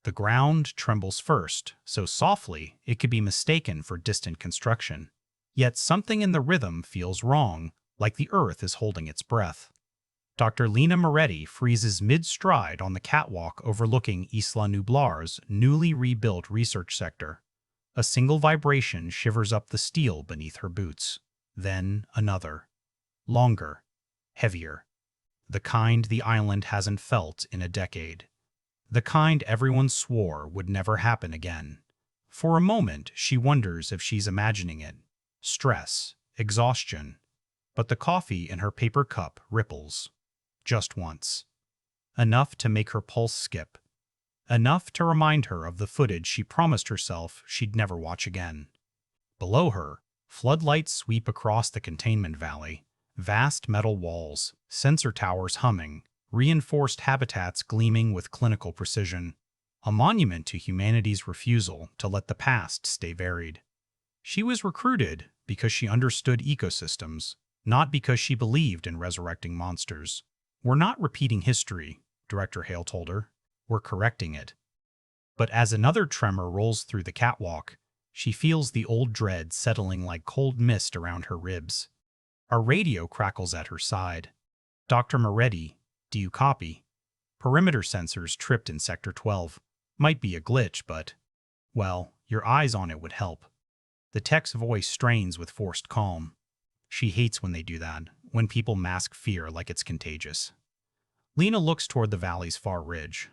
The ground trembles first, so softly it could be mistaken for distant construction. Yet something in the rhythm feels wrong, like the earth is holding its breath. Dr. Lena Moretti freezes mid-stride on the catwalk overlooking Isla Nublar's newly rebuilt research sector. A single vibration shivers up the steel beneath her boots. Then another. Longer. Heavier. The kind the island hasn't felt in a decade. The kind everyone swore would never happen again. For a moment, she wonders if she's imagining it. Stress. Exhaustion. But the coffee in her paper cup ripples. Just once. Enough to make her pulse skip. Enough to remind her of the footage she promised herself she'd never watch again. Below her, floodlights sweep across the containment valley. Vast metal walls, sensor towers humming, reinforced habitats gleaming with clinical precision. A monument to humanity's refusal to let the past stay varied. She was recruited because she understood ecosystems, not because she believed in resurrecting monsters. "We're not repeating history," Director Hale told her. "We're correcting it." But as another tremor rolls through the catwalk, she feels the old dread settling like cold mist around her ribs. A radio crackles at her side. "Dr. Moretti, do you copy? Perimeter sensors tripped in Sector 12. Might be a glitch, but, well, your eyes on it would help." The tech's voice strains with forced calm. She hates when they do that, when people mask fear like it's contagious. Lena looks toward the valley's far ridge.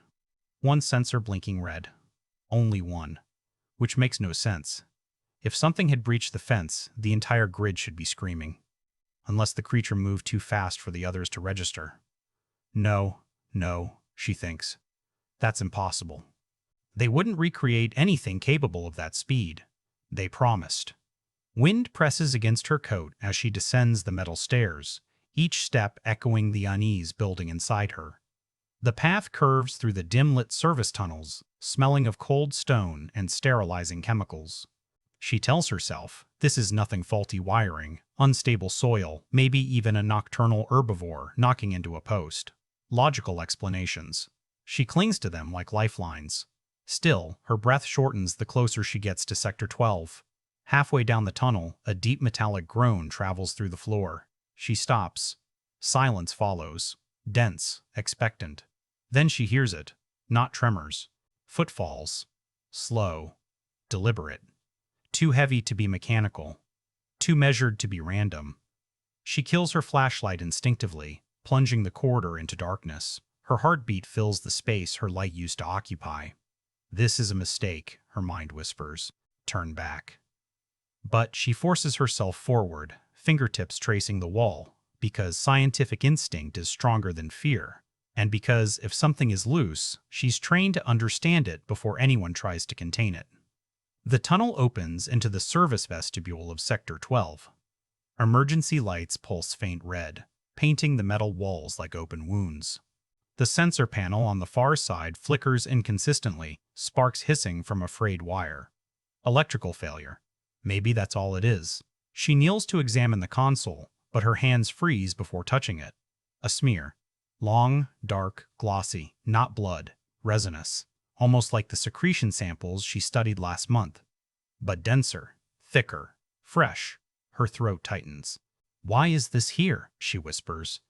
One sensor blinking red. Only one. Which makes no sense. If something had breached the fence, the entire grid should be screaming. Unless the creature moved too fast for the others to register. No, she thinks. That's impossible. They wouldn't recreate anything capable of that speed. They promised. Wind presses against her coat as she descends the metal stairs, each step echoing the unease building inside her. The path curves through the dim-lit service tunnels, smelling of cold stone and sterilizing chemicals. She tells herself, this is nothing faulty wiring, unstable soil, maybe even a nocturnal herbivore knocking into a post. Logical explanations. She clings to them like lifelines. Still, her breath shortens the closer she gets to Sector 12. Halfway down the tunnel, a deep metallic groan travels through the floor. She stops. Silence follows. Dense, expectant. Then she hears it. Not tremors. Footfalls. Slow. Deliberate. Too heavy to be mechanical. Too measured to be random. She kills her flashlight instinctively, plunging the corridor into darkness. Her heartbeat fills the space her light used to occupy. This is a mistake, her mind whispers. Turn back. But she forces herself forward, fingertips tracing the wall, because scientific instinct is stronger than fear, and because if something is loose, she's trained to understand it before anyone tries to contain it. The tunnel opens into the service vestibule of Sector 12. Emergency lights pulse faint red, painting the metal walls like open wounds. The sensor panel on the far side flickers inconsistently, sparks hissing from a frayed wire. Electrical failure. Maybe that's all it is. She kneels to examine the console, but her hands freeze before touching it. A smear. Long, dark, glossy, not blood, resinous, almost like the secretion samples she studied last month. But denser, thicker, fresh. Her throat tightens. "Why is this here?" she whispers.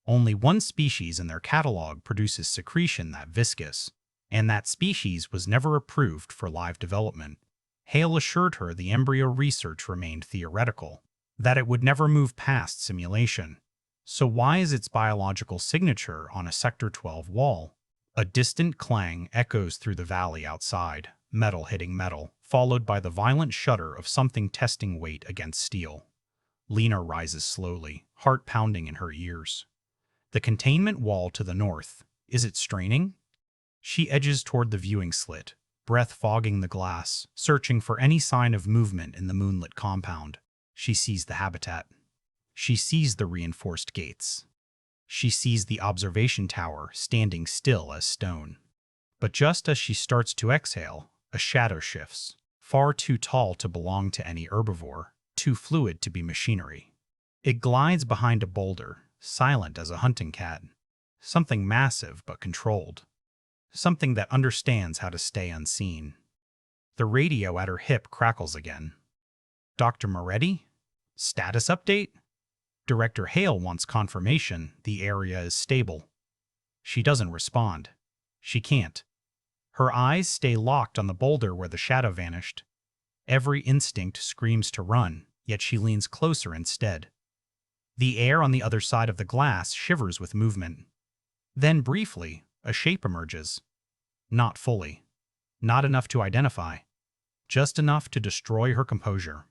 Only one species in their catalog produces secretion that viscous, and that species was never approved for live development. Hale assured her the embryo research remained theoretical, that it would never move past simulation. So why is its biological signature on a Sector 12 wall? A distant clang echoes through the valley outside, metal hitting metal, followed by the violent shudder of something testing weight against steel. Lena rises slowly, heart pounding in her ears. The containment wall to the north. Is it straining? She edges toward the viewing slit, breath fogging the glass, searching for any sign of movement in the moonlit compound. She sees the habitat. She sees the reinforced gates. She sees the observation tower standing still as stone. But just as she starts to exhale, a shadow shifts, far too tall to belong to any herbivore, too fluid to be machinery. It glides behind a boulder, silent as a hunting cat. Something massive but controlled. something that understands how to stay unseen. The radio at her hip crackles again. Dr. Moretti? Status update? Director Hale wants confirmation the area is stable. She doesn't respond. She can't. Her eyes stay locked on the boulder where the shadow vanished. Every instinct screams to run, yet she leans closer instead. The air on the other side of the glass shivers with movement. Then, briefly, a shape emerges. Not fully. Not enough to identify. Just enough to destroy her composure.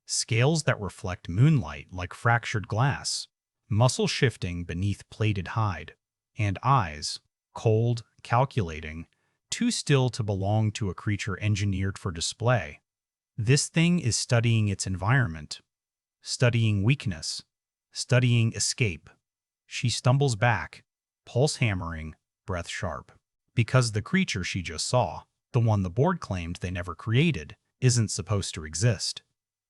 Scales that reflect moonlight like fractured glass, muscle shifting beneath plated hide, and eyes, cold, calculating, too still to belong to a creature engineered for display. This thing is studying its environment, studying weakness, studying escape. She stumbles back, pulse hammering, breath sharp. Because the creature she just saw, the one the board claimed they never created, isn't supposed to exist.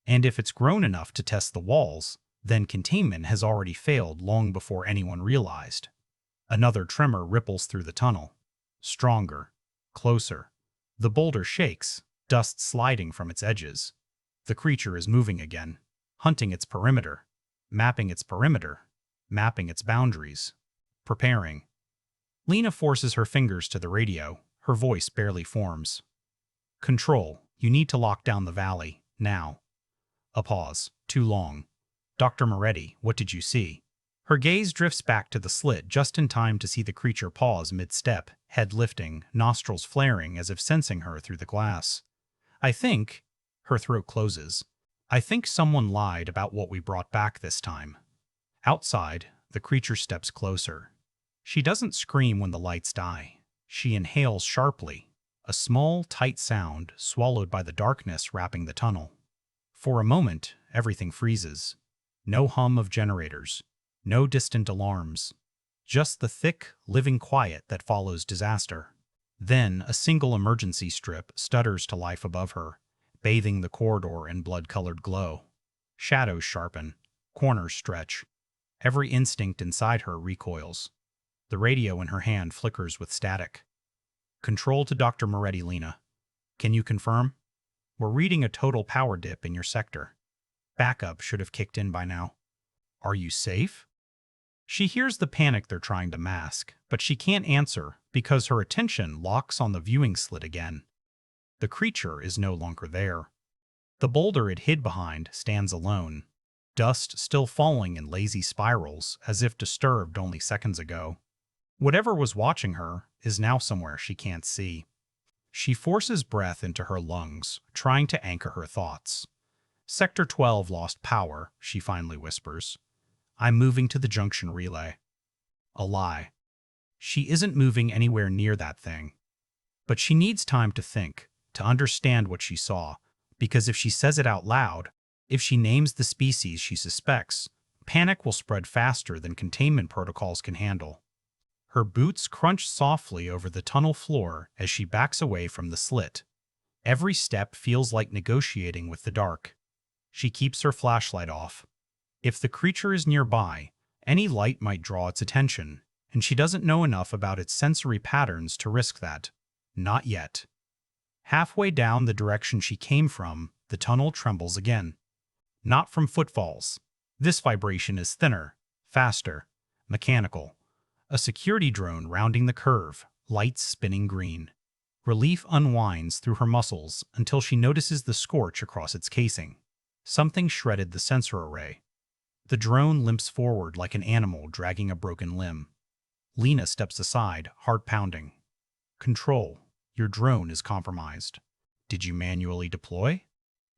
And if it's grown enough to test the walls, then containment has already failed long before anyone realized. Another tremor ripples through the tunnel. Stronger. Closer. The boulder shakes, dust sliding from its edges. The creature is moving again, hunting its perimeter, mapping its boundaries, preparing. Lena forces her fingers to the radio, her voice barely forms. Control, you need to lock down the valley, now. A pause. Too long. Dr. Moretti, what did you see? Her gaze drifts back to the slit just in time to see the creature pause mid-step, head lifting, nostrils flaring as if sensing her through the glass. I think... Her throat closes. I think someone lied about what we brought back this time. Outside, the creature steps closer. She doesn't scream when the lights die. She inhales sharply, a small, tight sound swallowed by the darkness wrapping the tunnel. For a moment, everything freezes. No hum of generators. No distant alarms. Just the thick, living quiet that follows disaster. Then, a single emergency strip stutters to life above her, bathing the corridor in blood-colored glow. Shadows sharpen. Corners stretch. Every instinct inside her recoils. The radio in her hand flickers with static. Control to Dr. Moretti, Lena. Can you confirm? We're reading a total power dip in your sector. Backup should have kicked in by now. Are you safe? She hears the panic they're trying to mask, but she can't answer because her attention locks on the viewing slit again. The creature is no longer there. The boulder it hid behind stands alone, dust still falling in lazy spirals as if disturbed only seconds ago. Whatever was watching her is now somewhere she can't see. She forces breath into her lungs, trying to anchor her thoughts. Sector 12 lost power, she finally whispers. I'm moving to the junction relay. A lie. She isn't moving anywhere near that thing. But she needs time to think, to understand what she saw, because if she says it out loud, if she names the species she suspects, panic will spread faster than containment protocols can handle. Her boots crunch softly over the tunnel floor as she backs away from the slit. Every step feels like negotiating with the dark. She keeps her flashlight off. If the creature is nearby, any light might draw its attention, and she doesn't know enough about its sensory patterns to risk that. Not yet. Halfway down the direction she came from, the tunnel trembles again. Not from footfalls. This vibration is thinner, faster, mechanical. A security drone rounding the curve, lights spinning green. Relief unwinds through her muscles until she notices the scorch across its casing. Something shredded the sensor array. The drone limps forward like an animal dragging a broken limb. Lena steps aside, heart pounding. Control, your drone is compromised. Did you manually deploy?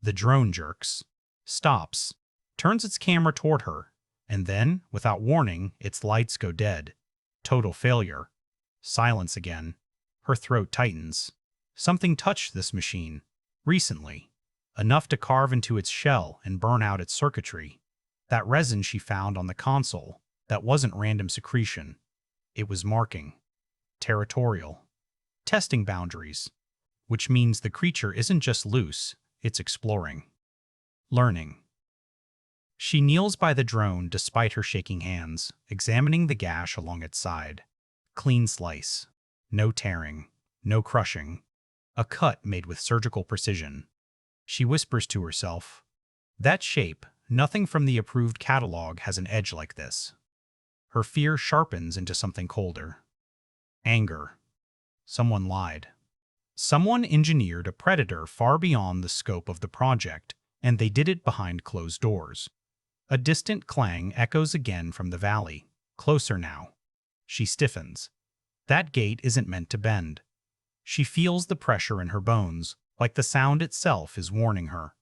The drone jerks, stops, turns its camera toward her, and then, without warning, its lights go dead. Total failure. Silence again. Her throat tightens. Something touched this machine. Recently. Enough to carve into its shell and burn out its circuitry. That resin she found on the console, that wasn't random secretion. It was marking. Territorial. Testing boundaries. Which means the creature isn't just loose, it's exploring. Learning. She kneels by the drone despite her shaking hands, examining the gash along its side. Clean slice. No tearing, no crushing. A cut made with surgical precision. She whispers to herself, "That shape, nothing from the approved catalog has an edge like this." Her fear sharpens into something colder. Anger. Someone lied. Someone engineered a predator far beyond the scope of the project, and they did it behind closed doors. A distant clang echoes again from the valley, closer now. She stiffens. That gate isn't meant to bend. She feels the pressure in her bones, like the sound itself is warning her.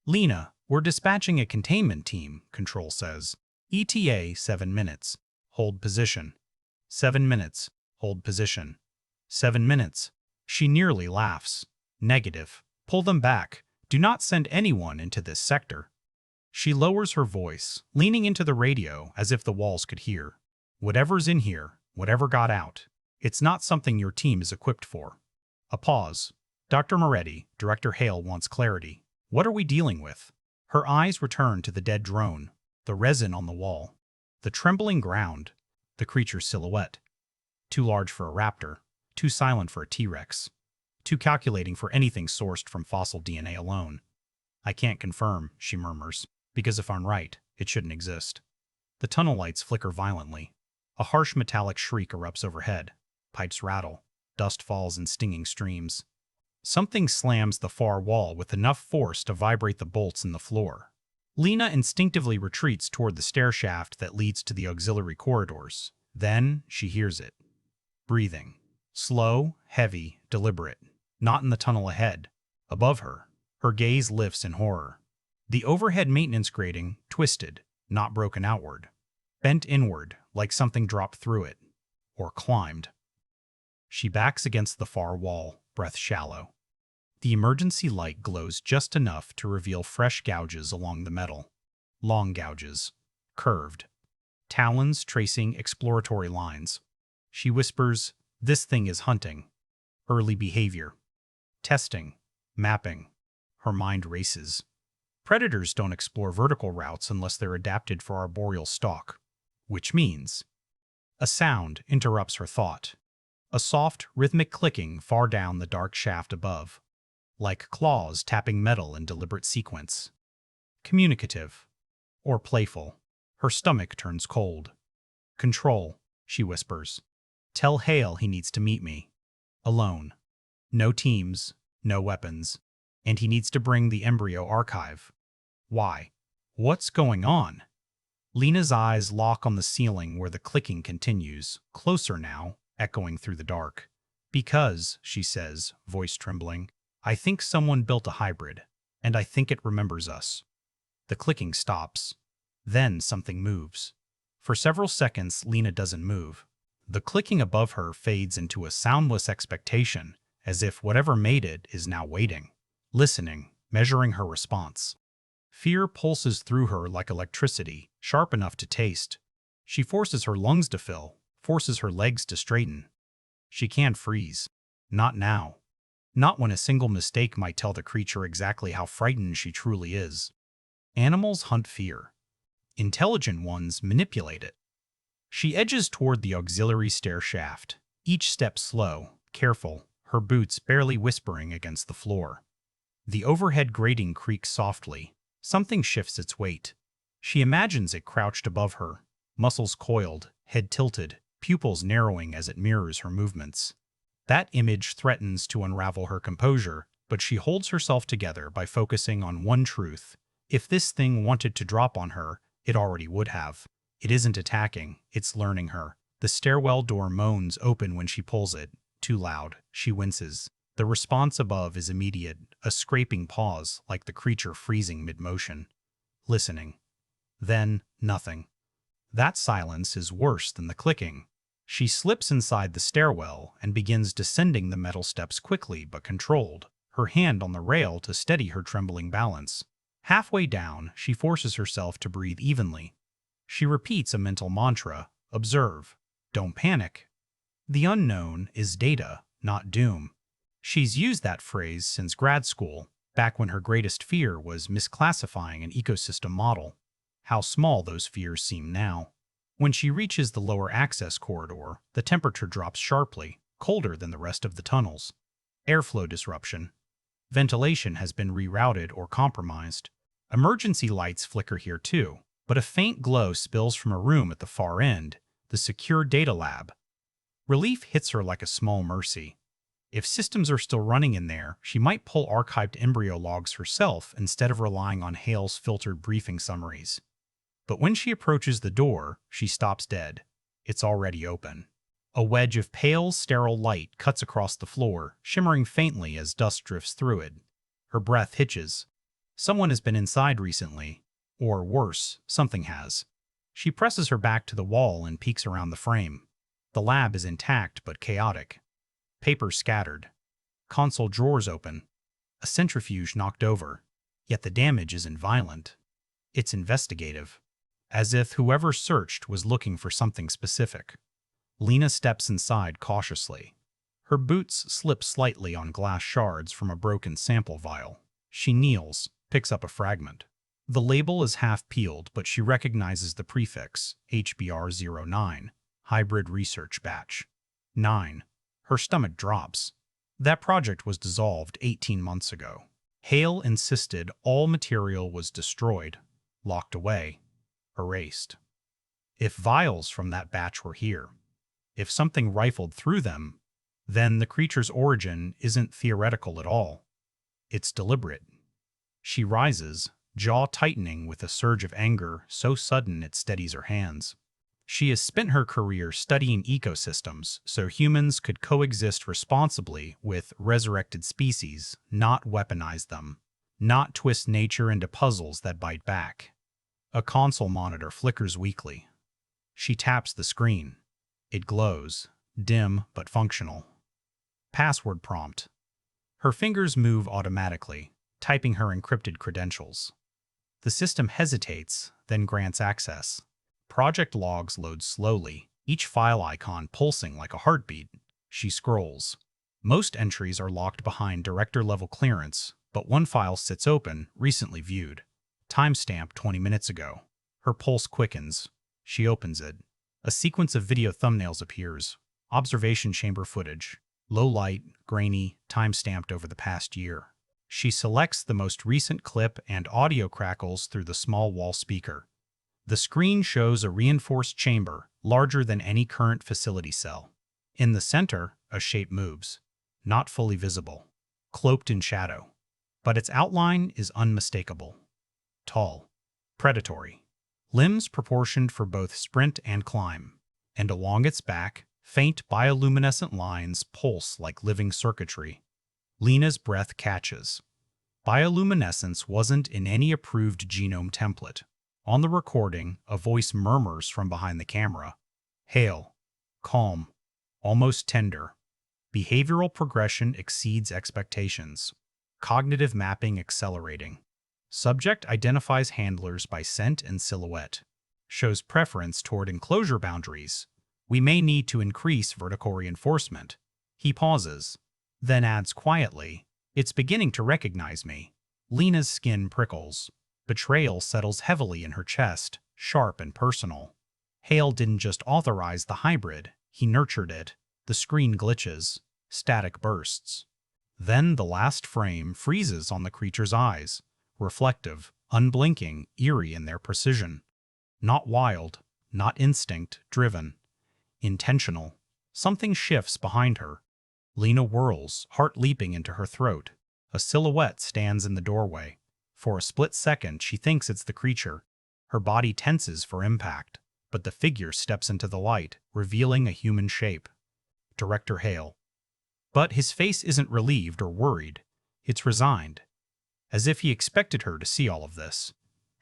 "Lena, we're dispatching a containment team," Control says. "ETA 7 minutes. Hold position. 7 minutes. Hold position. 7 minutes." She nearly laughs. "Negative. Pull them back. Do not send anyone into this sector." She lowers her voice, leaning into the radio as if the walls could hear. "Whatever's in here, whatever got out, it's not something your team is equipped for." A pause. Dr. Moretti, Director Hale, wants clarity. "What are we dealing with?" Her eyes return to the dead drone, the resin on the wall, the trembling ground, the creature's silhouette. Too large for a raptor, too silent for a T-Rex, too calculating for anything sourced from fossil DNA alone. "I can't confirm," she murmurs, "because if I'm right, it shouldn't exist." The tunnel lights flicker violently. A harsh metallic shriek erupts overhead. Pipes rattle. Dust falls in stinging streams. Something slams the far wall with enough force to vibrate the bolts in the floor. Lena instinctively retreats toward the stair shaft that leads to the auxiliary corridors. Then she hears it. Breathing. Slow, heavy, deliberate. Not in the tunnel ahead. Above her. Her gaze lifts in horror. The overhead maintenance grating, twisted, not broken outward. Bent inward, like something dropped through it. Or climbed. She backs against the far wall, breath shallow. The emergency light glows just enough to reveal fresh gouges along the metal. Long gouges. Curved. Talons tracing exploratory lines. She whispers, "This thing is hunting." Early behavior. Testing. Mapping. Her mind races. Predators don't explore vertical routes unless they're adapted for arboreal stalk. Which means... A sound interrupts her thought. A soft, rhythmic clicking far down the dark shaft above. Like claws tapping metal in deliberate sequence. Communicative. Or playful. Her stomach turns cold. "Control," she whispers. "Tell Hale he needs to meet me. Alone. No teams, no weapons. And he needs to bring the embryo archive." Why? What's going on? Lena's eyes lock on the ceiling where the clicking continues, closer now, echoing through the dark. "Because," she says, voice trembling, "I think someone built a hybrid, and I think it remembers us." The clicking stops. Then something moves. For several seconds, Lena doesn't move. The clicking above her fades into a soundless expectation, as if whatever made it is now waiting, listening, measuring her response. Fear pulses through her like electricity, sharp enough to taste. She forces her lungs to fill, forces her legs to straighten. She can't freeze. Not now. Not when a single mistake might tell the creature exactly how frightened she truly is. Animals hunt fear. Intelligent ones manipulate it. She edges toward the auxiliary stair shaft, each step slow, careful, her boots barely whispering against the floor. The overhead grating creaks softly. Something shifts its weight. She imagines it crouched above her, muscles coiled, head tilted, pupils narrowing as it mirrors her movements. That image threatens to unravel her composure, but she holds herself together by focusing on one truth. If this thing wanted to drop on her, it already would have. It isn't attacking, it's learning her. The stairwell door moans open when she pulls it. Too loud. She winces. The response above is immediate, a scraping pause like the creature freezing mid-motion. Listening. Then, nothing. That silence is worse than the clicking. She slips inside the stairwell and begins descending the metal steps quickly but controlled, her hand on the rail to steady her trembling balance. Halfway down, she forces herself to breathe evenly. She repeats a mental mantra, observe, don't panic. The unknown is data, not doom. She's used that phrase since grad school, back when her greatest fear was misclassifying an ecosystem model. How small those fears seem now. When she reaches the lower access corridor, the temperature drops sharply, colder than the rest of the tunnels. Airflow disruption. Ventilation has been rerouted or compromised. Emergency lights flicker here too, but a faint glow spills from a room at the far end, the secure data lab. Relief hits her like a small mercy. If systems are still running in there, she might pull archived embryo logs herself instead of relying on Hale's filtered briefing summaries. But when she approaches the door, she stops dead. It's already open. A wedge of pale, sterile light cuts across the floor, shimmering faintly as dust drifts through it. Her breath hitches. Someone has been inside recently. Or worse, something has. She presses her back to the wall and peeks around the frame. The lab is intact but chaotic. Papers scattered. Console drawers open. A centrifuge knocked over. Yet the damage isn't violent. It's investigative. As if whoever searched was looking for something specific. Lena steps inside cautiously. Her boots slip slightly on glass shards from a broken sample vial. She kneels, picks up a fragment. The label is half peeled, but she recognizes the prefix, HBR09, Hybrid Research Batch. 9. Her stomach drops. That project was dissolved 18 months ago. Hale insisted all material was destroyed, locked away, erased. If vials from that batch were here, if something rifled through them, then the creature's origin isn't theoretical at all. It's deliberate. She rises, jaw tightening with a surge of anger so sudden it steadies her hands. She has spent her career studying ecosystems so humans could coexist responsibly with resurrected species, not weaponize them, not twist nature into puzzles that bite back. A console monitor flickers weakly. She taps the screen. It glows, dim but functional. Password prompt. Her fingers move automatically, typing her encrypted credentials. The system hesitates, then grants access. Project logs load slowly, each file icon pulsing like a heartbeat. She scrolls. Most entries are locked behind director-level clearance, but one file sits open, recently viewed. Timestamp 20 minutes ago. Her pulse quickens. She opens it. A sequence of video thumbnails appears. Observation chamber footage. Low light, grainy, time-stamped over the past year. She selects the most recent clip and audio crackles through the small wall speaker. The screen shows a reinforced chamber, larger than any current facility cell. In the center, a shape moves. Not fully visible. Cloaked in shadow. But its outline is unmistakable. Tall. Predatory. Limbs proportioned for both sprint and climb. And along its back, faint bioluminescent lines pulse like living circuitry. Lena's breath catches. Bioluminescence wasn't in any approved genome template. On the recording, a voice murmurs from behind the camera. Hale. Calm. Almost tender. Behavioral progression exceeds expectations. Cognitive mapping accelerating. Subject identifies handlers by scent and silhouette. Shows preference toward enclosure boundaries. We may need to increase vertical reinforcement. He pauses, then adds quietly, "It's beginning to recognize me." Lena's skin prickles. Betrayal settles heavily in her chest, sharp and personal. Hale didn't just authorize the hybrid, he nurtured it. The screen glitches. Static bursts. Then the last frame freezes on the creature's eyes. Reflective, unblinking, eerie in their precision. Not wild, not instinct-driven. Intentional. Something shifts behind her. Lena whirls, heart leaping into her throat. A silhouette stands in the doorway. For a split second, she thinks it's the creature. Her body tenses for impact, but the figure steps into the light, revealing a human shape. Director Hale. But his face isn't relieved or worried. It's resigned. As if he expected her to see all of this.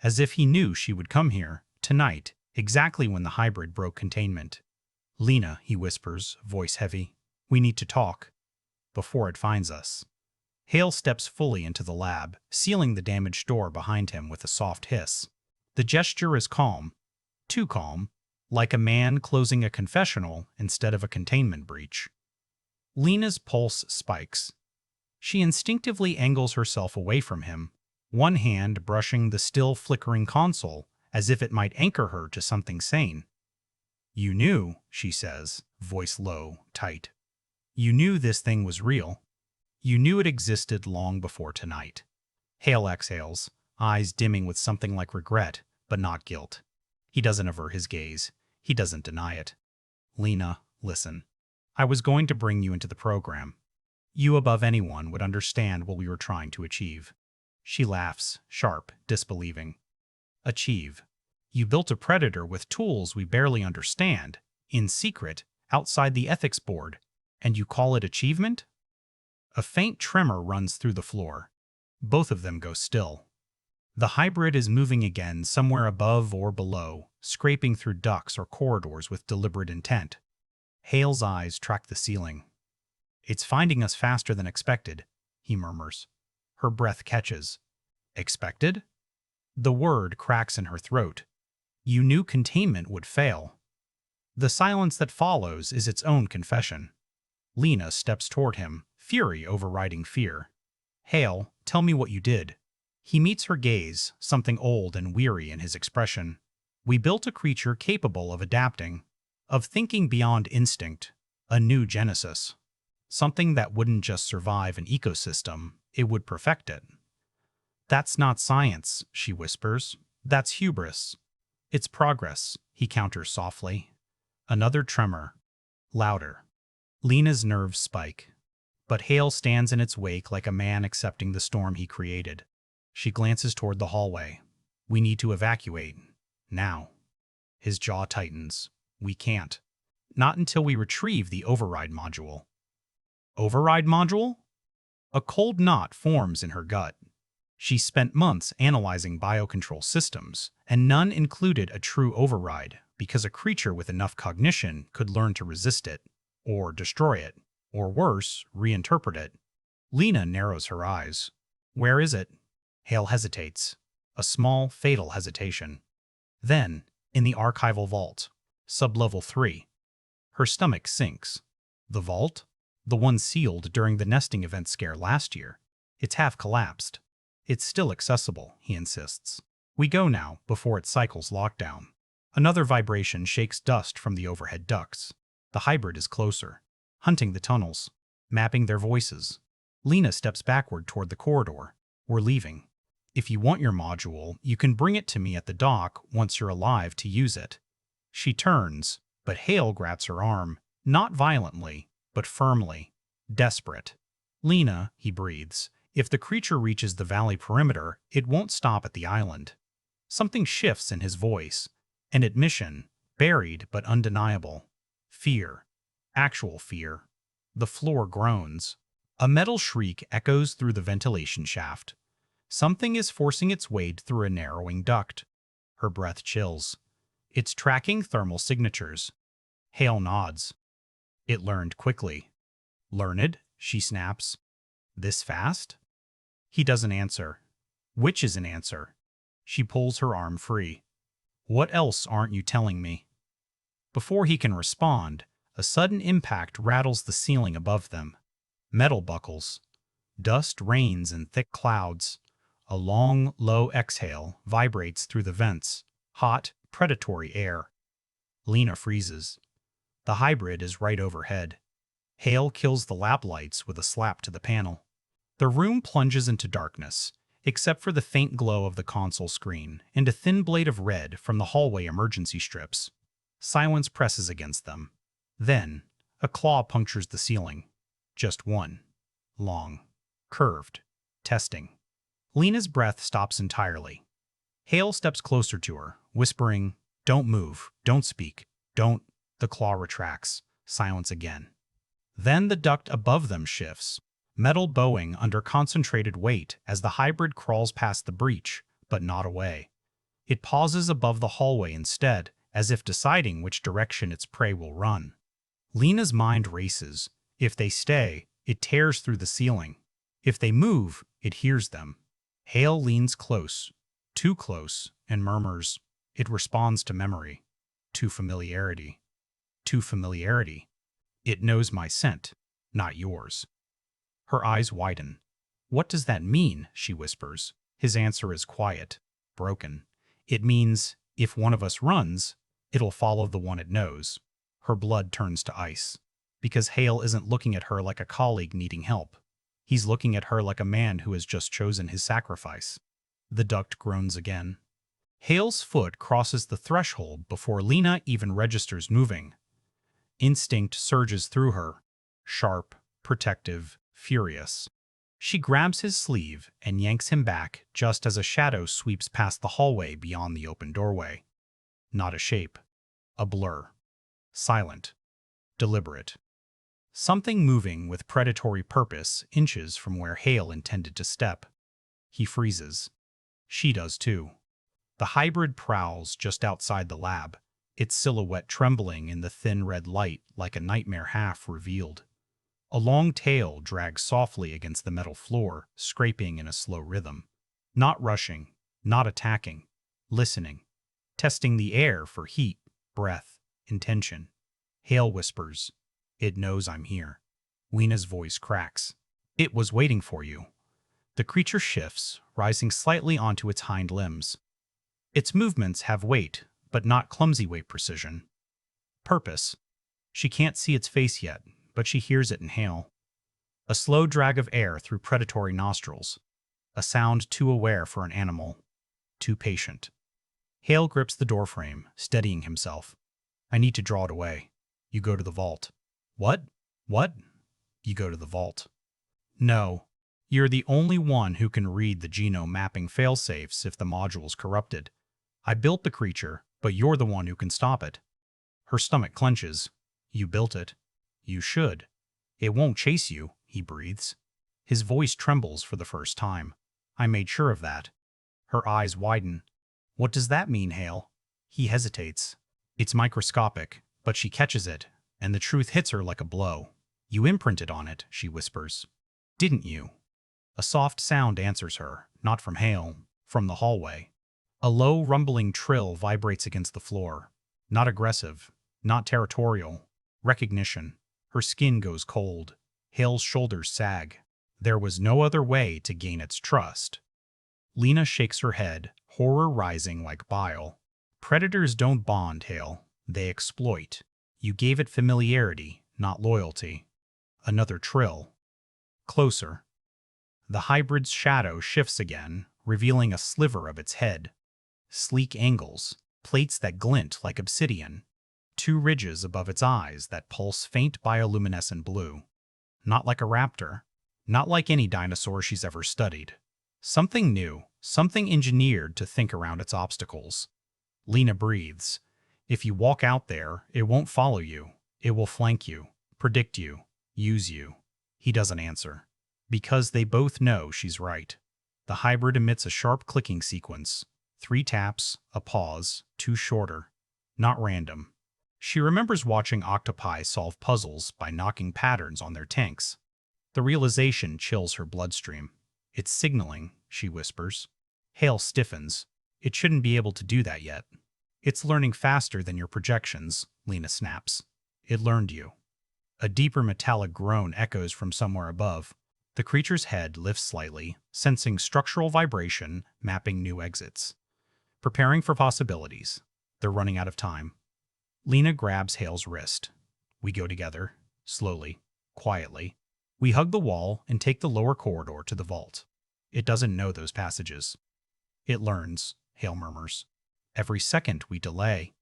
As if he knew she would come here, tonight, exactly when the hybrid broke containment. "Lena," he whispers, voice heavy. "We need to talk. Before it finds us." Hale steps fully into the lab, sealing the damaged door behind him with a soft hiss. The gesture is calm. Too calm. Like a man closing a confessional instead of a containment breach. Lena's pulse spikes. She instinctively angles herself away from him, one hand brushing the still flickering console as if it might anchor her to something sane. "You knew," she says, voice low, tight. You knew this thing was real. You knew it existed long before tonight. Hale exhales, eyes dimming with something like regret, but not guilt. He doesn't avert his gaze. He doesn't deny it. Lena, listen. I was going to bring you into the program. You above anyone would understand what we were trying to achieve. She laughs, sharp, disbelieving. Achieve. You built a predator with tools we barely understand, in secret, outside the ethics board, and you call it achievement? A faint tremor runs through the floor. Both of them go still. The hybrid is moving again somewhere above or below, scraping through ducts or corridors with deliberate intent. Hale's eyes track the ceiling. It's finding us faster than expected, he murmurs. Her breath catches. Expected? The word cracks in her throat. You knew containment would fail. The silence that follows is its own confession. Lena steps toward him, fury overriding fear. Hale, tell me what you did. He meets her gaze, something old and weary in his expression. We built a creature capable of adapting, of thinking beyond instinct, a new genesis. Something that wouldn't just survive an ecosystem, it would perfect it. That's not science, she whispers. That's hubris. It's progress, he counters softly. Another tremor. Louder. Lena's nerves spike. But Hale stands in its wake like a man accepting the storm he created. She glances toward the hallway. We need to evacuate. Now. His jaw tightens. We can't. Not until we retrieve the override module. Override module? A cold knot forms in her gut. She spent months analyzing biocontrol systems, and none included a true override because a creature with enough cognition could learn to resist it, or destroy it, or worse, reinterpret it. Lena narrows her eyes. Where is it? Hale hesitates. A small, fatal hesitation. Then, in the archival vault, sublevel 3. Her stomach sinks. The vault? The one sealed during the nesting event scare last year. It's half collapsed. It's still accessible, he insists. We go now, before it cycles lockdown. Another vibration shakes dust from the overhead ducts. The hybrid is closer, hunting the tunnels, mapping their voices. Lena steps backward toward the corridor. We're leaving. If you want your module, you can bring it to me at the dock once you're alive to use it. She turns, but Hale grabs her arm, not violently, but firmly, desperate. Lena, he breathes, if the creature reaches the valley perimeter, it won't stop at the island. Something shifts in his voice. An admission, buried but undeniable. Fear. Actual fear. The floor groans. A metal shriek echoes through the ventilation shaft. Something is forcing its way through a narrowing duct. Her breath chills. It's tracking thermal signatures. Hale nods. It learned quickly. Learned, she snaps. This fast? He doesn't answer. Which is an answer? She pulls her arm free. What else aren't you telling me? Before he can respond, a sudden impact rattles the ceiling above them. Metal buckles. Dust rains in thick clouds. A long, low exhale vibrates through the vents. Hot, predatory air. Lena freezes. The hybrid is right overhead. Hale kills the lab lights with a slap to the panel. The room plunges into darkness, except for the faint glow of the console screen and a thin blade of red from the hallway emergency strips. Silence presses against them. Then, a claw punctures the ceiling. Just one. Long. Curved. Testing. Lena's breath stops entirely. Hale steps closer to her, whispering, "Don't move. Don't speak. Don't." The claw retracts. Silence again. Then the duct above them shifts, metal bowing under concentrated weight as the hybrid crawls past the breach, but not away. It pauses above the hallway instead, as if deciding which direction its prey will run. Lena's mind races. If they stay, it tears through the ceiling. If they move, it hears them. Hale leans close, too close, and murmurs. It responds to memory, to familiarity. To familiarity. It knows my scent, not yours. Her eyes widen. What does that mean? She whispers. His answer is quiet, broken. It means, if one of us runs, it'll follow the one it knows. Her blood turns to ice. Because Hale isn't looking at her like a colleague needing help. He's looking at her like a man who has just chosen his sacrifice. The duct groans again. Hale's foot crosses the threshold before Lena even registers moving. Instinct surges through her, sharp, protective, furious. She grabs his sleeve and yanks him back just as a shadow sweeps past the hallway beyond the open doorway. Not a shape. A blur. Silent. Deliberate. Something moving with predatory purpose inches from where Hale intended to step. He freezes. She does too. The hybrid prowls just outside the lab, its silhouette trembling in the thin red light like a nightmare half revealed. A long tail drags softly against the metal floor, scraping in a slow rhythm. Not rushing, not attacking, listening, testing the air for heat, breath, intention. Hale whispers, "It knows I'm here." Lena's voice cracks. "It was waiting for you." The creature shifts, rising slightly onto its hind limbs. Its movements have weight, but not clumsy weight precision. Purpose. She can't see its face yet, but she hears it inhale. A slow drag of air through predatory nostrils. A sound too aware for an animal. Too patient. Hale grips the doorframe, steadying himself. "I need to draw it away." "You go to the vault." "What? What?" "You go to the vault." "No. You're the only one who can read the genome mapping failsafes if the module's corrupted. I built the creature, but you're the one who can stop it." Her stomach clenches. "You built it. You should. It won't chase you," he breathes. His voice trembles for the first time. "I made sure of that." Her eyes widen. "What does that mean, Hale?" He hesitates. It's microscopic, but she catches it, and the truth hits her like a blow. "You imprinted on it," she whispers. "Didn't you?" A soft sound answers her, not from Hale, from the hallway. A low, rumbling trill vibrates against the floor. Not aggressive, not territorial. Recognition. Her skin goes cold. Hale's shoulders sag. There was no other way to gain its trust. Lena shakes her head, horror rising like bile. "Predators don't bond, Hale. They exploit. You gave it familiarity, not loyalty." Another trill. Closer. The hybrid's shadow shifts again, revealing a sliver of its head. Sleek angles, plates that glint like obsidian. Two ridges above its eyes that pulse faint bioluminescent blue. Not like a raptor. Not like any dinosaur she's ever studied. Something new, something engineered to think around its obstacles. Lena breathes. If you walk out there, it won't follow you. It will flank you, predict you, use you. He doesn't answer. Because they both know she's right. The hybrid emits a sharp clicking sequence. 3 taps, a pause, 2 shorter. Not random. She remembers watching octopi solve puzzles by knocking patterns on their tanks. The realization chills her bloodstream. "It's signaling," she whispers. Hale stiffens. "It shouldn't be able to do that yet." "It's learning faster than your projections," Lena snaps. "It learned you." A deeper metallic groan echoes from somewhere above. The creature's head lifts slightly, sensing structural vibration, mapping new exits. Preparing for possibilities. They're running out of time. Lena grabs Hale's wrist. We go together, slowly, quietly. We hug the wall and take the lower corridor to the vault. It doesn't know those passages. "It learns," Hale murmurs. "Every second we delay."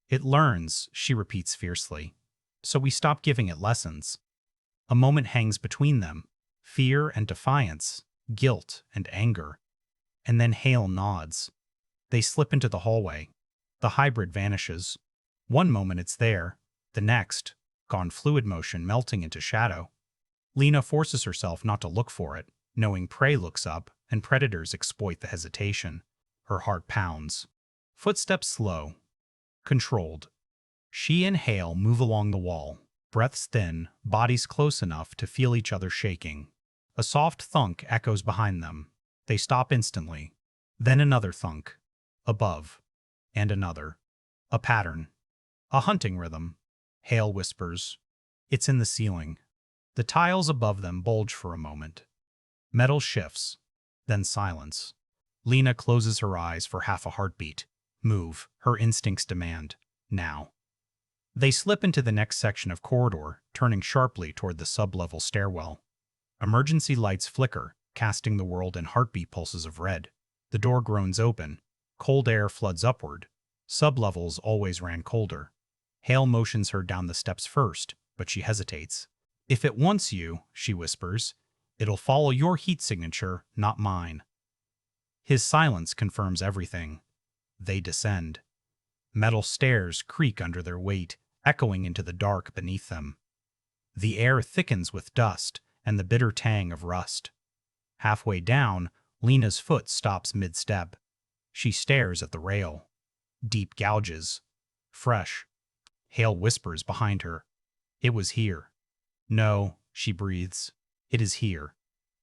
"It learns," she repeats fiercely. So we stop giving it lessons. A moment hangs between them. Fear and defiance, guilt and anger. And then Hale nods. They slip into the hallway. The hybrid vanishes. One moment it's there, the next, gone fluid motion melting into shadow. Lena forces herself not to look for it, knowing prey looks up and predators exploit the hesitation. Her heart pounds. Footsteps slow. Controlled. She and Hale move along the wall, breaths thin, bodies close enough to feel each other shaking. A soft thunk echoes behind them. They stop instantly. Then another thunk. Above. And another. A pattern. A hunting rhythm. Hale whispers. It's in the ceiling. The tiles above them bulge for a moment. Metal shifts. Then silence. Lena closes her eyes for half a heartbeat. Move, her instincts demand. Now. They slip into the next section of corridor, turning sharply toward the sub-level stairwell. Emergency lights flicker, casting the world in heartbeat pulses of red. The door groans open. Cold air floods upward. Sub-levels always ran colder. Hale motions her down the steps first, but she hesitates. "If it wants you," she whispers, "it'll follow your heat signature, not mine." His silence confirms everything. They descend. Metal stairs creak under their weight, echoing into the dark beneath them. The air thickens with dust and the bitter tang of rust. Halfway down, Lena's foot stops mid-step. She stares at the rail. Deep gouges. Fresh. Hale whispers behind her. "It was here." "No," she breathes. "It is here."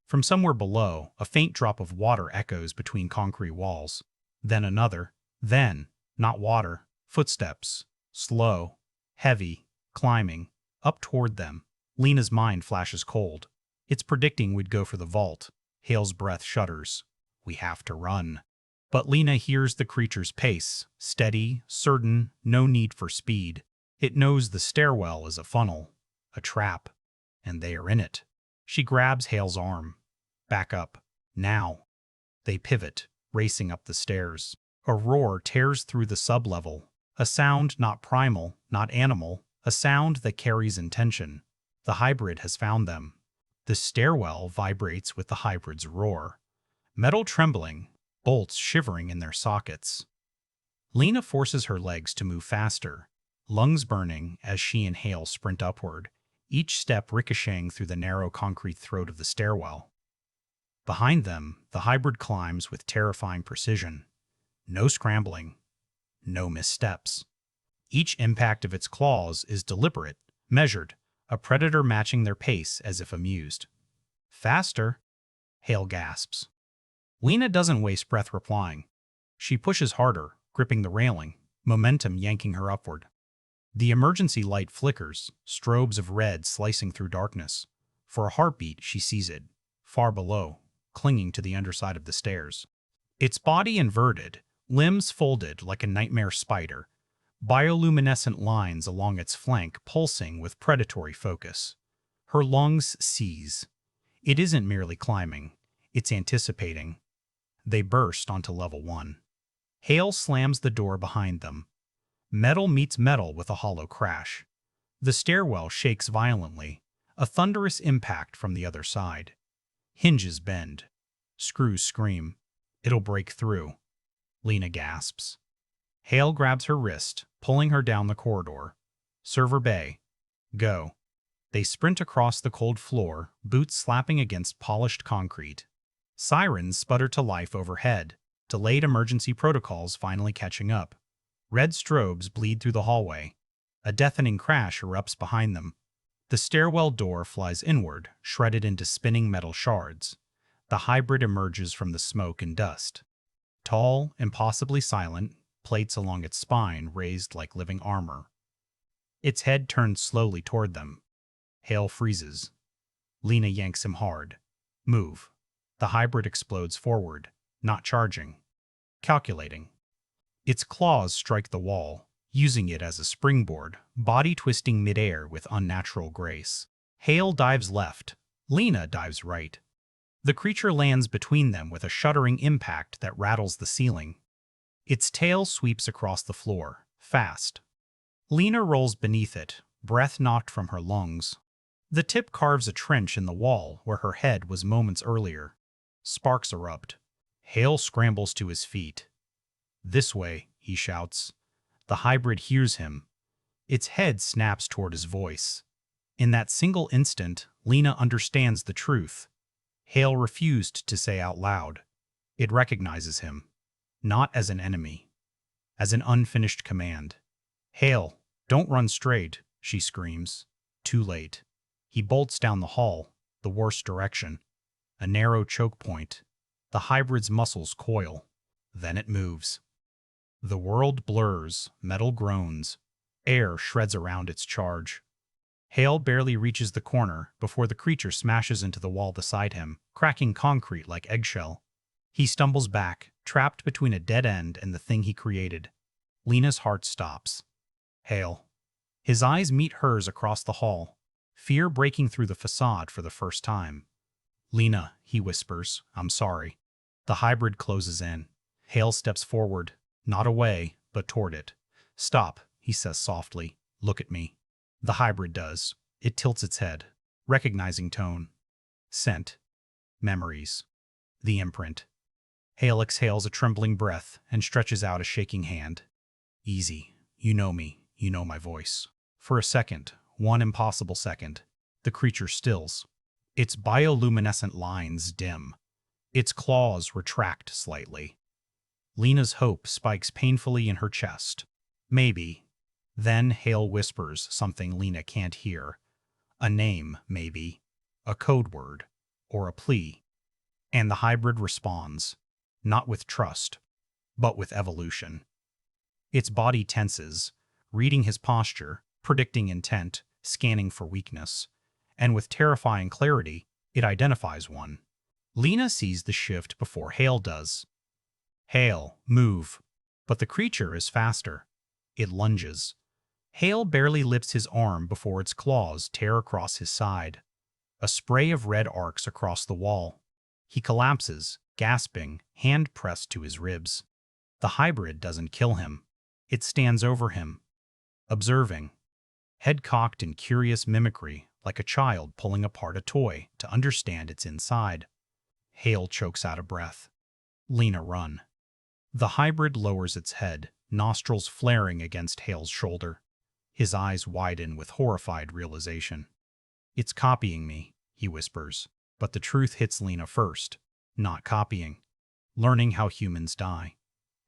From somewhere below, a faint drop of water echoes between concrete walls. Then another. Then, not water, footsteps. Slow. Heavy. Climbing. Up toward them. Lena's mind flashes cold. It's predicting we'd go for the vault. Hale's breath shudders. "We have to run." But Lena hears the creature's pace. Steady, certain, no need for speed. It knows the stairwell is a funnel. A trap. And they are in it. She grabs Hale's arm. "Back up. Now." They pivot, racing up the stairs. A roar tears through the sub-level. A sound not primal, not animal. A sound that carries intention. The hybrid has found them. The stairwell vibrates with the hybrid's roar. Metal trembling, bolts shivering in their sockets. Lena forces her legs to move faster, lungs burning as she and Hale sprint upward, each step ricocheting through the narrow concrete throat of the stairwell. Behind them, the hybrid climbs with terrifying precision. No scrambling. No missteps. Each impact of its claws is deliberate, measured, a predator matching their pace as if amused. "Faster," Hale gasps. Lena doesn't waste breath replying. She pushes harder, gripping the railing, momentum yanking her upward. The emergency light flickers, strobes of red slicing through darkness. For a heartbeat, she sees it, far below, clinging to the underside of the stairs. Its body inverted, limbs folded like a nightmare spider, bioluminescent lines along its flank pulsing with predatory focus. Her lungs seize. It isn't merely climbing, it's anticipating. They burst onto level 1. Hale slams the door behind them. Metal meets metal with a hollow crash. The stairwell shakes violently, a thunderous impact from the other side. Hinges bend. Screws scream. It'll break through. Lena gasps. Hale grabs her wrist, pulling her down the corridor. "Server bay. Go." They sprint across the cold floor, boots slapping against polished concrete. Sirens sputter to life overhead, delayed emergency protocols finally catching up. Red strobes bleed through the hallway. A deafening crash erupts behind them. The stairwell door flies inward, shredded into spinning metal shards. The hybrid emerges from the smoke and dust. Tall, impossibly silent, plates along its spine raised like living armor. Its head turns slowly toward them. Hale freezes. Lena yanks him hard. "Move." The hybrid explodes forward, not charging. Calculating. Its claws strike the wall, using it as a springboard, body twisting midair with unnatural grace. Hale dives left. Lena dives right. The creature lands between them with a shuddering impact that rattles the ceiling. Its tail sweeps across the floor, fast. Lena rolls beneath it, breath knocked from her lungs. The tip carves a trench in the wall where her head was moments earlier. Sparks erupt. Hale scrambles to his feet. "This way," he shouts. The hybrid hears him. Its head snaps toward his voice. In that single instant, Lena understands the truth. Hale refused to say out loud. It recognizes him. Not as an enemy. As an unfinished command. "Hale, don't run straight," she screams. Too late. He bolts down the hall, the worst direction. A narrow choke point. The hybrid's muscles coil. Then it moves. The world blurs, metal groans. Air shreds around its charge. Hale barely reaches the corner before the creature smashes into the wall beside him, cracking concrete like eggshell. He stumbles back, trapped between a dead end and the thing he created. Lena's heart stops. "Hale." His eyes meet hers across the hall, fear breaking through the facade for the first time. "Lena," he whispers, "I'm sorry." The hybrid closes in. Hale steps forward, not away, but toward it. "Stop," he says softly. "Look at me." The hybrid does. It tilts its head, recognizing tone. Scent. Memories. The imprint. Hale exhales a trembling breath and stretches out a shaking hand. "Easy. You know me. You know my voice." For a second, one impossible second, the creature stills. Its bioluminescent lines dim. Its claws retract slightly. Lena's hope spikes painfully in her chest. Maybe. Then Hale whispers something Lena can't hear. A name, maybe. A code word. Or a plea. And the hybrid responds. Not with trust, but with evolution. Its body tenses, reading his posture, predicting intent, scanning for weakness. And with terrifying clarity, it identifies one. Lena sees the shift before Hale does. "Hale, move." But the creature is faster. It lunges. Hale barely lifts his arm before its claws tear across his side. A spray of red arcs across the wall. He collapses, gasping, hand pressed to his ribs. The hybrid doesn't kill him. It stands over him, observing, head cocked in curious mimicry, like a child pulling apart a toy to understand its inside. Hale chokes out a breath. "Lena, run." The hybrid lowers its head, nostrils flaring against Hale's shoulder. His eyes widen with horrified realization. "It's copying me," he whispers, but the truth hits Lena first. Not copying. Learning how humans die.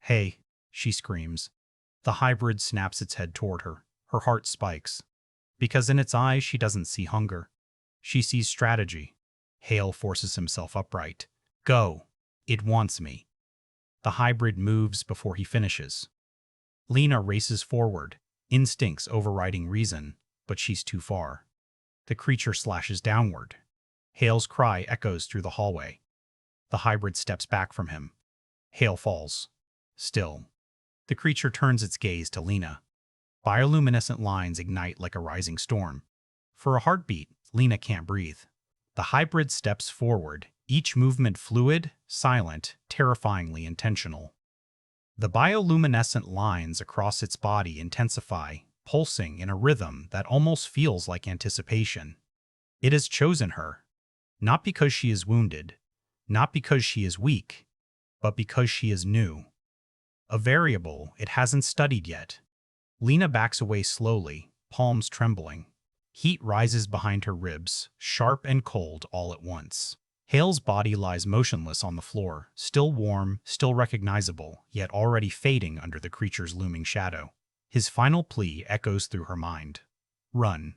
"Hey," she screams. The hybrid snaps its head toward her. Her heart spikes. Because in its eyes she doesn't see hunger. She sees strategy. Hale forces himself upright. "Go. It wants me." The hybrid moves before he finishes. Lena races forward, instincts overriding reason, but she's too far. The creature slashes downward. Hale's cry echoes through the hallway. The hybrid steps back from him. Hale falls. Still. The creature turns its gaze to Lena. Bioluminescent lines ignite like a rising storm. For a heartbeat, Lena can't breathe. The hybrid steps forward, each movement fluid, silent, terrifyingly intentional. The bioluminescent lines across its body intensify, pulsing in a rhythm that almost feels like anticipation. It has chosen her. Not because she is wounded, not because she is weak, but because she is new. A variable it hasn't studied yet. Lena backs away slowly, palms trembling. Heat rises behind her ribs, sharp and cold all at once. Hale's body lies motionless on the floor, still warm, still recognizable, yet already fading under the creature's looming shadow. His final plea echoes through her mind. Run.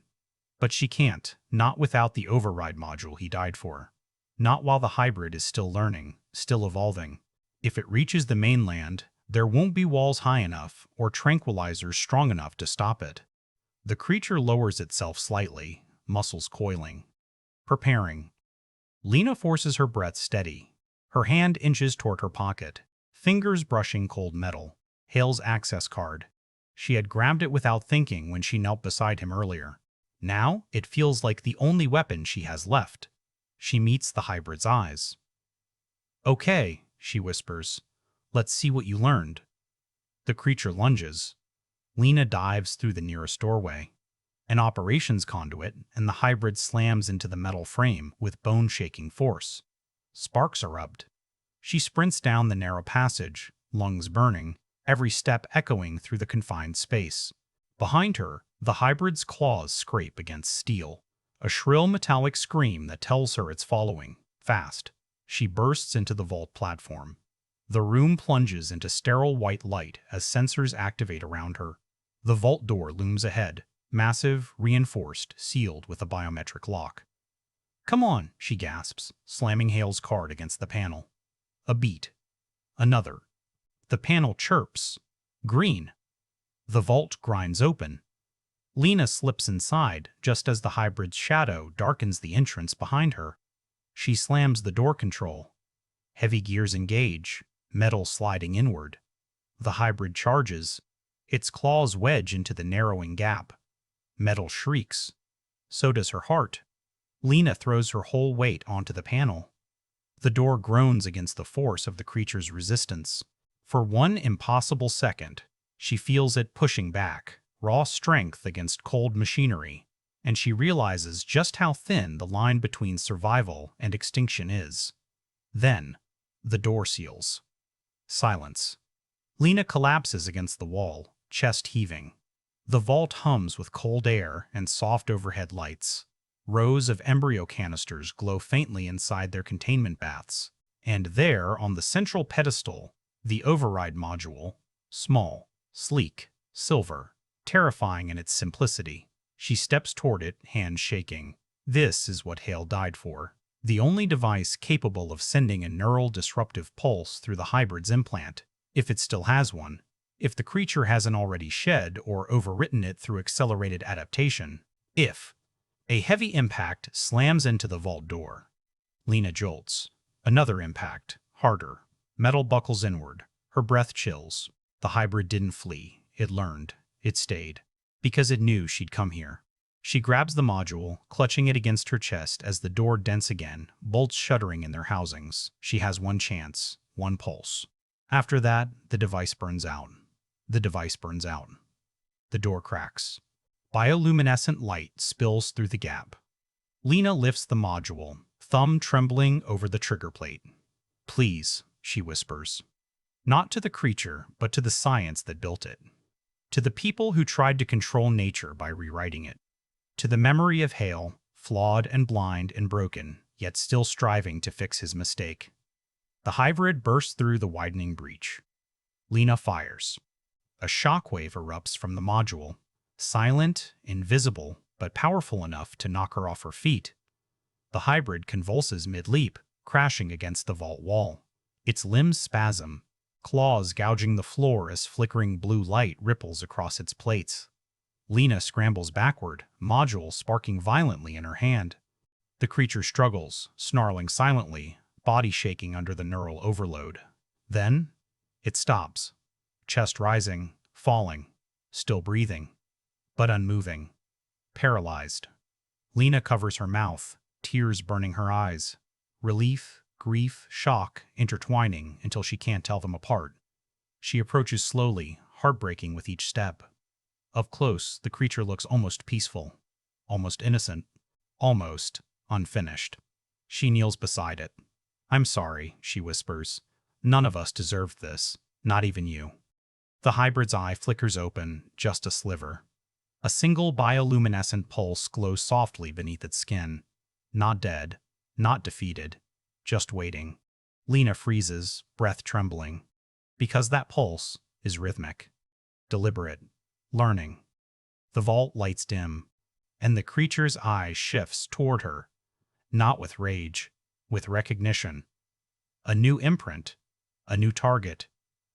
But she can't, not without the override module he died for. Not while the hybrid is still learning, still evolving. If it reaches the mainland, there won't be walls high enough or tranquilizers strong enough to stop it. The creature lowers itself slightly, muscles coiling. Preparing. Lena forces her breath steady. Her hand inches toward her pocket, fingers brushing cold metal. Hale's access card. She had grabbed it without thinking when she knelt beside him earlier. Now, it feels like the only weapon she has left. She meets the hybrid's eyes. "Okay," she whispers. "Let's see what you learned." The creature lunges. Lena dives through the nearest doorway. An operations conduit, and the hybrid slams into the metal frame with bone-shaking force. Sparks erupt. She sprints down the narrow passage, lungs burning, every step echoing through the confined space. Behind her, the hybrid's claws scrape against steel. A shrill metallic scream that tells her it's following, fast. She bursts into the vault platform. The room plunges into sterile white light as sensors activate around her. The vault door looms ahead, massive, reinforced, sealed with a biometric lock. "Come on," she gasps, slamming Hale's card against the panel. A beat. Another. The panel chirps. Green. The vault grinds open. Lena slips inside just as the hybrid's shadow darkens the entrance behind her. She slams the door control. Heavy gears engage, metal sliding inward. The hybrid charges. Its claws wedge into the narrowing gap. Metal shrieks. So does her heart. Lena throws her whole weight onto the panel. The door groans against the force of the creature's resistance. For one impossible second, she feels it pushing back, raw strength against cold machinery, and she realizes just how thin the line between survival and extinction is. Then, the door seals. Silence. Lena collapses against the wall, chest heaving. The vault hums with cold air and soft overhead lights. Rows of embryo canisters glow faintly inside their containment baths. And there, on the central pedestal, the override module, small, sleek, silver, terrifying in its simplicity. She steps toward it, hands shaking. This is what Hale died for. The only device capable of sending a neural disruptive pulse through the hybrid's implant, if it still has one, if the creature hasn't already shed or overwritten it through accelerated adaptation. If a heavy impact slams into the vault door. Lena jolts. Another impact, harder. Metal buckles inward. Her breath chills. The hybrid didn't flee. It learned. It stayed. Because it knew she'd come here. She grabs the module, clutching it against her chest as the door dents again, bolts shuddering in their housings. She has one chance, one pulse. After that, the device burns out. The device burns out. The door cracks. Bioluminescent light spills through the gap. Lena lifts the module, thumb trembling over the trigger plate. "Please," she whispers. Not to the creature, but to the science that built it. To the people who tried to control nature by rewriting it. To the memory of Hale, flawed and blind and broken, yet still striving to fix his mistake. The hybrid bursts through the widening breach. Lena fires. A shockwave erupts from the module, silent, invisible, but powerful enough to knock her off her feet. The hybrid convulses mid-leap, crashing against the vault wall. Its limbs spasm, claws gouging the floor as flickering blue light ripples across its plates. Lena scrambles backward, module sparking violently in her hand. The creature struggles, snarling silently, body shaking under the neural overload. Then, it stops. Chest rising, falling, still breathing, but unmoving. Paralyzed. Lena covers her mouth, tears burning her eyes. Relief, grief, shock intertwining until she can't tell them apart. She approaches slowly, heartbreaking with each step. Up close, the creature looks almost peaceful, almost innocent, almost unfinished. She kneels beside it. "I'm sorry," she whispers. "None of us deserved this, not even you." The hybrid's eye flickers open, just a sliver. A single bioluminescent pulse glows softly beneath its skin. Not dead, not defeated, just waiting. Lena freezes, breath trembling. Because that pulse is rhythmic, deliberate, learning. The vault lights dim, and the creature's eye shifts toward her, not with rage, with recognition. A new imprint, a new target,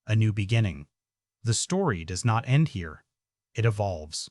a new beginning. The story does not end here. It evolves.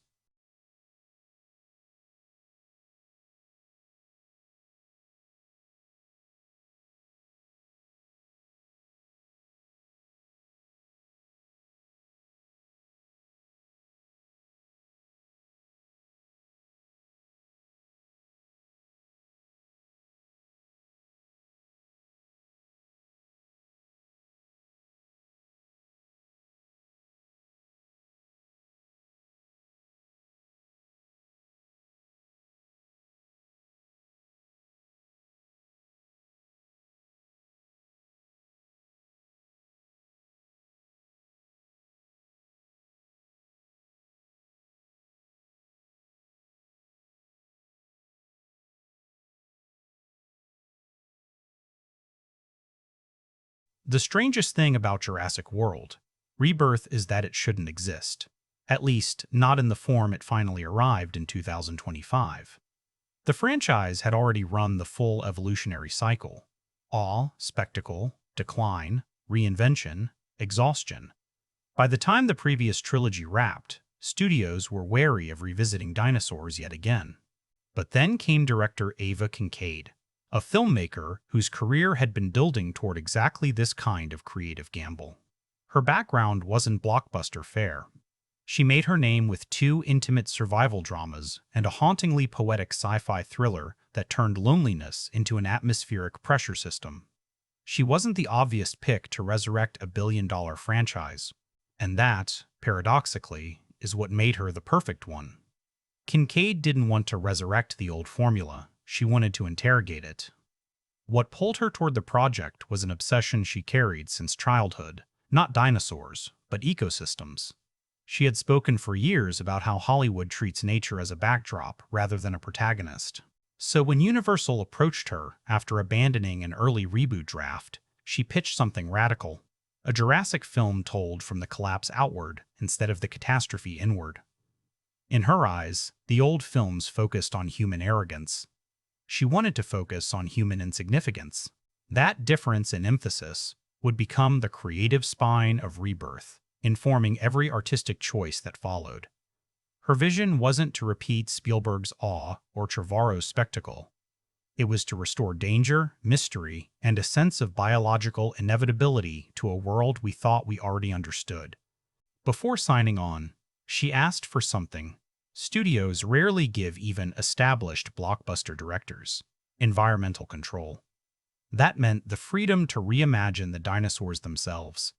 The strangest thing about Jurassic World, Rebirth, is that it shouldn't exist. At least, not in the form it finally arrived in 2025. The franchise had already run the full evolutionary cycle. Awe, spectacle, decline, reinvention, exhaustion. By the time the previous trilogy wrapped, studios were wary of revisiting dinosaurs yet again. But then came director Ava Kincaid, a filmmaker whose career had been building toward exactly this kind of creative gamble. Her background wasn't blockbuster fare. She made her name with two intimate survival dramas and a hauntingly poetic sci-fi thriller that turned loneliness into an atmospheric pressure system. She wasn't the obvious pick to resurrect a billion-dollar franchise, and that, paradoxically, is what made her the perfect one. Kincaid didn't want to resurrect the old formula, she wanted to interrogate it. What pulled her toward the project was an obsession she carried since childhood, not dinosaurs, but ecosystems. She had spoken for years about how Hollywood treats nature as a backdrop rather than a protagonist. So when Universal approached her after abandoning an early reboot draft, she pitched something radical. A Jurassic film told from the collapse outward instead of the catastrophe inward. In her eyes, the old films focused on human arrogance. She wanted to focus on human insignificance. That difference in emphasis would become the creative spine of Rebirth, informing every artistic choice that followed. Her vision wasn't to repeat Spielberg's awe or Trevorrow's spectacle. It was to restore danger, mystery, and a sense of biological inevitability to a world we thought we already understood. Before signing on, she asked for something studios rarely give even established blockbuster directors: environmental control. That meant the freedom to reimagine the dinosaurs themselves,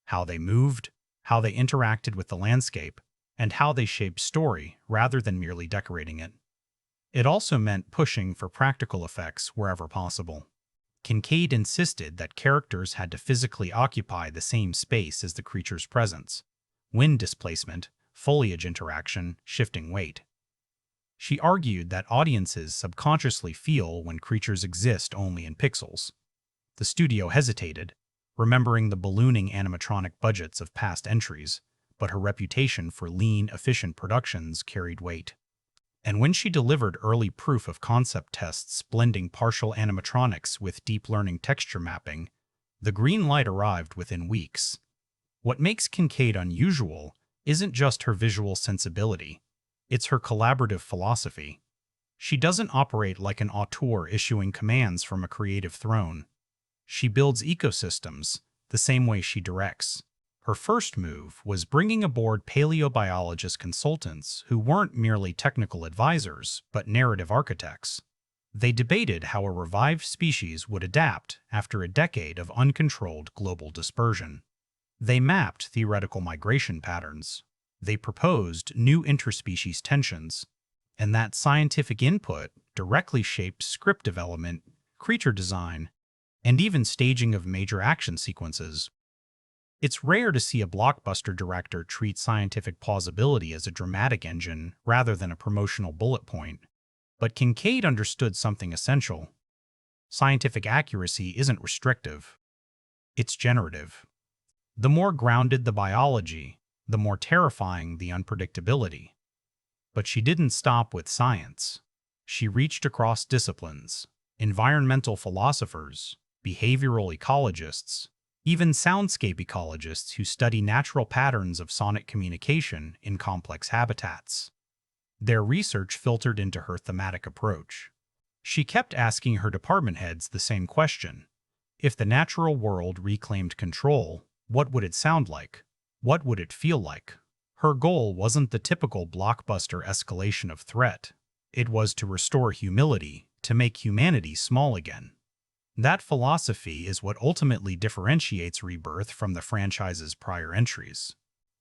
how they moved, how they interacted with the landscape, and how they shaped story rather than merely decorating it. It also meant pushing for practical effects wherever possible. Kincaid insisted that characters had to physically occupy the same space as the creature's presence: wind displacement, foliage interaction, shifting weight. She argued that audiences subconsciously feel when creatures exist only in pixels. The studio hesitated, remembering the ballooning animatronic budgets of past entries, but her reputation for lean, efficient productions carried weight. And when she delivered early proof of concept tests blending partial animatronics with deep learning texture mapping, the green light arrived within weeks. What makes Kincaid unusual isn't just her visual sensibility, it's her collaborative philosophy. She doesn't operate like an auteur issuing commands from a creative throne. She builds ecosystems the same way she directs. Her first move was bringing aboard paleobiologist consultants who weren't merely technical advisors, but narrative architects. They debated how a revived species would adapt after a decade of uncontrolled global dispersion. They mapped theoretical migration patterns. They proposed new interspecies tensions. And that scientific input directly shaped script development, creature design, and even staging of major action sequences. It's rare to see a blockbuster director treat scientific plausibility as a dramatic engine rather than a promotional bullet point. But Kincaid understood something essential. Scientific accuracy isn't restrictive. It's generative. The more grounded the biology, the more terrifying the unpredictability. But she didn't stop with science. She reached across disciplines: environmental philosophers, behavioral ecologists, even soundscape ecologists who study natural patterns of sonic communication in complex habitats. Their research filtered into her thematic approach. She kept asking her department heads the same question: if the natural world reclaimed control, what would it sound like? What would it feel like? Her goal wasn't the typical blockbuster escalation of threat. It was to restore humility, to make humanity small again. That philosophy is what ultimately differentiates Rebirth from the franchise's prior entries.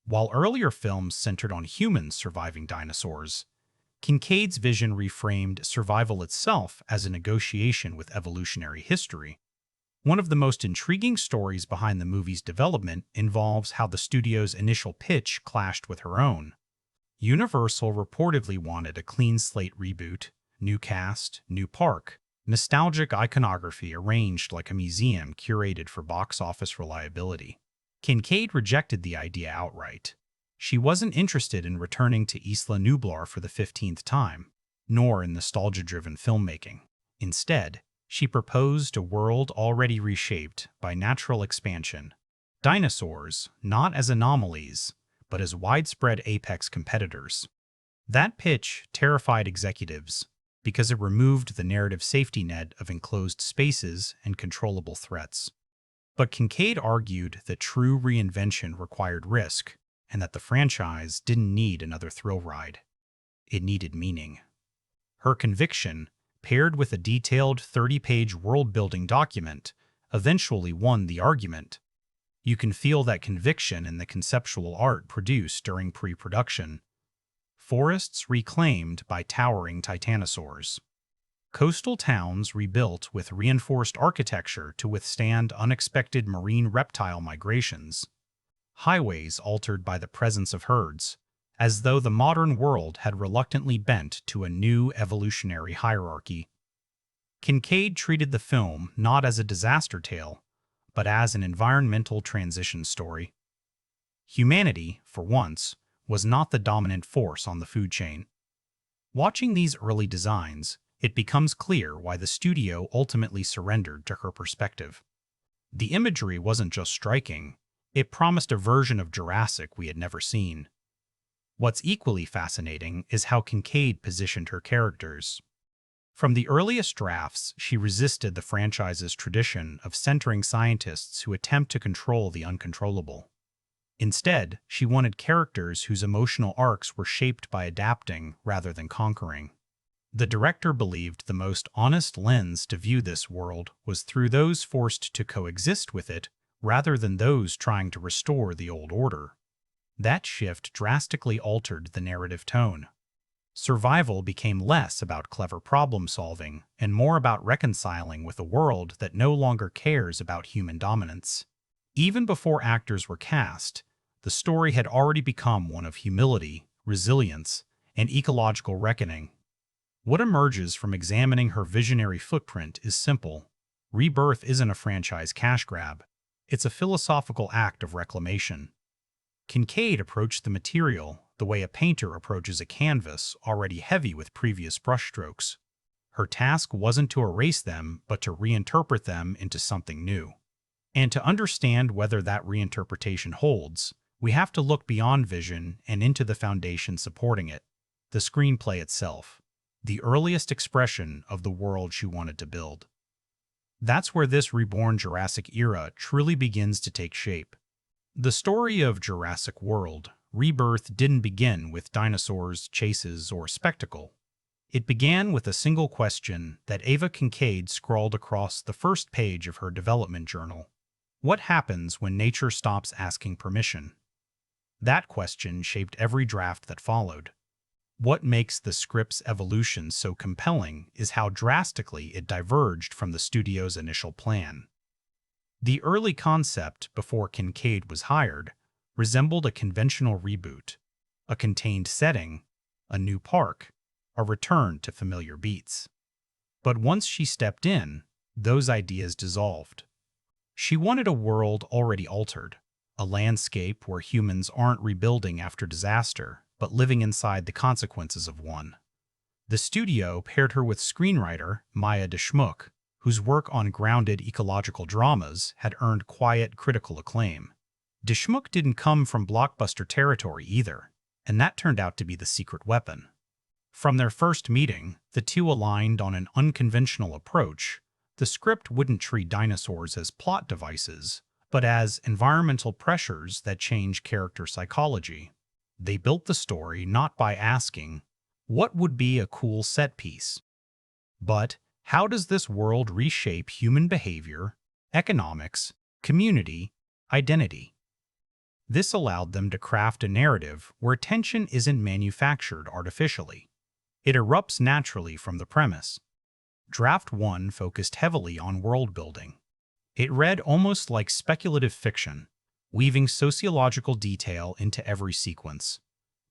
While earlier films centered on humans surviving dinosaurs, Kincaid's vision reframed survival itself as a negotiation with evolutionary history. One of the most intriguing stories behind the movie's development involves how the studio's initial pitch clashed with her own. Universal reportedly wanted a clean slate reboot, new cast, new park, nostalgic iconography arranged like a museum curated for box office reliability. Kincaid rejected the idea outright. She wasn't interested in returning to Isla Nublar for the 15th time, nor in nostalgia-driven filmmaking. Instead, she proposed a world already reshaped by natural expansion. Dinosaurs, not as anomalies, but as widespread apex competitors. That pitch terrified executives because it removed the narrative safety net of enclosed spaces and controllable threats. But Kincaid argued that true reinvention required risk, and that the franchise didn't need another thrill ride. It needed meaning. Her conviction, paired with a detailed 30-page world-building document, eventually won the argument. You can feel that conviction in the conceptual art produced during pre-production. Forests reclaimed by towering titanosaurs. Coastal towns rebuilt with reinforced architecture to withstand unexpected marine reptile migrations. Highways altered by the presence of herds, as though the modern world had reluctantly bent to a new evolutionary hierarchy. Kincaid treated the film not as a disaster tale, but as an environmental transition story. Humanity, for once, was not the dominant force on the food chain. Watching these early designs, it becomes clear why the studio ultimately surrendered to her perspective. The imagery wasn't just striking, it promised a version of Jurassic we had never seen. What's equally fascinating is how Kincaid positioned her characters. From the earliest drafts, she resisted the franchise's tradition of centering scientists who attempt to control the uncontrollable. Instead, she wanted characters whose emotional arcs were shaped by adapting rather than conquering. The director believed the most honest lens to view this world was through those forced to coexist with it rather than those trying to restore the old order. That shift drastically altered the narrative tone. Survival became less about clever problem-solving and more about reconciling with a world that no longer cares about human dominance. Even before actors were cast, the story had already become one of humility, resilience, and ecological reckoning. What emerges from examining her visionary footprint is simple. Rebirth isn't a franchise cash grab. It's a philosophical act of reclamation. Kincaid approached the material the way a painter approaches a canvas already heavy with previous brushstrokes. Her task wasn't to erase them, but to reinterpret them into something new. And to understand whether that reinterpretation holds, we have to look beyond vision and into the foundation supporting it, the screenplay itself, the earliest expression of the world she wanted to build. That's where this reborn Jurassic era truly begins to take shape. The story of Jurassic World, Rebirth, didn't begin with dinosaurs, chases, or spectacle. It began with a single question that Ava Kincaid scrawled across the first page of her development journal. What happens when nature stops asking permission? That question shaped every draft that followed. What makes the script's evolution so compelling is how drastically it diverged from the studio's initial plan. The early concept, before Kincaid was hired, resembled a conventional reboot, a contained setting, a new park, a return to familiar beats. But once she stepped in, those ideas dissolved. She wanted a world already altered, a landscape where humans aren't rebuilding after disaster, but living inside the consequences of one. The studio paired her with screenwriter Maya Deschmuck, whose work on grounded ecological dramas had earned quiet critical acclaim. Deschmuck didn't come from blockbuster territory either, and that turned out to be the secret weapon. From their first meeting, the two aligned on an unconventional approach. The script wouldn't treat dinosaurs as plot devices, but as environmental pressures that change character psychology. They built the story not by asking, what would be a cool set piece? But, how does this world reshape human behavior, economics, community, identity? This allowed them to craft a narrative where tension isn't manufactured artificially. It erupts naturally from the premise. Draft 1 focused heavily on world building. It read almost like speculative fiction, weaving sociological detail into every sequence.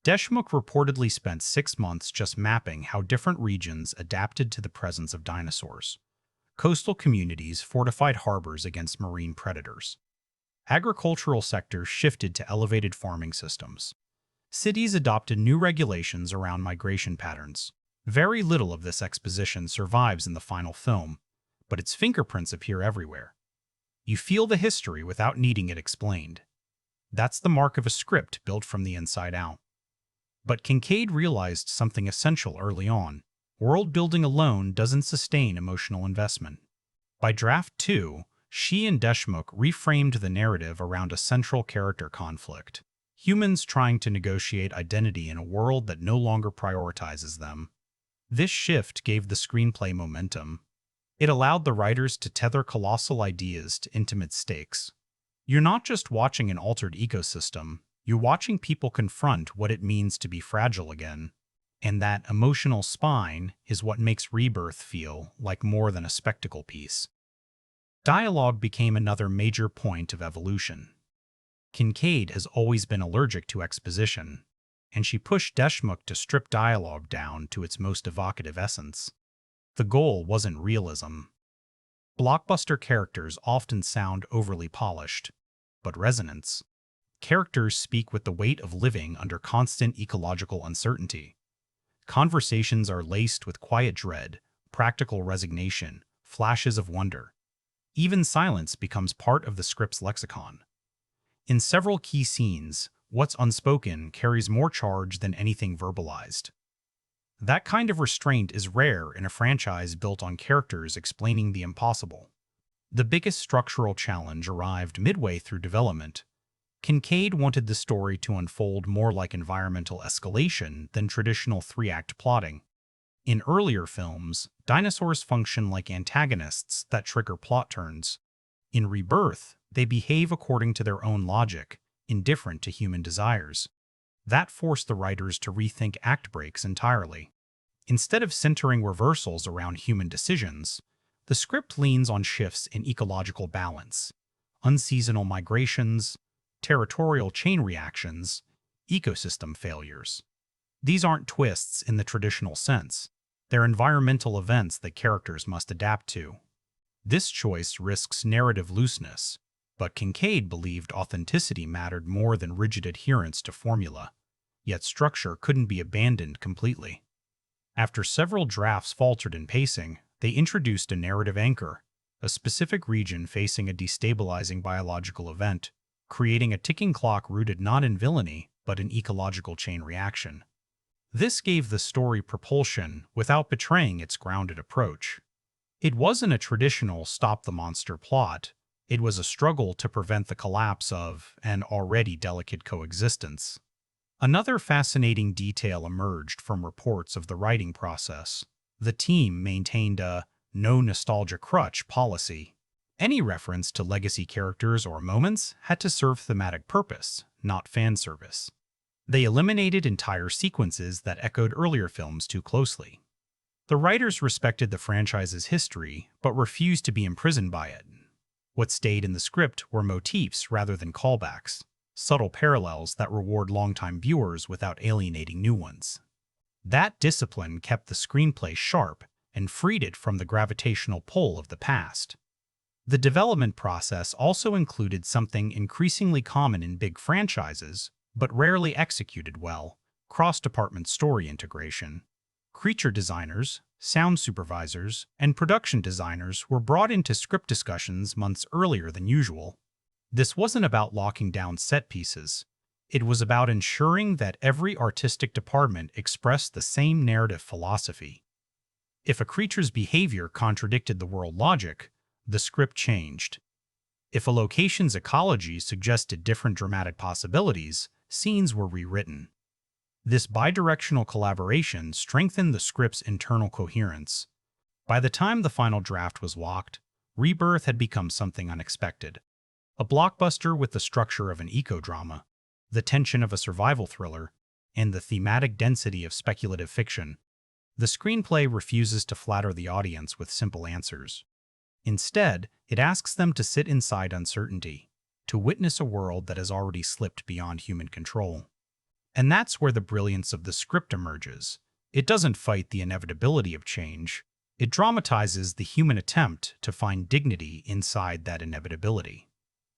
Deschmuck reportedly spent 6 months just mapping how different regions adapted to the presence of dinosaurs. Coastal communities fortified harbors against marine predators. Agricultural sectors shifted to elevated farming systems. Cities adopted new regulations around migration patterns. Very little of this exposition survives in the final film, but its fingerprints appear everywhere. You feel the history without needing it explained. That's the mark of a script built from the inside out. But Kincaid realized something essential early on. World building alone doesn't sustain emotional investment. By Draft 2, she and Deschmuck reframed the narrative around a central character conflict. humans trying to negotiate identity in a world that no longer prioritizes them. This shift gave the screenplay momentum. It allowed the writers to tether colossal ideas to intimate stakes. You're not just watching an altered ecosystem, you're watching people confront what it means to be fragile again. And that emotional spine is what makes Rebirth feel like more than a spectacle piece. Dialogue became another major point of evolution. Kincaid has always been allergic to exposition, and she pushed Deshmukh to strip dialogue down to its most evocative essence. The goal wasn't realism. Blockbuster characters often sound overly polished, but resonance. Characters speak with the weight of living under constant ecological uncertainty. Conversations are laced with quiet dread, practical resignation, flashes of wonder. Even silence becomes part of the script's lexicon. In several key scenes, what's unspoken carries more charge than anything verbalized. That kind of restraint is rare in a franchise built on characters explaining the impossible. The biggest structural challenge arrived midway through development. Kincaid wanted the story to unfold more like environmental escalation than traditional three-act plotting. In earlier films, dinosaurs function like antagonists that trigger plot turns. In Rebirth, they behave according to their own logic, indifferent to human desires. That forced the writers to rethink act breaks entirely. Instead of centering reversals around human decisions, the script leans on shifts in ecological balance, unseasonal migrations, territorial chain reactions, ecosystem failures. These aren't twists in the traditional sense. They're environmental events that characters must adapt to. This choice risks narrative looseness, but Kincaid believed authenticity mattered more than rigid adherence to formula, yet structure couldn't be abandoned completely. After several drafts faltered in pacing, they introduced a narrative anchor, a specific region facing a destabilizing biological event, creating a ticking clock rooted not in villainy, but in ecological chain reaction. This gave the story propulsion without betraying its grounded approach. It wasn't a traditional stop-the-monster plot. It was a struggle to prevent the collapse of an already delicate coexistence. Another fascinating detail emerged from reports of the writing process. The team maintained a no nostalgia crutch policy. Any reference to legacy characters or moments had to serve thematic purpose, not fan service. They eliminated entire sequences that echoed earlier films too closely. The writers respected the franchise's history, but refused to be imprisoned by it. What stayed in the script were motifs rather than callbacks, subtle parallels that reward longtime viewers without alienating new ones. That discipline kept the screenplay sharp and freed it from the gravitational pull of the past. The development process also included something increasingly common in big franchises, but rarely executed well: cross-department story integration. Creature designers, sound supervisors, and production designers were brought into script discussions months earlier than usual. This wasn't about locking down set pieces. It was about ensuring that every artistic department expressed the same narrative philosophy. If a creature's behavior contradicted the world logic, the script changed. If a location's ecology suggested different dramatic possibilities, scenes were rewritten. This bidirectional collaboration strengthened the script's internal coherence. By the time the final draft was locked, Rebirth had become something unexpected. A blockbuster with the structure of an eco-drama, the tension of a survival thriller, and the thematic density of speculative fiction. The screenplay refuses to flatter the audience with simple answers. Instead, it asks them to sit inside uncertainty, to witness a world that has already slipped beyond human control. And that's where the brilliance of the script emerges. It doesn't fight the inevitability of change. It dramatizes the human attempt to find dignity inside that inevitability.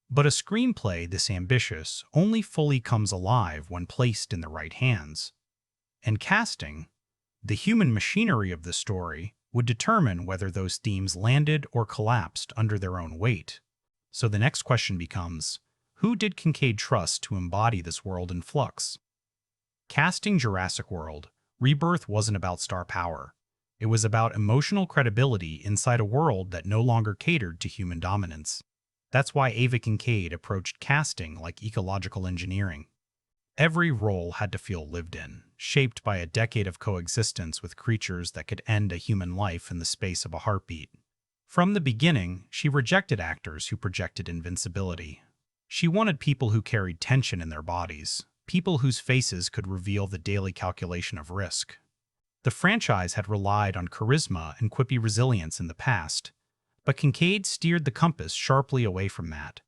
But a screenplay this ambitious only fully comes alive when placed in the right hands. And casting, the human machinery of the story, would determine whether those themes landed or collapsed under their own weight. So the next question becomes, who did Kincaid trust to embody this world in flux? Casting Jurassic World, Rebirth wasn't about star power. It was about emotional credibility inside a world that no longer catered to human dominance. That's why Ava Kincaid approached casting like ecological engineering. Every role had to feel lived in, shaped by a decade of coexistence with creatures that could end a human life in the space of a heartbeat. From the beginning, she rejected actors who projected invincibility. She wanted people who carried tension in their bodies, people whose faces could reveal the daily calculation of risk. The franchise had relied on charisma and quippy resilience in the past, but Kincaid steered the compass sharply away from that.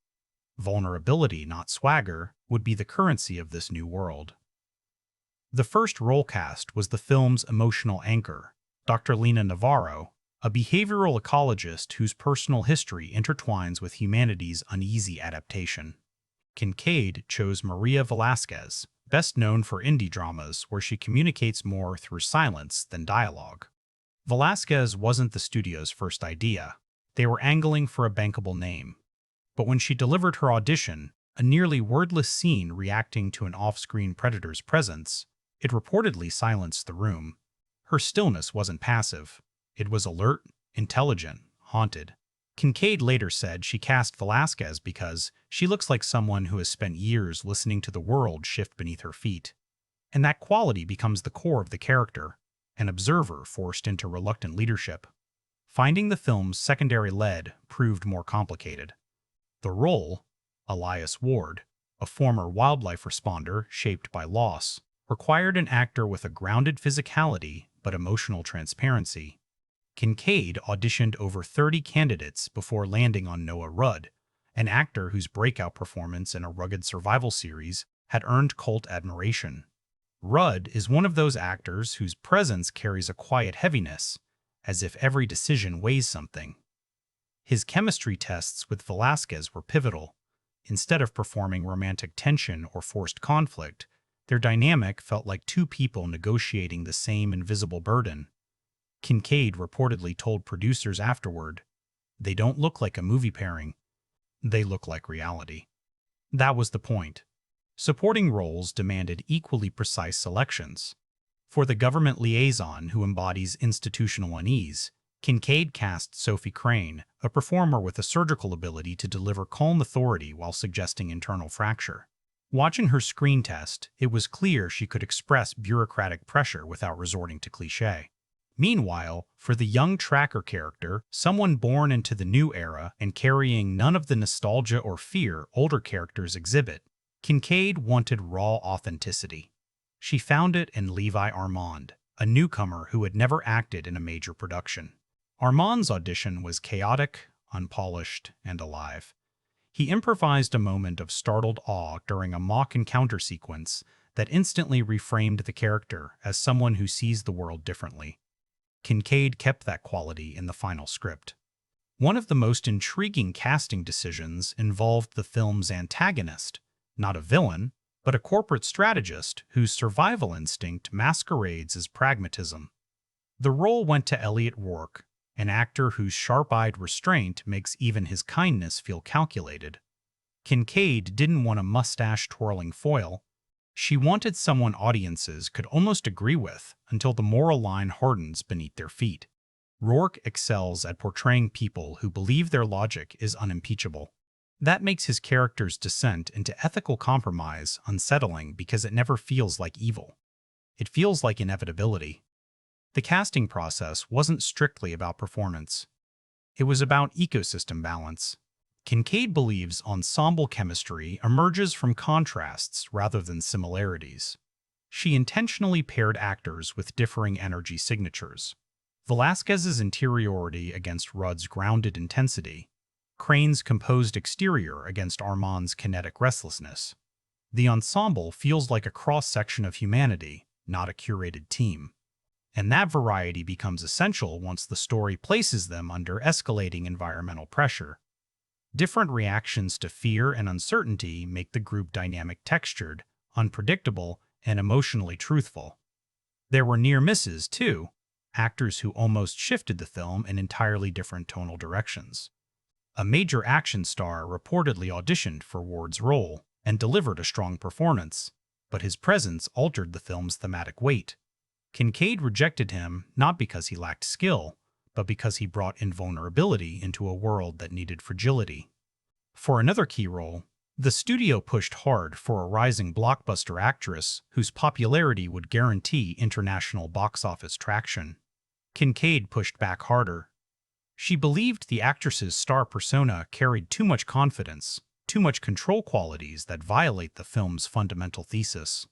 Vulnerability, not swagger, would be the currency of this new world. The first role cast was the film's emotional anchor, Dr. Lena Navarro, a behavioral ecologist whose personal history intertwines with humanity's uneasy adaptation. Kincaid chose Maria Velasquez, best known for indie dramas where she communicates more through silence than dialogue. Velasquez wasn't the studio's first idea. They were angling for a bankable name. But when she delivered her audition, a nearly wordless scene reacting to an off-screen predator's presence, it reportedly silenced the room. Her stillness wasn't passive. It was alert, intelligent, haunted. Kincaid later said she cast Velasquez because she looks like someone who has spent years listening to the world shift beneath her feet. And that quality becomes the core of the character, an observer forced into reluctant leadership. Finding the film's secondary lead proved more complicated. The role, Elias Ward, a former wildlife responder shaped by loss, required an actor with a grounded physicality but emotional transparency. Kincaid auditioned over 30 candidates before landing on Noah Rudd, an actor whose breakout performance in a rugged survival series had earned cult admiration. Rudd is one of those actors whose presence carries a quiet heaviness, as if every decision weighs something. His chemistry tests with Velasquez were pivotal. Instead of performing romantic tension or forced conflict, their dynamic felt like two people negotiating the same invisible burden. Kincaid reportedly told producers afterward, "They don't look like a movie pairing. They look like reality." That was the point. Supporting roles demanded equally precise selections. For the government liaison who embodies institutional unease, Kincaid cast Sophie Crane, a performer with a surgical ability to deliver calm authority while suggesting internal fracture. Watching her screen test, it was clear she could express bureaucratic pressure without resorting to cliché. Meanwhile, for the young tracker character, someone born into the new era and carrying none of the nostalgia or fear older characters exhibit, Kincaid wanted raw authenticity. She found it in Levi Armand, a newcomer who had never acted in a major production. Armand's audition was chaotic, unpolished, and alive. He improvised a moment of startled awe during a mock encounter sequence that instantly reframed the character as someone who sees the world differently. Kincaid kept that quality in the final script. One of the most intriguing casting decisions involved the film's antagonist, not a villain, but a corporate strategist whose survival instinct masquerades as pragmatism. The role went to Elliot Rourke, an actor whose sharp-eyed restraint makes even his kindness feel calculated. Kincaid didn't want a mustache-twirling foil. She wanted someone audiences could almost agree with until the moral line hardens beneath their feet. Rourke excels at portraying people who believe their logic is unimpeachable. That makes his character's descent into ethical compromise unsettling because it never feels like evil. It feels like inevitability. The casting process wasn't strictly about performance. It was about ecosystem balance. Kincaid believes ensemble chemistry emerges from contrasts rather than similarities. She intentionally paired actors with differing energy signatures. Velasquez's interiority against Rudd's grounded intensity, Crane's composed exterior against Armand's kinetic restlessness. The ensemble feels like a cross-section of humanity, not a curated team. And that variety becomes essential once the story places them under escalating environmental pressure. Different reactions to fear and uncertainty make the group dynamic textured, unpredictable, and emotionally truthful. There were near misses, too, actors who almost shifted the film in entirely different tonal directions. A major action star reportedly auditioned for Ward's role and delivered a strong performance, but his presence altered the film's thematic weight. Kincaid rejected him not because he lacked skill, but because he brought invulnerability into a world that needed fragility. For another key role, The studio pushed hard for a rising blockbuster actress whose popularity would guarantee international box office traction. Kincaid pushed back harder. She believed the actress's star persona carried too much confidence, too much control qualities that violate the film's fundamental thesis.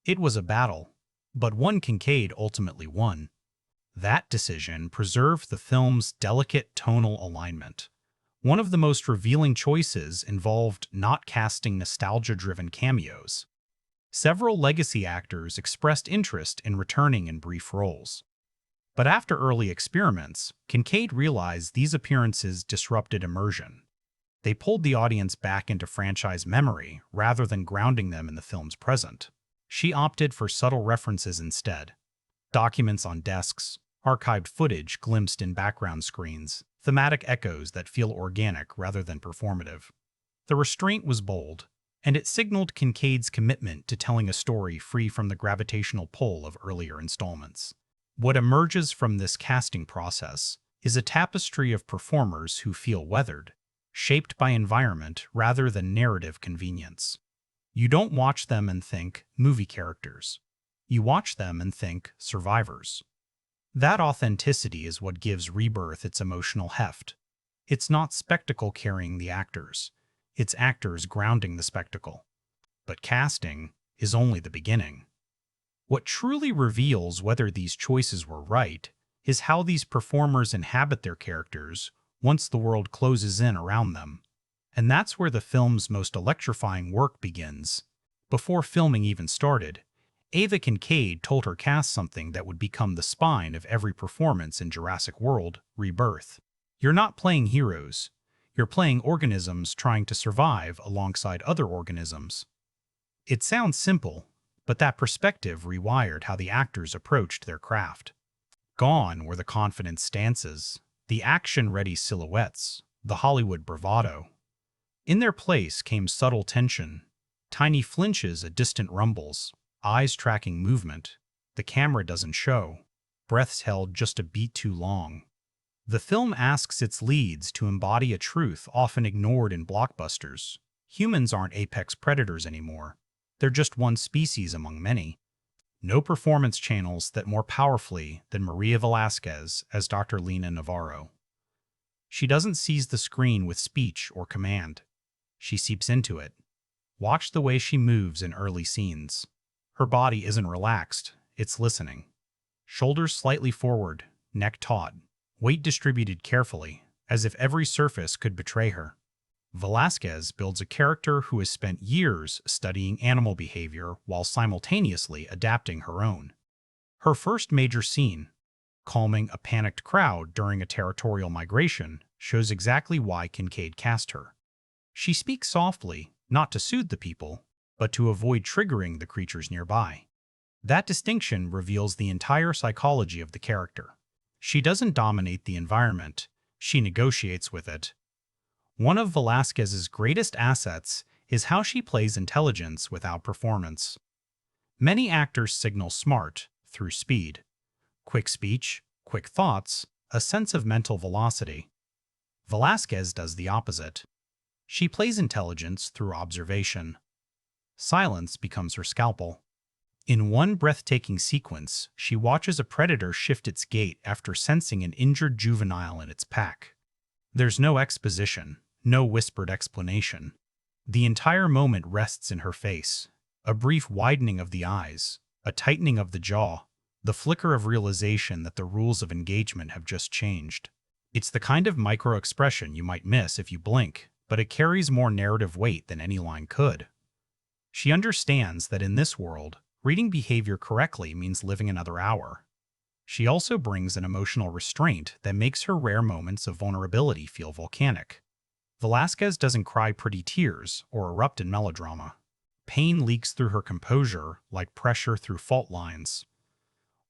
It was a battle, but one Kincaid ultimately won. That decision preserved the film's delicate tonal alignment. One of the most revealing choices involved not casting nostalgia-driven cameos. Several legacy actors expressed interest in returning in brief roles. But after early experiments, Kincaid realized these appearances disrupted immersion. They pulled the audience back into franchise memory rather than grounding them in the film's present. She opted for subtle references instead. Documents on desks, archived footage glimpsed in background screens, thematic echoes that feel organic rather than performative. The restraint was bold, and it signaled Kincaid's commitment to telling a story free from the gravitational pull of earlier installments. What emerges from this casting process is a tapestry of performers who feel weathered, shaped by environment rather than narrative convenience. You don't watch them and think movie characters. You watch them and think survivors. That authenticity is what gives Rebirth its emotional heft. It's not spectacle carrying the actors. It's actors grounding the spectacle. But casting is only the beginning. What truly reveals whether these choices were right is how these performers inhabit their characters once the world closes in around them. And that's where the film's most electrifying work begins. Before filming even started, Ava Kincaid told her cast something that would become the spine of every performance in Jurassic World: Rebirth. You're not playing heroes. You're playing organisms trying to survive alongside other organisms. It sounds simple, but that perspective rewired how the actors approached their craft. Gone were the confident stances, the action-ready silhouettes, the Hollywood bravado. In their place came subtle tension, tiny flinches at distant rumbles, eyes tracking movement. The camera doesn't show. Breaths held just a beat too long. The film asks its leads to embody a truth often ignored in blockbusters. Humans aren't apex predators anymore. They're just one species among many. No performance channels that more powerfully than Maria Velasquez as Dr. Lena Navarro. She doesn't seize the screen with speech or command. She seeps into it. Watch the way she moves in early scenes. Her body isn't relaxed, it's listening. Shoulders slightly forward, neck taut, weight distributed carefully, as if every surface could betray her. Velasquez builds a character who has spent years studying animal behavior while simultaneously adapting her own. Her first major scene, calming a panicked crowd during a territorial migration, shows exactly why Kincaid cast her. She speaks softly, not to soothe the people, but to avoid triggering the creatures nearby. That distinction reveals the entire psychology of the character. She doesn't dominate the environment, she negotiates with it. One of Velasquez's greatest assets is how she plays intelligence without performance. Many actors signal smart through speed. Quick speech, quick thoughts, a sense of mental velocity. Velasquez does the opposite. She plays intelligence through observation. Silence becomes her scalpel. In one breathtaking sequence, she watches a predator shift its gait after sensing an injured juvenile in its pack. There's no exposition, no whispered explanation. The entire moment rests in her face. A brief widening of the eyes, a tightening of the jaw, the flicker of realization that the rules of engagement have just changed. It's the kind of micro-expression you might miss if you blink, but it carries more narrative weight than any line could. She understands that in this world, reading behavior correctly means living another hour. She also brings an emotional restraint that makes her rare moments of vulnerability feel volcanic. Velasquez doesn't cry pretty tears or erupt in melodrama. Pain leaks through her composure like pressure through fault lines.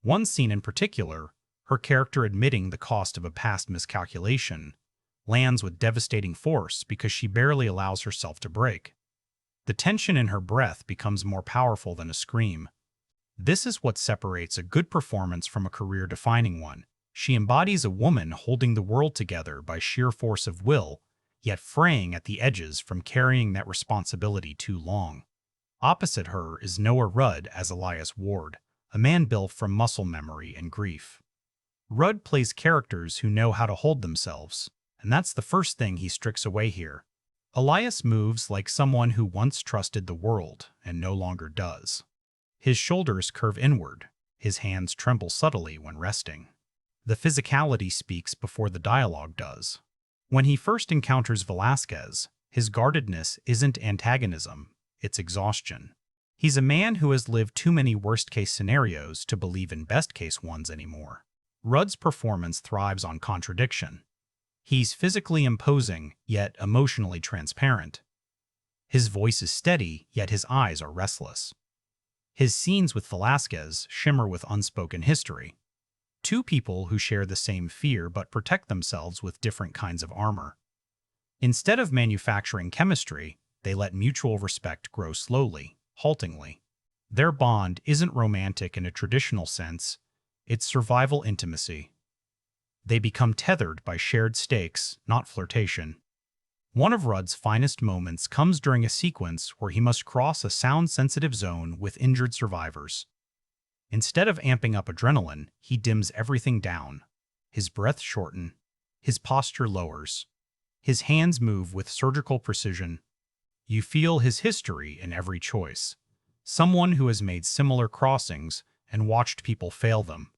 One scene in particular, her character admitting the cost of a past miscalculation, lands with devastating force because she barely allows herself to break. The tension in her breath becomes more powerful than a scream. This is what separates a good performance from a career-defining one. She embodies a woman holding the world together by sheer force of will, yet fraying at the edges from carrying that responsibility too long. Opposite her is Noah Rudd as Elias Ward, a man built from muscle memory and grief. Rudd plays characters who know how to hold themselves, and that's the first thing he strips away here. Elias moves like someone who once trusted the world and no longer does. His shoulders curve inward, his hands tremble subtly when resting. The physicality speaks before the dialogue does. When he first encounters Velasquez, his guardedness isn't antagonism, it's exhaustion. He's a man who has lived too many worst-case scenarios to believe in best-case ones anymore. Rudd's performance thrives on contradiction. He's physically imposing, yet emotionally transparent. His voice is steady, yet his eyes are restless. His scenes with Velasquez shimmer with unspoken history. Two people who share the same fear but protect themselves with different kinds of armor. Instead of manufacturing chemistry, they let mutual respect grow slowly, haltingly. Their bond isn't romantic in a traditional sense, it's survival intimacy. They become tethered by shared stakes, not flirtation. One of Rudd's finest moments comes during a sequence where he must cross a sound-sensitive zone with injured survivors. Instead of amping up adrenaline, he dims everything down. His breath shortens, his posture lowers. His hands move with surgical precision. You feel his history in every choice. Someone who has made similar crossings and watched people fail them.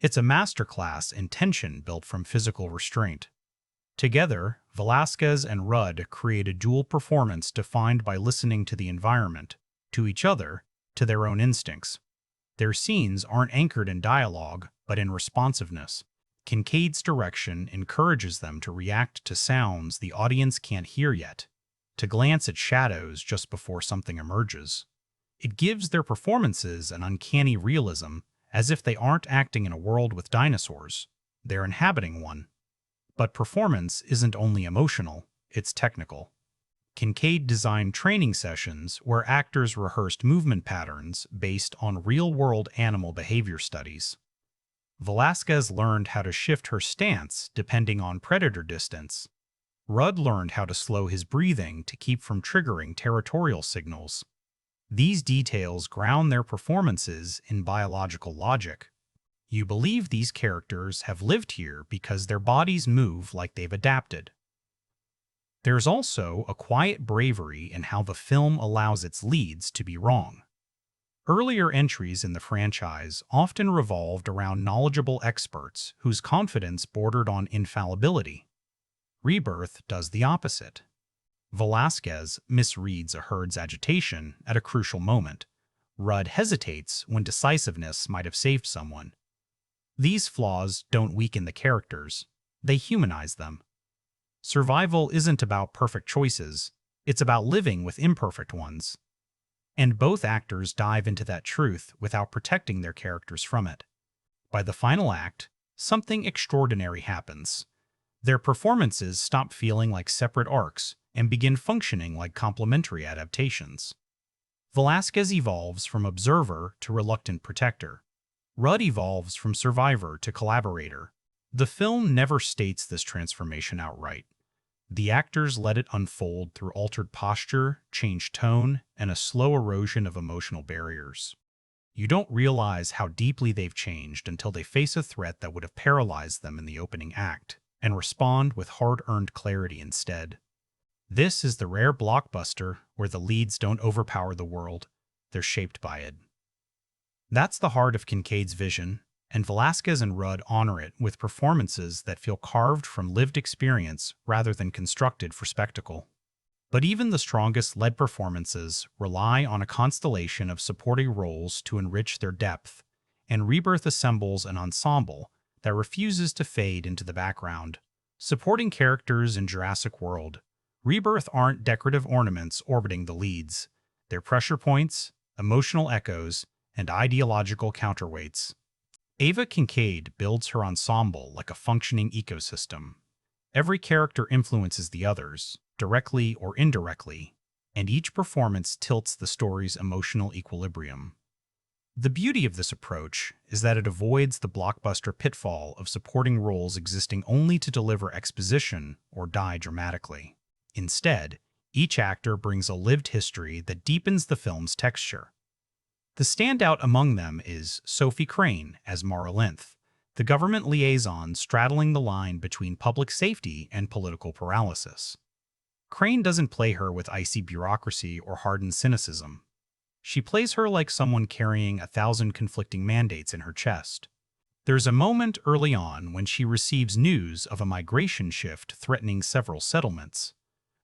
It's a masterclass in tension built from physical restraint. Together, Velasquez and Rudd create a dual performance defined by listening to the environment, to each other, to their own instincts. Their scenes aren't anchored in dialogue, but in responsiveness. Kincaid's direction encourages them to react to sounds the audience can't hear yet, to glance at shadows just before something emerges. It gives their performances an uncanny realism, as if they aren't acting in a world with dinosaurs, they're inhabiting one. But performance isn't only emotional, it's technical. Kincaid designed training sessions where actors rehearsed movement patterns based on real-world animal behavior studies. Velasquez learned how to shift her stance depending on predator distance. Rudd learned how to slow his breathing to keep from triggering territorial signals. These details ground their performances in biological logic. You believe these characters have lived here because their bodies move like they've adapted. There's also a quiet bravery in how the film allows its leads to be wrong. Earlier entries in the franchise often revolved around knowledgeable experts whose confidence bordered on infallibility. Rebirth does the opposite. Velasquez misreads a herd's agitation at a crucial moment. Rudd hesitates when decisiveness might have saved someone. These flaws don't weaken the characters, they humanize them. Survival isn't about perfect choices, it's about living with imperfect ones. And both actors dive into that truth without protecting their characters from it. By the final act, something extraordinary happens. Their performances stop feeling like separate arcs and begin functioning like complementary adaptations. Velasquez evolves from observer to reluctant protector. Rudd evolves from survivor to collaborator. The film never states this transformation outright. The actors let it unfold through altered posture, changed tone, and a slow erosion of emotional barriers. You don't realize how deeply they've changed until they face a threat that would have paralyzed them in the opening act, and respond with hard-earned clarity instead. This is the rare blockbuster where the leads don't overpower the world, they're shaped by it. That's the heart of Kincaid's vision, and Velasquez and Rudd honor it with performances that feel carved from lived experience rather than constructed for spectacle. But even the strongest lead performances rely on a constellation of supporting roles to enrich their depth, and Rebirth assembles an ensemble that refuses to fade into the background. Supporting characters in Jurassic World, Rebirth aren't decorative ornaments orbiting the leads. They're pressure points, emotional echoes, and ideological counterweights. Ava Kincaid builds her ensemble like a functioning ecosystem. Every character influences the others, directly or indirectly, and each performance tilts the story's emotional equilibrium. The beauty of this approach is that it avoids the blockbuster pitfall of supporting roles existing only to deliver exposition or die dramatically. Instead, each actor brings a lived history that deepens the film's texture. The standout among them is Sophie Crane as Mara Lynth, the government liaison straddling the line between public safety and political paralysis. Crane doesn't play her with icy bureaucracy or hardened cynicism. She plays her like someone carrying 1,000 conflicting mandates in her chest. There's a moment early on when she receives news of a migration shift threatening several settlements.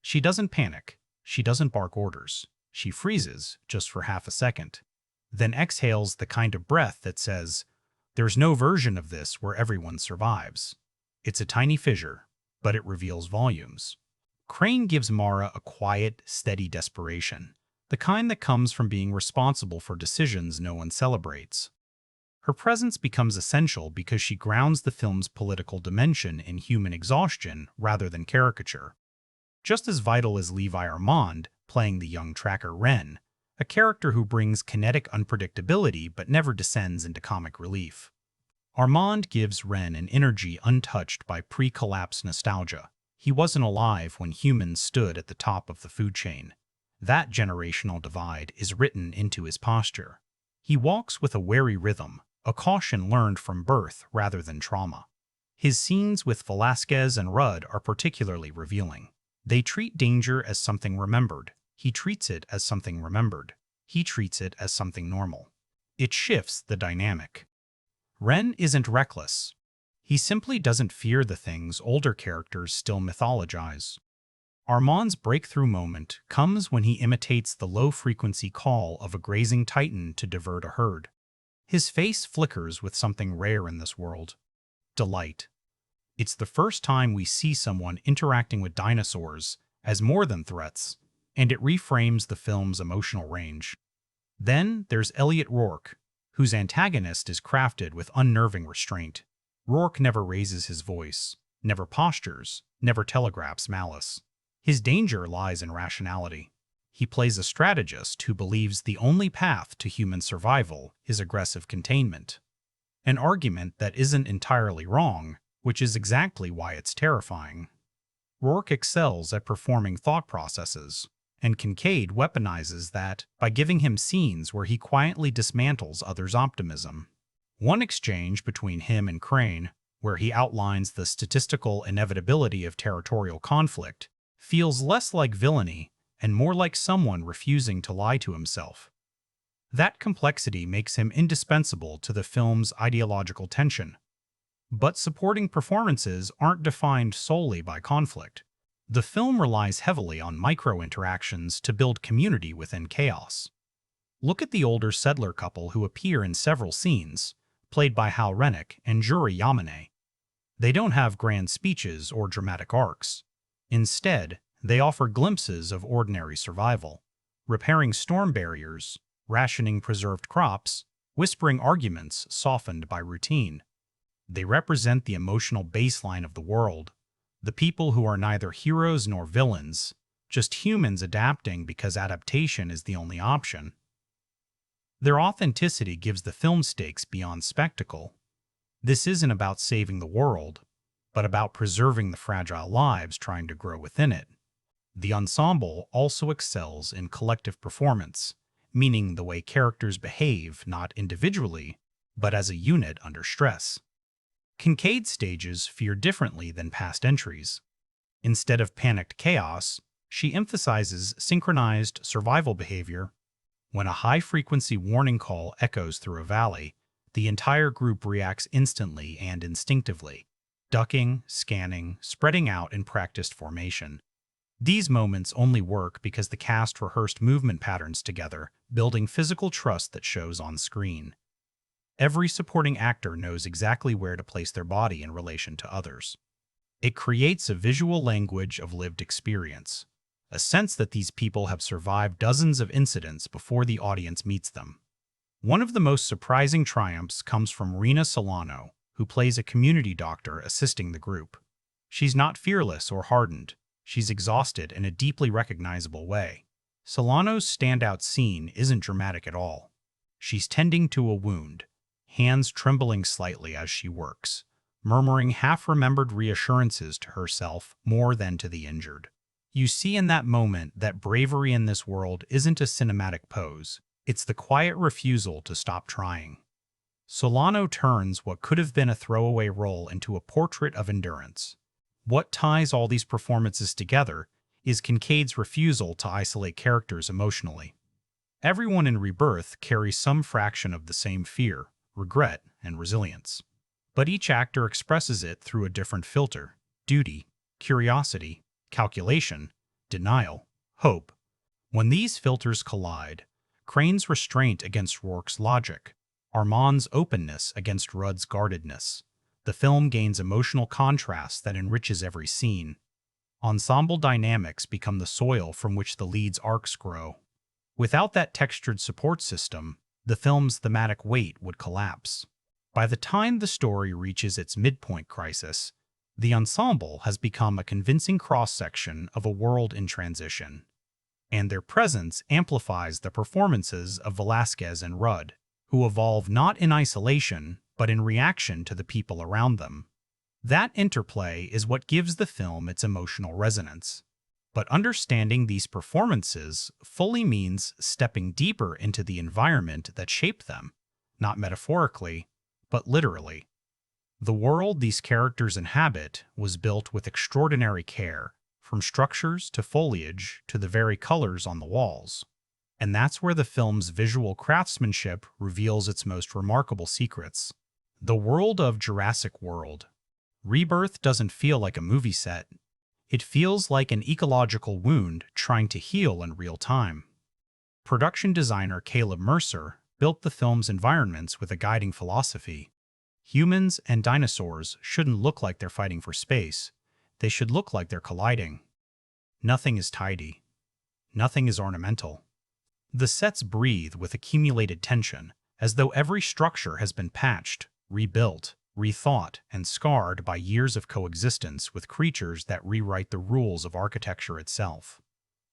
She doesn't panic. She doesn't bark orders. She freezes just for half a second, then exhales the kind of breath that says, "There's no version of this where everyone survives." It's a tiny fissure, but it reveals volumes. Crane gives Mara a quiet, steady desperation, the kind that comes from being responsible for decisions no one celebrates. Her presence becomes essential because she grounds the film's political dimension in human exhaustion rather than caricature. Just as vital as Levi Armand, playing the young tracker Ren, a character who brings kinetic unpredictability but never descends into comic relief. Armand gives Ren an energy untouched by pre-collapse nostalgia. He wasn't alive when humans stood at the top of the food chain. That generational divide is written into his posture. He walks with a wary rhythm, a caution learned from birth rather than trauma. His scenes with Velasquez and Rudd are particularly revealing. They treat danger as something remembered. He treats it as something remembered. He treats it as something normal. It shifts the dynamic. Ren isn't reckless. He simply doesn't fear the things older characters still mythologize. Armand's breakthrough moment comes when he imitates the low-frequency call of a grazing titan to divert a herd. His face flickers with something rare in this world: delight. It's the first time we see someone interacting with dinosaurs as more than threats, and it reframes the film's emotional range. Then there's Elliot Rourke, whose antagonist is crafted with unnerving restraint. Rourke never raises his voice, never postures, never telegraphs malice. His danger lies in rationality. He plays a strategist who believes the only path to human survival is aggressive containment. An argument that isn't entirely wrong, which is exactly why it's terrifying. Rourke excels at performing thought processes, and Kincaid weaponizes that by giving him scenes where he quietly dismantles others' optimism. One exchange between him and Crane, where he outlines the statistical inevitability of territorial conflict, feels less like villainy and more like someone refusing to lie to himself. That complexity makes him indispensable to the film's ideological tension. But supporting performances aren't defined solely by conflict. The film relies heavily on micro-interactions to build community within chaos. Look at the older settler couple who appear in several scenes, played by Hal Rennick and Juri Yamane. They don't have grand speeches or dramatic arcs. Instead, they offer glimpses of ordinary survival, repairing storm barriers, rationing preserved crops, whispering arguments softened by routine. They represent the emotional baseline of the world, the people who are neither heroes nor villains, just humans adapting because adaptation is the only option. Their authenticity gives the film stakes beyond spectacle. This isn't about saving the world, but about preserving the fragile lives trying to grow within it. The ensemble also excels in collective performance, meaning the way characters behave not individually, but as a unit under stress. Kincaid's stages fear differently than past entries. Instead of panicked chaos, she emphasizes synchronized survival behavior. When a high-frequency warning call echoes through a valley, the entire group reacts instantly and instinctively, ducking, scanning, spreading out in practiced formation. These moments only work because the cast rehearsed movement patterns together, building physical trust that shows on screen. Every supporting actor knows exactly where to place their body in relation to others. It creates a visual language of lived experience, a sense that these people have survived dozens of incidents before the audience meets them. One of the most surprising triumphs comes from Rena Solano, who plays a community doctor assisting the group. She's not fearless or hardened. She's exhausted in a deeply recognizable way. Solano's standout scene isn't dramatic at all. She's tending to a wound, hands trembling slightly as she works, murmuring half-remembered reassurances to herself more than to the injured. You see in that moment that bravery in this world isn't a cinematic pose. It's the quiet refusal to stop trying. Solano turns what could have been a throwaway role into a portrait of endurance. What ties all these performances together is Kincaid's refusal to isolate characters emotionally. Everyone in Rebirth carries some fraction of the same fear, regret, and resilience. But each actor expresses it through a different filter: duty, curiosity, calculation, denial, hope. When these filters collide, Crane's restraint against Rourke's logic, Armand's openness against Rudd's guardedness, the film gains emotional contrast that enriches every scene. Ensemble dynamics become the soil from which the lead's arcs grow. Without that textured support system, the film's thematic weight would collapse. By the time the story reaches its midpoint crisis, the ensemble has become a convincing cross-section of a world in transition, and their presence amplifies the performances of Velasquez and Rudd, who evolve not in isolation, but in reaction to the people around them. That interplay is what gives the film its emotional resonance. But understanding these performances fully means stepping deeper into the environment that shaped them, not metaphorically, but literally. The world these characters inhabit was built with extraordinary care, from structures to foliage to the very colors on the walls. And that's where the film's visual craftsmanship reveals its most remarkable secrets. The world of Jurassic World. Rebirth doesn't feel like a movie set. It feels like an ecological wound trying to heal in real time. Production designer Caleb Mercer built the film's environments with a guiding philosophy. Humans and dinosaurs shouldn't look like they're fighting for space. They should look like they're colliding. Nothing is tidy. Nothing is ornamental. The sets breathe with accumulated tension, as though every structure has been patched, rebuilt, rethought, and scarred by years of coexistence with creatures that rewrite the rules of architecture itself.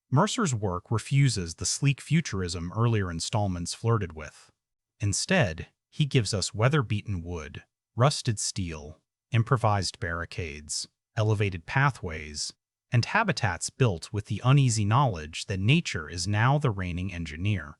Mercer's work refuses the sleek futurism earlier installments flirted with. Instead, he gives us weather-beaten wood, rusted steel, improvised barricades, elevated pathways, and habitats built with the uneasy knowledge that nature is now the reigning engineer.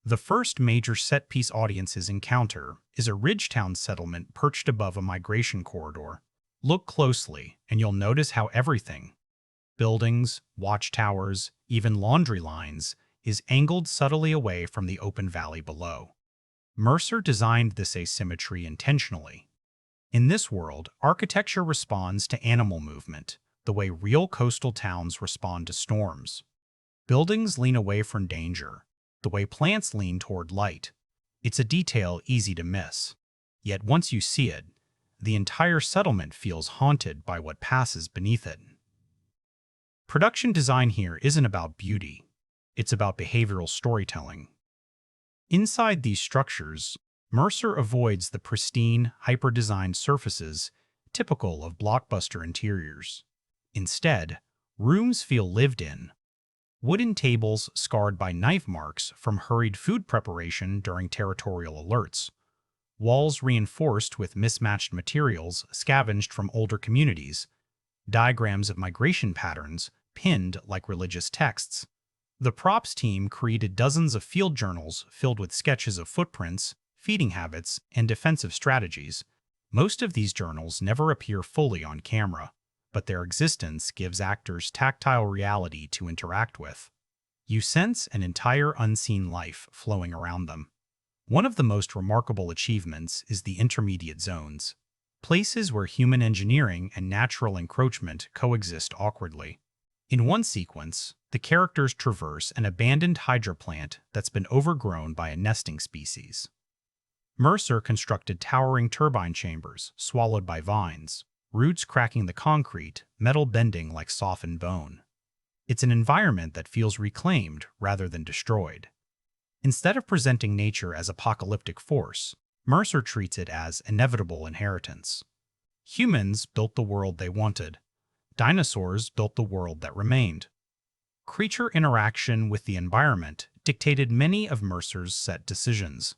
The first major set-piece audiences encounter is a Ridgetown settlement perched above a migration corridor. Look closely, and you'll notice how everything—buildings, watchtowers, even laundry lines—is angled subtly away from the open valley below. Mercer designed this asymmetry intentionally. In this world, architecture responds to animal movement, the way real coastal towns respond to storms. Buildings lean away from danger, the way plants lean toward light. It's a detail easy to miss. Yet once you see it, the entire settlement feels haunted by what passes beneath it. Production design here isn't about beauty. It's about behavioral storytelling. Inside these structures, Mercer avoids the pristine, hyper-designed surfaces typical of blockbuster interiors. Instead, rooms feel lived in. Wooden tables scarred by knife marks from hurried food preparation during territorial alerts. Walls reinforced with mismatched materials scavenged from older communities. Diagrams of migration patterns pinned like religious texts. The props team created dozens of field journals filled with sketches of footprints, feeding habits, and defensive strategies. Most of these journals never appear fully on camera, but their existence gives actors tactile reality to interact with. You sense an entire unseen life flowing around them. One of the most remarkable achievements is the intermediate zones, places where human engineering and natural encroachment coexist awkwardly. In one sequence, the characters traverse an abandoned hydro plant that's been overgrown by a nesting species. Mercer constructed towering turbine chambers swallowed by vines, roots cracking the concrete, metal bending like softened bone. It's an environment that feels reclaimed rather than destroyed. Instead of presenting nature as apocalyptic force, Mercer treats it as inevitable inheritance. Humans built the world they wanted. Dinosaurs built the world that remained. Creature interaction with the environment dictated many of Mercer's set decisions.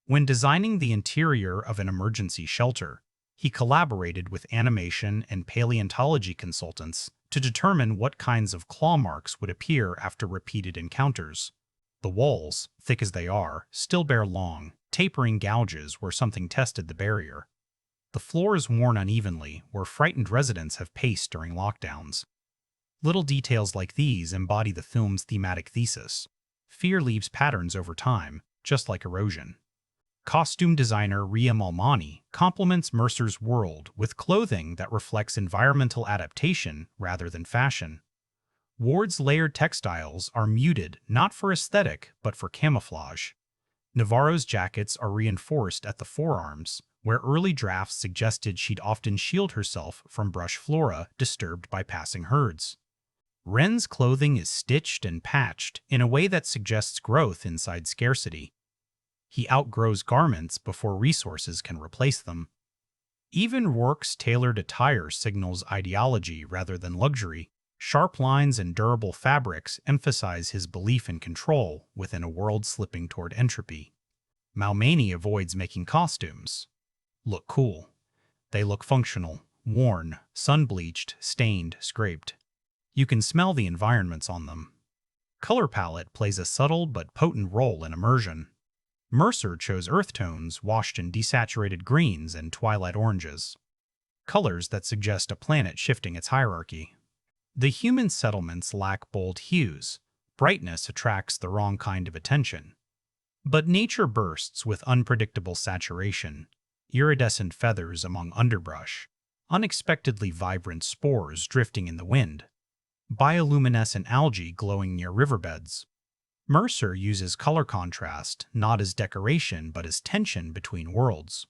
When designing the interior of an emergency shelter, he collaborated with animation and paleontology consultants to determine what kinds of claw marks would appear after repeated encounters. The walls, thick as they are, still bear long, tapering gouges where something tested the barrier. The floor is worn unevenly where frightened residents have paced during lockdowns. Little details like these embody the film's thematic thesis. Fear leaves patterns over time, just like erosion. Costume designer Ria Malmani complements Mercer's world with clothing that reflects environmental adaptation rather than fashion. Ward's layered textiles are muted not for aesthetic but for camouflage. Navarro's jackets are reinforced at the forearms, where early drafts suggested she'd often shield herself from brush flora disturbed by passing herds. Wren's clothing is stitched and patched in a way that suggests growth inside scarcity. He outgrows garments before resources can replace them. Even Rourke's tailored attire signals ideology rather than luxury. Sharp lines and durable fabrics emphasize his belief in control within a world slipping toward entropy. Malmani avoids making costumes look cool. They look functional, worn, sun-bleached, stained, scraped. You can smell the environments on them. Color palette plays a subtle but potent role in immersion. Mercer chose earth tones washed in desaturated greens and twilight oranges, colors that suggest a planet shifting its hierarchy. The human settlements lack bold hues. Brightness attracts the wrong kind of attention. But nature bursts with unpredictable saturation, iridescent feathers among underbrush, unexpectedly vibrant spores drifting in the wind, bioluminescent algae glowing near riverbeds. Mercer uses color contrast not as decoration but as tension between worlds.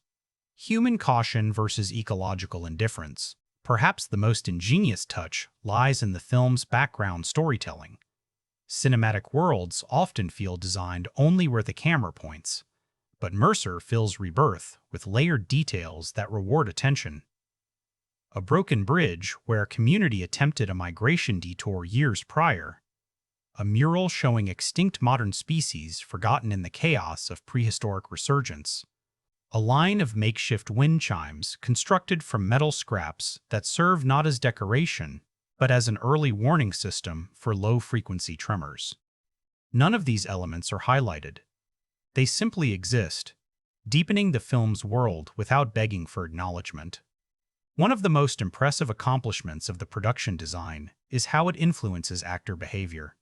Human caution versus ecological indifference. Perhaps the most ingenious touch lies in the film's background storytelling. Cinematic worlds often feel designed only where the camera points, but Mercer fills Rebirth with layered details that reward attention. A broken bridge where a community attempted a migration detour years prior. A mural showing extinct modern species forgotten in the chaos of prehistoric resurgence. A line of makeshift wind chimes constructed from metal scraps that serve not as decoration, but as an early warning system for low-frequency tremors. None of these elements are highlighted. They simply exist, deepening the film's world without begging for acknowledgement. One of the most impressive accomplishments of the production design is how it influences actor behavior.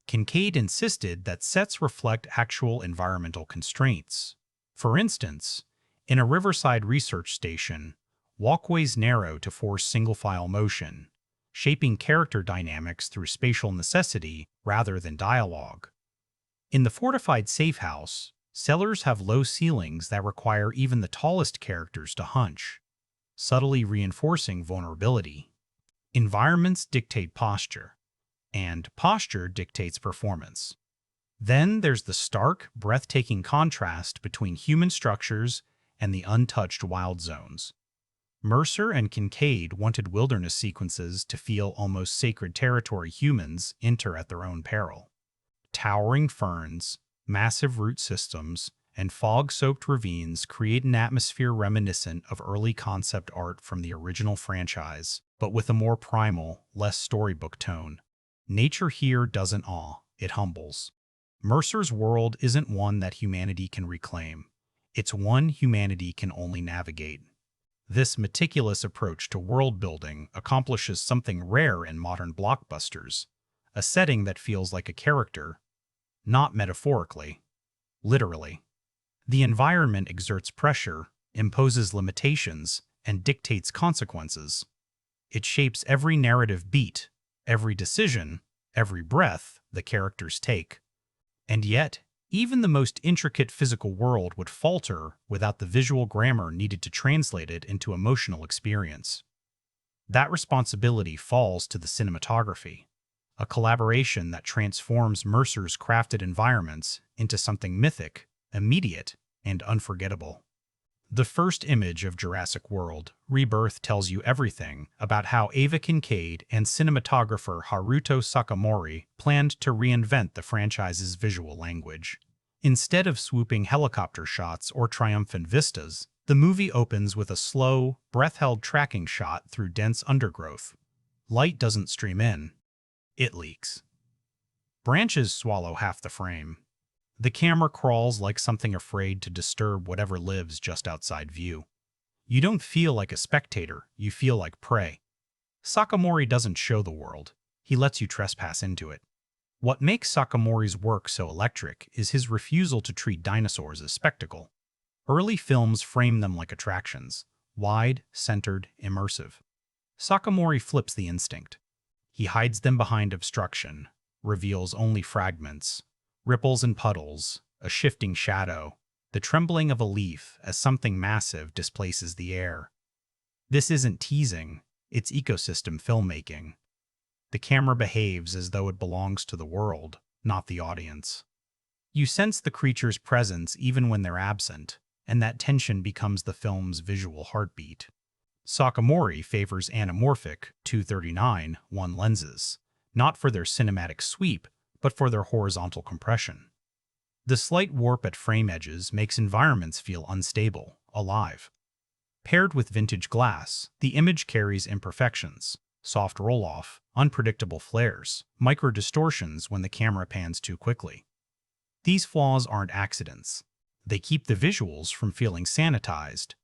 Kincaid insisted that sets reflect actual environmental constraints. For instance, in a riverside research station, walkways narrow to force single-file motion, shaping character dynamics through spatial necessity rather than dialogue. In the fortified safe house, cellars have low ceilings that require even the tallest characters to hunch, subtly reinforcing vulnerability. Environments dictate posture, and posture dictates performance. Then there's the stark, breathtaking contrast between human structures and the untouched wild zones. Mercer and Kincaid wanted wilderness sequences to feel almost sacred territory humans enter at their own peril. Towering ferns, massive root systems, and fog-soaked ravines create an atmosphere reminiscent of early concept art from the original franchise, but with a more primal, less storybook tone. Nature here doesn't awe, it humbles. Mercer's world isn't one that humanity can reclaim. It's one humanity can only navigate. This meticulous approach to world-building accomplishes something rare in modern blockbusters, a setting that feels like a character, not metaphorically, literally. The environment exerts pressure, imposes limitations, and dictates consequences. It shapes every narrative beat, every decision, every breath the characters take. And yet, even the most intricate physical world would falter without the visual grammar needed to translate it into emotional experience. That responsibility falls to the cinematography, a collaboration that transforms Mercer's crafted environments into something mythic, immediate, and unforgettable. The first image of Jurassic World, Rebirth, tells you everything about how Ava Kincaid and cinematographer Haruto Sakamori planned to reinvent the franchise's visual language. Instead of swooping helicopter shots or triumphant vistas, the movie opens with a slow, breath-held tracking shot through dense undergrowth. Light doesn't stream in. It leaks. Branches swallow half the frame. The camera crawls like something afraid to disturb whatever lives just outside view. You don't feel like a spectator, you feel like prey. Sakamori doesn't show the world. He lets you trespass into it. What makes Sakamori's work so electric is his refusal to treat dinosaurs as spectacle. Early films frame them like attractions, wide, centered, immersive. Sakamori flips the instinct. He hides them behind obstruction, reveals only fragments, ripples and puddles, a shifting shadow, the trembling of a leaf as something massive displaces the air. This isn't teasing, it's ecosystem filmmaking. The camera behaves as though it belongs to the world, not the audience. You sense the creature's presence even when they're absent, and that tension becomes the film's visual heartbeat. Sakamori favors anamorphic 239-1 lenses, not for their cinematic sweep, but for their horizontal compression. The slight warp at frame edges makes environments feel unstable, alive. Paired with vintage glass, the image carries imperfections, soft roll-off, unpredictable flares, micro-distortions when the camera pans too quickly. These flaws aren't accidents. They keep the visuals from feeling sanitized.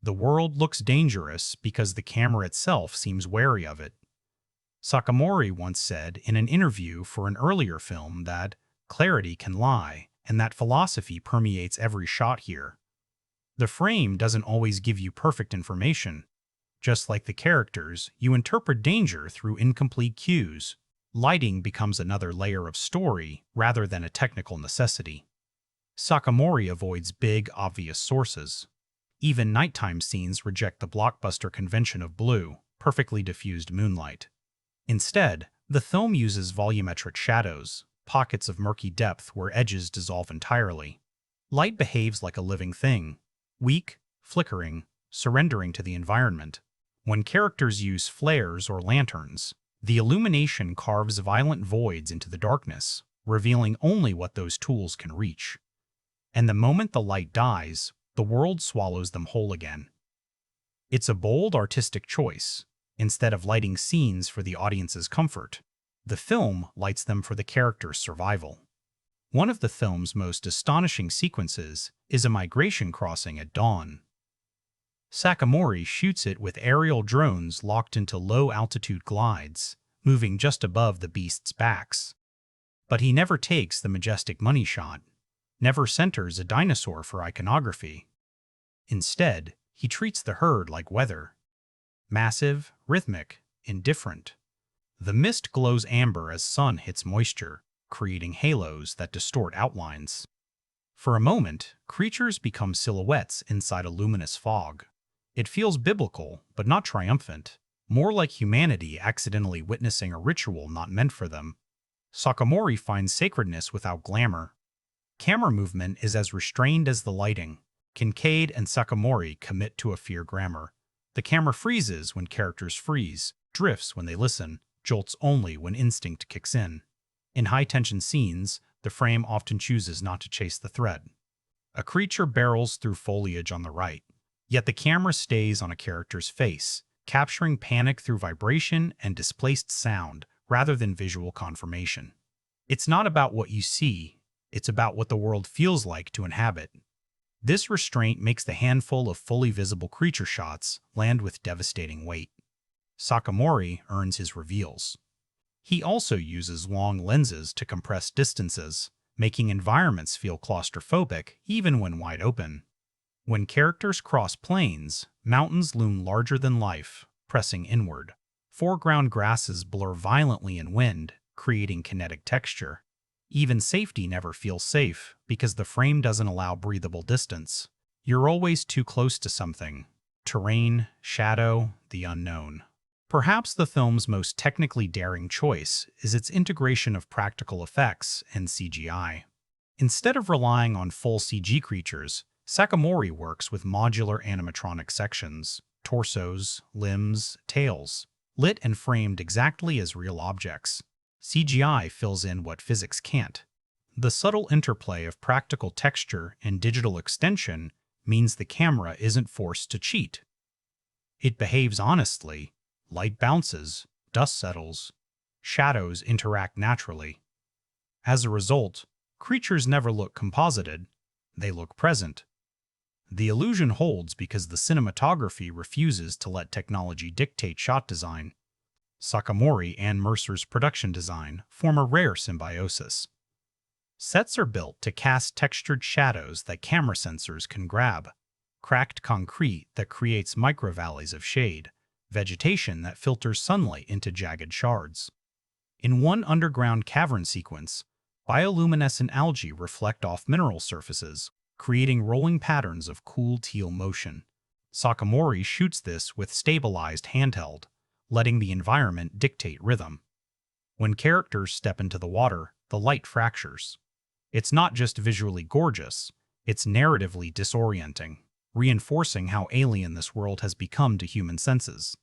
The world looks dangerous because the camera itself seems wary of it. Sakamori once said in an interview for an earlier film that clarity can lie, and that philosophy permeates every shot here. The frame doesn't always give you perfect information. Just like the characters, you interpret danger through incomplete cues. Lighting becomes another layer of story rather than a technical necessity. Sakamori avoids big, obvious sources. Even nighttime scenes reject the blockbuster convention of blue, perfectly diffused moonlight. Instead, the film uses volumetric shadows, pockets of murky depth where edges dissolve entirely. Light behaves like a living thing, weak, flickering, surrendering to the environment. When characters use flares or lanterns, the illumination carves violent voids into the darkness, revealing only what those tools can reach. And the moment the light dies, the world swallows them whole again. It's a bold artistic choice. Instead of lighting scenes for the audience's comfort, the film lights them for the character's survival. One of the film's most astonishing sequences is a migration crossing at dawn. Sakamori shoots it with aerial drones locked into low-altitude glides, moving just above the beasts' backs. But he never takes the majestic money shot, never centers a dinosaur for iconography. Instead, he treats the herd like weather. Massive, rhythmic, indifferent. The mist glows amber as sun hits moisture, creating halos that distort outlines. For a moment, creatures become silhouettes inside a luminous fog. It feels biblical, but not triumphant, more like humanity accidentally witnessing a ritual not meant for them. Sakamori finds sacredness without glamour. Camera movement is as restrained as the lighting. Kincaid and Sakamori commit to a fear grammar. The camera freezes when characters freeze, drifts when they listen, jolts only when instinct kicks in. In high-tension scenes, the frame often chooses not to chase the thread. A creature barrels through foliage on the right, yet the camera stays on a character's face, capturing panic through vibration and displaced sound rather than visual confirmation. It's not about what you see, it's about what the world feels like to inhabit. This restraint makes the handful of fully visible creature shots land with devastating weight. Sakamori earns his reveals. He also uses long lenses to compress distances, making environments feel claustrophobic even when wide open. When characters cross planes, mountains loom larger than life, pressing inward. Foreground grasses blur violently in wind, creating kinetic texture. Even safety never feels safe because the frame doesn't allow breathable distance. You're always too close to something. Terrain, shadow, the unknown. Perhaps the film's most technically daring choice is its integration of practical effects and CGI. Instead of relying on full CG creatures, Sakamori works with modular animatronic sections, torsos, limbs, tails, lit and framed exactly as real objects. CGI fills in what physics can't. The subtle interplay of practical texture and digital extension means the camera isn't forced to cheat. It behaves honestly. Light bounces, dust settles, shadows interact naturally. As a result, creatures never look composited, they look present. The illusion holds because the cinematography refuses to let technology dictate shot design. Sakamori and Mercer's production design form a rare symbiosis. Sets are built to cast textured shadows that camera sensors can grab, cracked concrete that creates microvalleys of shade, vegetation that filters sunlight into jagged shards. In one underground cavern sequence, bioluminescent algae reflect off mineral surfaces, creating rolling patterns of cool teal motion. Sakamori shoots this with stabilized handheld, letting the environment dictate rhythm. When characters step into the water, the light fractures. It's not just visually gorgeous, it's narratively disorienting, reinforcing how alien this world has become to human senses.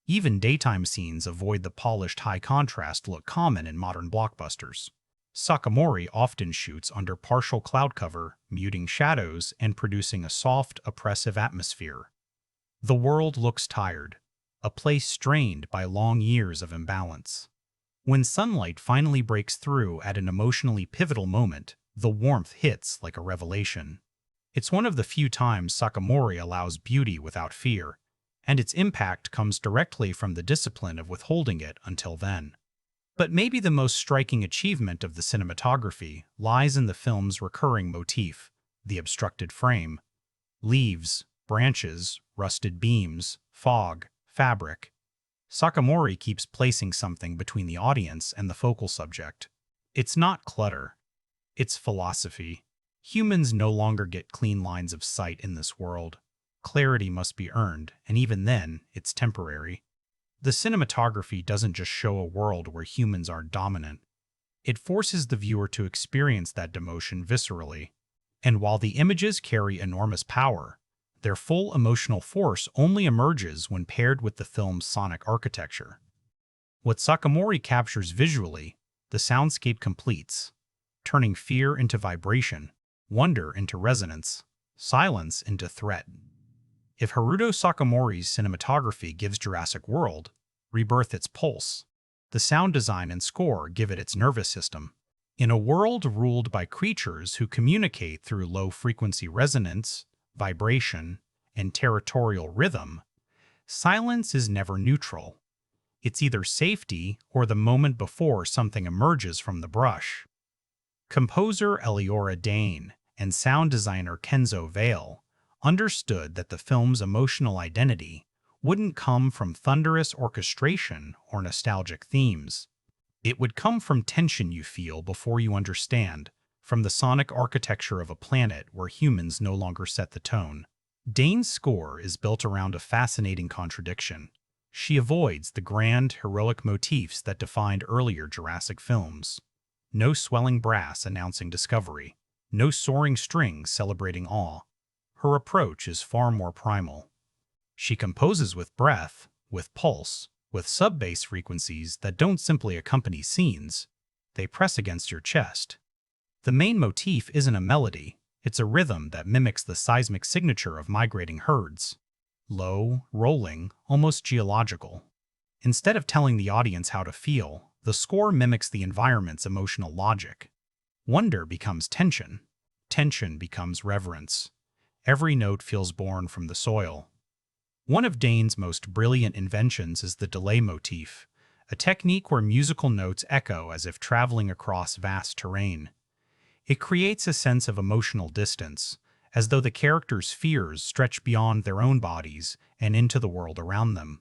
Even daytime scenes avoid the polished high-contrast look common in modern blockbusters. Sakamori often shoots under partial cloud cover, muting shadows and producing a soft, oppressive atmosphere. The world looks tired, a place strained by long years of imbalance. When sunlight finally breaks through at an emotionally pivotal moment, the warmth hits like a revelation. It's one of the few times Sakamori allows beauty without fear, and its impact comes directly from the discipline of withholding it until then. But maybe the most striking achievement of the cinematography lies in the film's recurring motif, the obstructed frame. Leaves, branches, rusted beams, fog, fabric. Sakamori keeps placing something between the audience and the focal subject. It's not clutter. It's philosophy. Humans no longer get clean lines of sight in this world. Clarity must be earned, and even then, it's temporary. The cinematography doesn't just show a world where humans are dominant. It forces the viewer to experience that demotion viscerally. And while the images carry enormous power, their full emotional force only emerges when paired with the film's sonic architecture. What Sakamori captures visually, the soundscape completes, turning fear into vibration, wonder into resonance, silence into threat. If Haruto Sakamori's cinematography gives Jurassic World, Rebirth its pulse, the sound design and score give it its nervous system. In a world ruled by creatures who communicate through low-frequency resonance, vibration, and territorial rhythm, silence is never neutral. It's either safety or the moment before something emerges from the brush. Composer Eliora Dane and sound designer Kenzo Vale understood that the film's emotional identity wouldn't come from thunderous orchestration or nostalgic themes. It would come from tension you feel before you understand, from the sonic architecture of a planet where humans no longer set the tone. Dane's score is built around a fascinating contradiction. She avoids the grand, heroic motifs that defined earlier Jurassic films. No swelling brass announcing discovery, no soaring strings celebrating awe. Her approach is far more primal. She composes with breath, with pulse, with sub-bass frequencies that don't simply accompany scenes, they press against your chest. The main motif isn't a melody, it's a rhythm that mimics the seismic signature of migrating herds. Low, rolling, almost geological. Instead of telling the audience how to feel, the score mimics the environment's emotional logic. Wonder becomes tension. Tension becomes reverence. Every note feels born from the soil. One of Dane's most brilliant inventions is the delay motif, a technique where musical notes echo as if traveling across vast terrain. It creates a sense of emotional distance, as though the characters' fears stretch beyond their own bodies and into the world around them.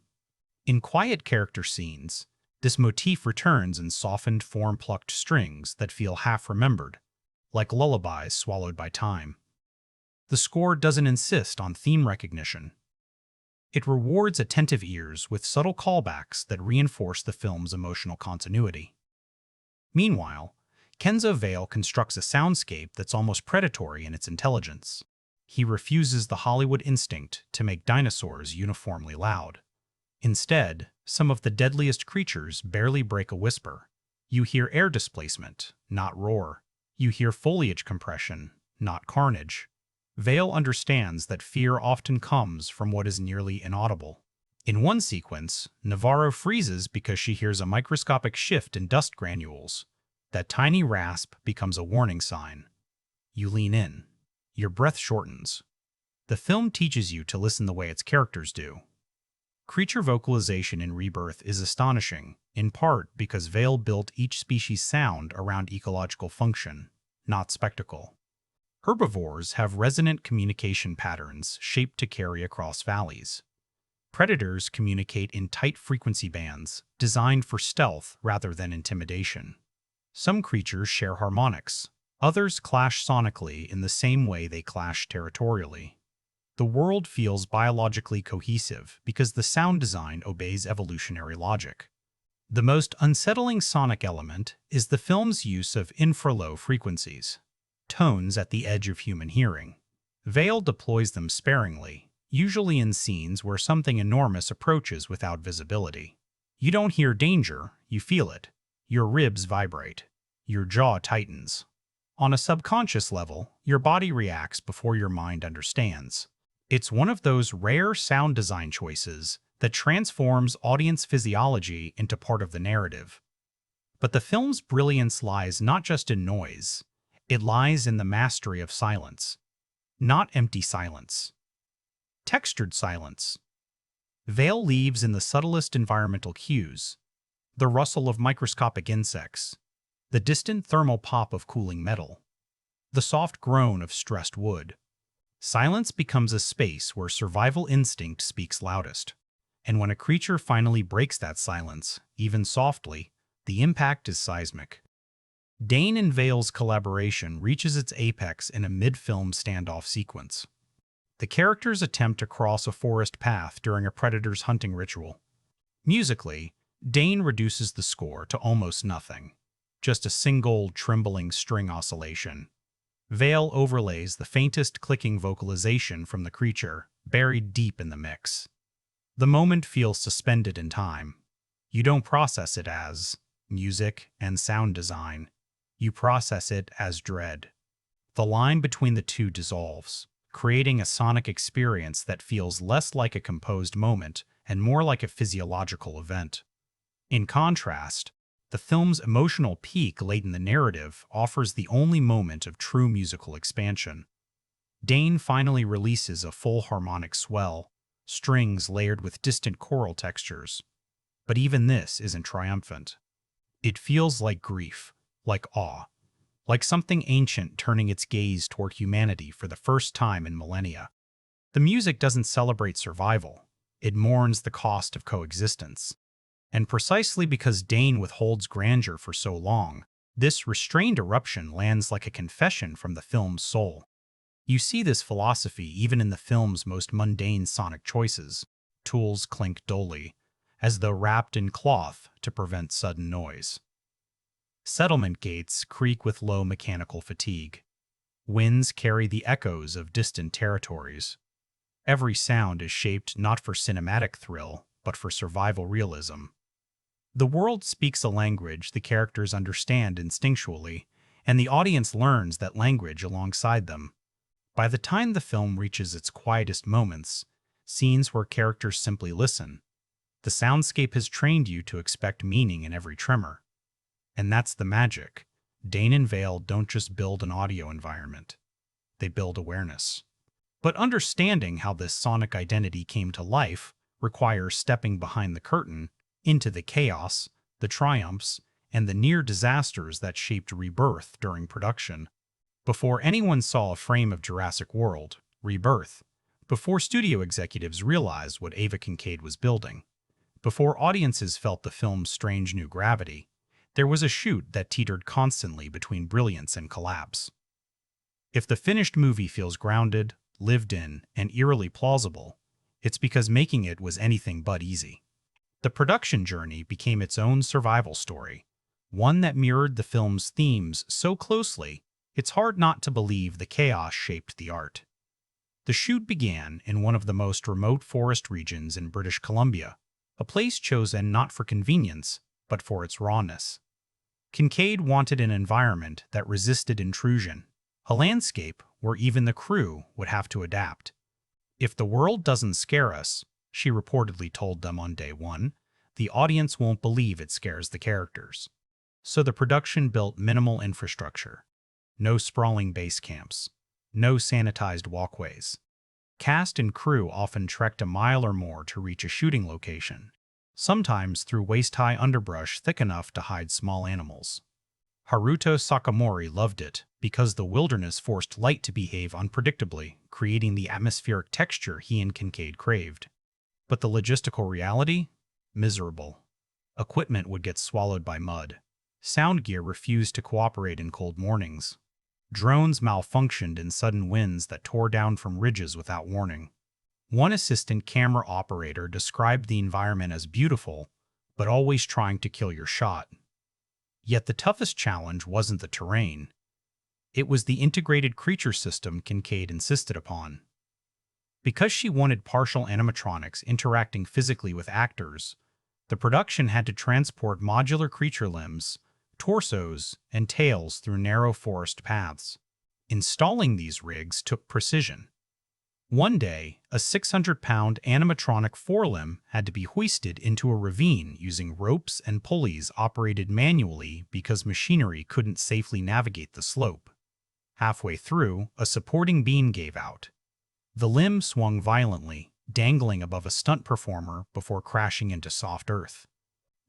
In quiet character scenes, this motif returns in softened, form-plucked strings that feel half-remembered, like lullabies swallowed by time. The score doesn't insist on theme recognition. It rewards attentive ears with subtle callbacks that reinforce the film's emotional continuity. Meanwhile, Kenzo Vale constructs a soundscape that's almost predatory in its intelligence. He refuses the Hollywood instinct to make dinosaurs uniformly loud. Instead, some of the deadliest creatures barely break a whisper. You hear air displacement, not roar. You hear foliage compression, not carnage. Vale understands that fear often comes from what is nearly inaudible. In one sequence, Navarro freezes because she hears a microscopic shift in dust granules. That tiny rasp becomes a warning sign. You lean in. Your breath shortens. The film teaches you to listen the way its characters do. Creature vocalization in Rebirth is astonishing, in part because Vale built each species' sound around ecological function, not spectacle. Herbivores have resonant communication patterns shaped to carry across valleys. Predators communicate in tight frequency bands, designed for stealth rather than intimidation. Some creatures share harmonics. Others clash sonically in the same way they clash territorially. The world feels biologically cohesive because the sound design obeys evolutionary logic. The most unsettling sonic element is the film's use of infralow frequencies, tones at the edge of human hearing. Vale deploys them sparingly, usually in scenes where something enormous approaches without visibility. You don't hear danger, you feel it. Your ribs vibrate. Your jaw tightens. On a subconscious level, your body reacts before your mind understands. It's one of those rare sound design choices that transforms audience physiology into part of the narrative. But the film's brilliance lies not just in noise, it lies in the mastery of silence. Not empty silence. Textured silence. Vale leaves in the subtlest environmental cues, the rustle of microscopic insects, the distant thermal pop of cooling metal, the soft groan of stressed wood. Silence becomes a space where survival instinct speaks loudest. And when a creature finally breaks that silence, even softly, the impact is seismic. Dane and Vale's collaboration reaches its apex in a mid-film standoff sequence. The characters attempt to cross a forest path during a predator's hunting ritual. Musically, Dane reduces the score to almost nothing, just a single trembling string oscillation. Vale overlays the faintest clicking vocalization from the creature, buried deep in the mix. The moment feels suspended in time. You don't process it as music and sound design. You process it as dread. The line between the two dissolves, creating a sonic experience that feels less like a composed moment and more like a physiological event. In contrast, the film's emotional peak late in the narrative offers the only moment of true musical expansion. Dane finally releases a full harmonic swell, strings layered with distant choral textures. But even this isn't triumphant. It feels like grief, like awe, like something ancient turning its gaze toward humanity for the first time in millennia. The music doesn't celebrate survival. It mourns the cost of coexistence. And precisely because Dane withholds grandeur for so long, this restrained eruption lands like a confession from the film's soul. You see this philosophy even in the film's most mundane sonic choices. Tools clink dully, as though wrapped in cloth to prevent sudden noise. Settlement gates creak with low mechanical fatigue. Winds carry the echoes of distant territories. Every sound is shaped not for cinematic thrill, but for survival realism. The world speaks a language the characters understand instinctually, and the audience learns that language alongside them. By the time the film reaches its quietest moments, scenes where characters simply listen, the soundscape has trained you to expect meaning in every tremor. And that's the magic. Dane and Vale don't just build an audio environment. They build awareness. But understanding how this sonic identity came to life requires stepping behind the curtain into the chaos, the triumphs, and the near disasters that shaped Rebirth during production. Before anyone saw a frame of Jurassic World, Rebirth, before studio executives realized what Ava Kincaid was building, before audiences felt the film's strange new gravity, there was a shoot that teetered constantly between brilliance and collapse. If the finished movie feels grounded, lived in, and eerily plausible, it's because making it was anything but easy. The production journey became its own survival story, one that mirrored the film's themes so closely it's hard not to believe the chaos shaped the art. The shoot began in one of the most remote forest regions in British Columbia, a place chosen not for convenience, but for its rawness. Kincaid wanted an environment that resisted intrusion, a landscape where even the crew would have to adapt. "If the world doesn't scare us," she reportedly told them on day one, "the audience won't believe it scares the characters." So the production built minimal infrastructure. No sprawling base camps. No sanitized walkways. Cast and crew often trekked a mile or more to reach a shooting location, sometimes through waist-high underbrush thick enough to hide small animals. Haruto Sakamori loved it because the wilderness forced light to behave unpredictably, creating the atmospheric texture he and Kincaid craved. But the logistical reality? Miserable. Equipment would get swallowed by mud. Sound gear refused to cooperate in cold mornings. Drones malfunctioned in sudden winds that tore down from ridges without warning. One assistant camera operator described the environment as beautiful, but always trying to kill your shot. Yet the toughest challenge wasn't the terrain. It was the integrated creature system Kincaid insisted upon. Because she wanted partial animatronics interacting physically with actors, the production had to transport modular creature limbs, torsos, and tails through narrow forest paths. Installing these rigs took precision. One day, a 600-pound animatronic forelimb had to be hoisted into a ravine using ropes and pulleys operated manually because machinery couldn't safely navigate the slope. Halfway through, a supporting beam gave out. The limb swung violently, dangling above a stunt performer before crashing into soft earth.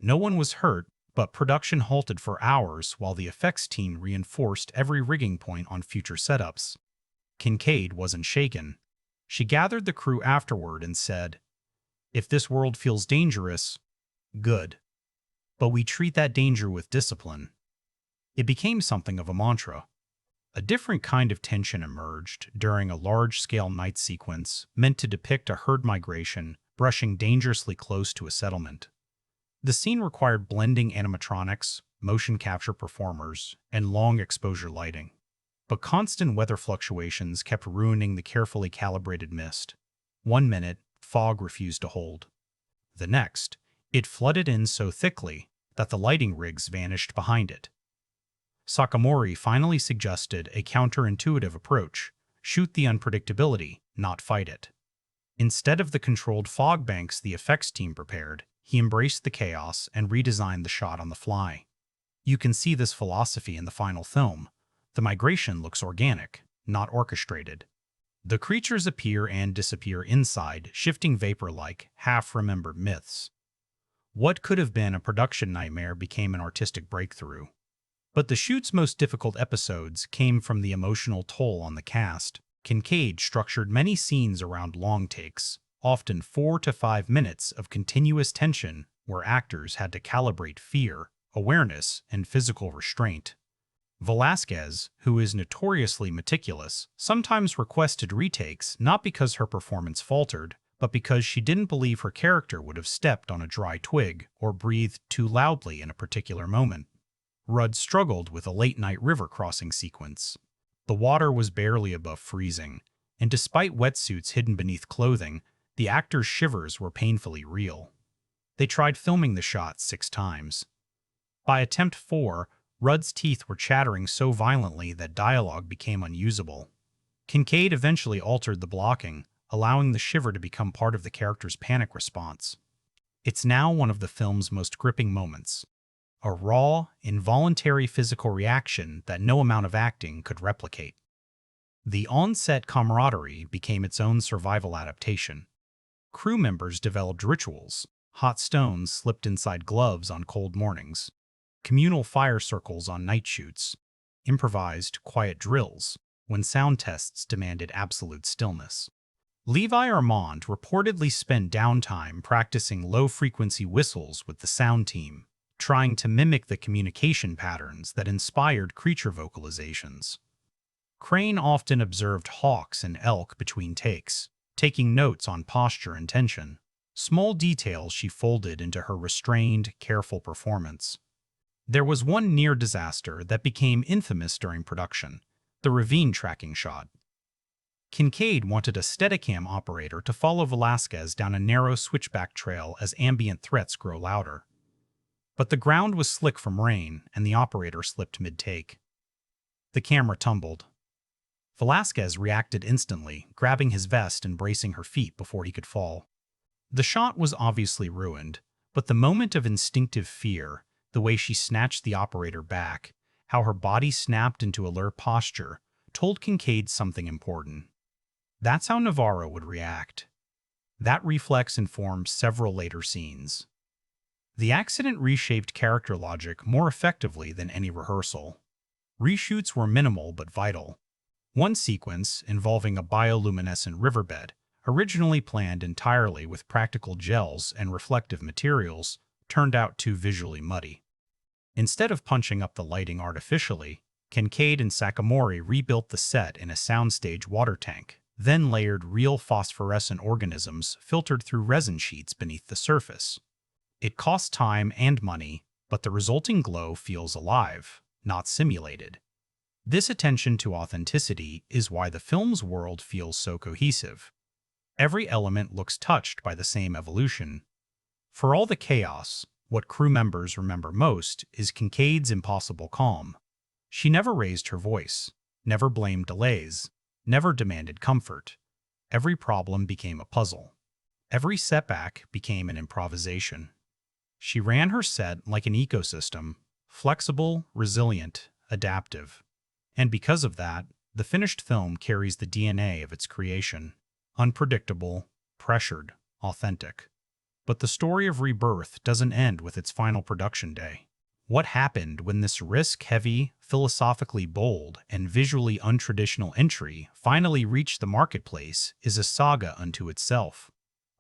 No one was hurt, but production halted for hours while the effects team reinforced every rigging point on future setups. Kincaid wasn't shaken. She gathered the crew afterward and said, "If this world feels dangerous, good. But we treat that danger with discipline." It became something of a mantra. A different kind of tension emerged during a large-scale night sequence meant to depict a herd migration brushing dangerously close to a settlement. The scene required blending animatronics, motion capture performers, and long exposure lighting. But constant weather fluctuations kept ruining the carefully calibrated mist. One minute, fog refused to hold. The next, it flooded in so thickly that the lighting rigs vanished behind it. Sakamori finally suggested a counterintuitive approach: shoot the unpredictability, not fight it. Instead of the controlled fog banks the effects team prepared, he embraced the chaos and redesigned the shot on the fly. You can see this philosophy in the final film. The migration looks organic, not orchestrated. The creatures appear and disappear inside shifting vapor-like, half-remembered myths. What could have been a production nightmare became an artistic breakthrough. But the shoot's most difficult episodes came from the emotional toll on the cast. Kincaid structured many scenes around long takes, often 4 to 5 minutes of continuous tension where actors had to calibrate fear, awareness, and physical restraint. Velasquez, who is notoriously meticulous, sometimes requested retakes not because her performance faltered, but because she didn't believe her character would have stepped on a dry twig or breathed too loudly in a particular moment. Rudd struggled with a late-night river crossing sequence. The water was barely above freezing, and despite wetsuits hidden beneath clothing, the actors' shivers were painfully real. They tried filming the shot 6 times. By attempt 4, Rudd's teeth were chattering so violently that dialogue became unusable. Kincaid eventually altered the blocking, allowing the shiver to become part of the character's panic response. It's now one of the film's most gripping moments. A raw, involuntary physical reaction that no amount of acting could replicate. The on-set camaraderie became its own survival adaptation. Crew members developed rituals, hot stones slipped inside gloves on cold mornings, communal fire circles on night shoots, improvised quiet drills when sound tests demanded absolute stillness. Levi Armand reportedly spent downtime practicing low-frequency whistles with the sound team, trying to mimic the communication patterns that inspired creature vocalizations. Crane often observed hawks and elk between takes, taking notes on posture and tension, small details she folded into her restrained, careful performance. There was one near disaster that became infamous during production: the ravine tracking shot. Kincaid wanted a Steadicam operator to follow Velasquez down a narrow switchback trail as ambient threats grow louder. But the ground was slick from rain, and the operator slipped mid-take. The camera tumbled. Velasquez reacted instantly, grabbing his vest and bracing her feet before he could fall. The shot was obviously ruined, but the moment of instinctive fear, the way she snatched the operator back, how her body snapped into alert posture, told Kincaid something important. That's how Navarro would react. That reflex informed several later scenes. The accident reshaped character logic more effectively than any rehearsal. Reshoots were minimal but vital. One sequence, involving a bioluminescent riverbed, originally planned entirely with practical gels and reflective materials, turned out too visually muddy. Instead of punching up the lighting artificially, Kincaid and Sakamori rebuilt the set in a soundstage water tank, then layered real phosphorescent organisms filtered through resin sheets beneath the surface. It costs time and money, but the resulting glow feels alive, not simulated. This attention to authenticity is why the film's world feels so cohesive. Every element looks touched by the same evolution. For all the chaos, what crew members remember most is Kincaid's impossible calm. She never raised her voice, never blamed delays, never demanded comfort. Every problem became a puzzle. Every setback became an improvisation. She ran her set like an ecosystem, flexible, resilient, adaptive. And because of that, the finished film carries the DNA of its creation. Unpredictable, pressured, authentic. But the story of Rebirth doesn't end with its final production day. What happened when this risk-heavy, philosophically bold, and visually untraditional entry finally reached the marketplace is a saga unto itself.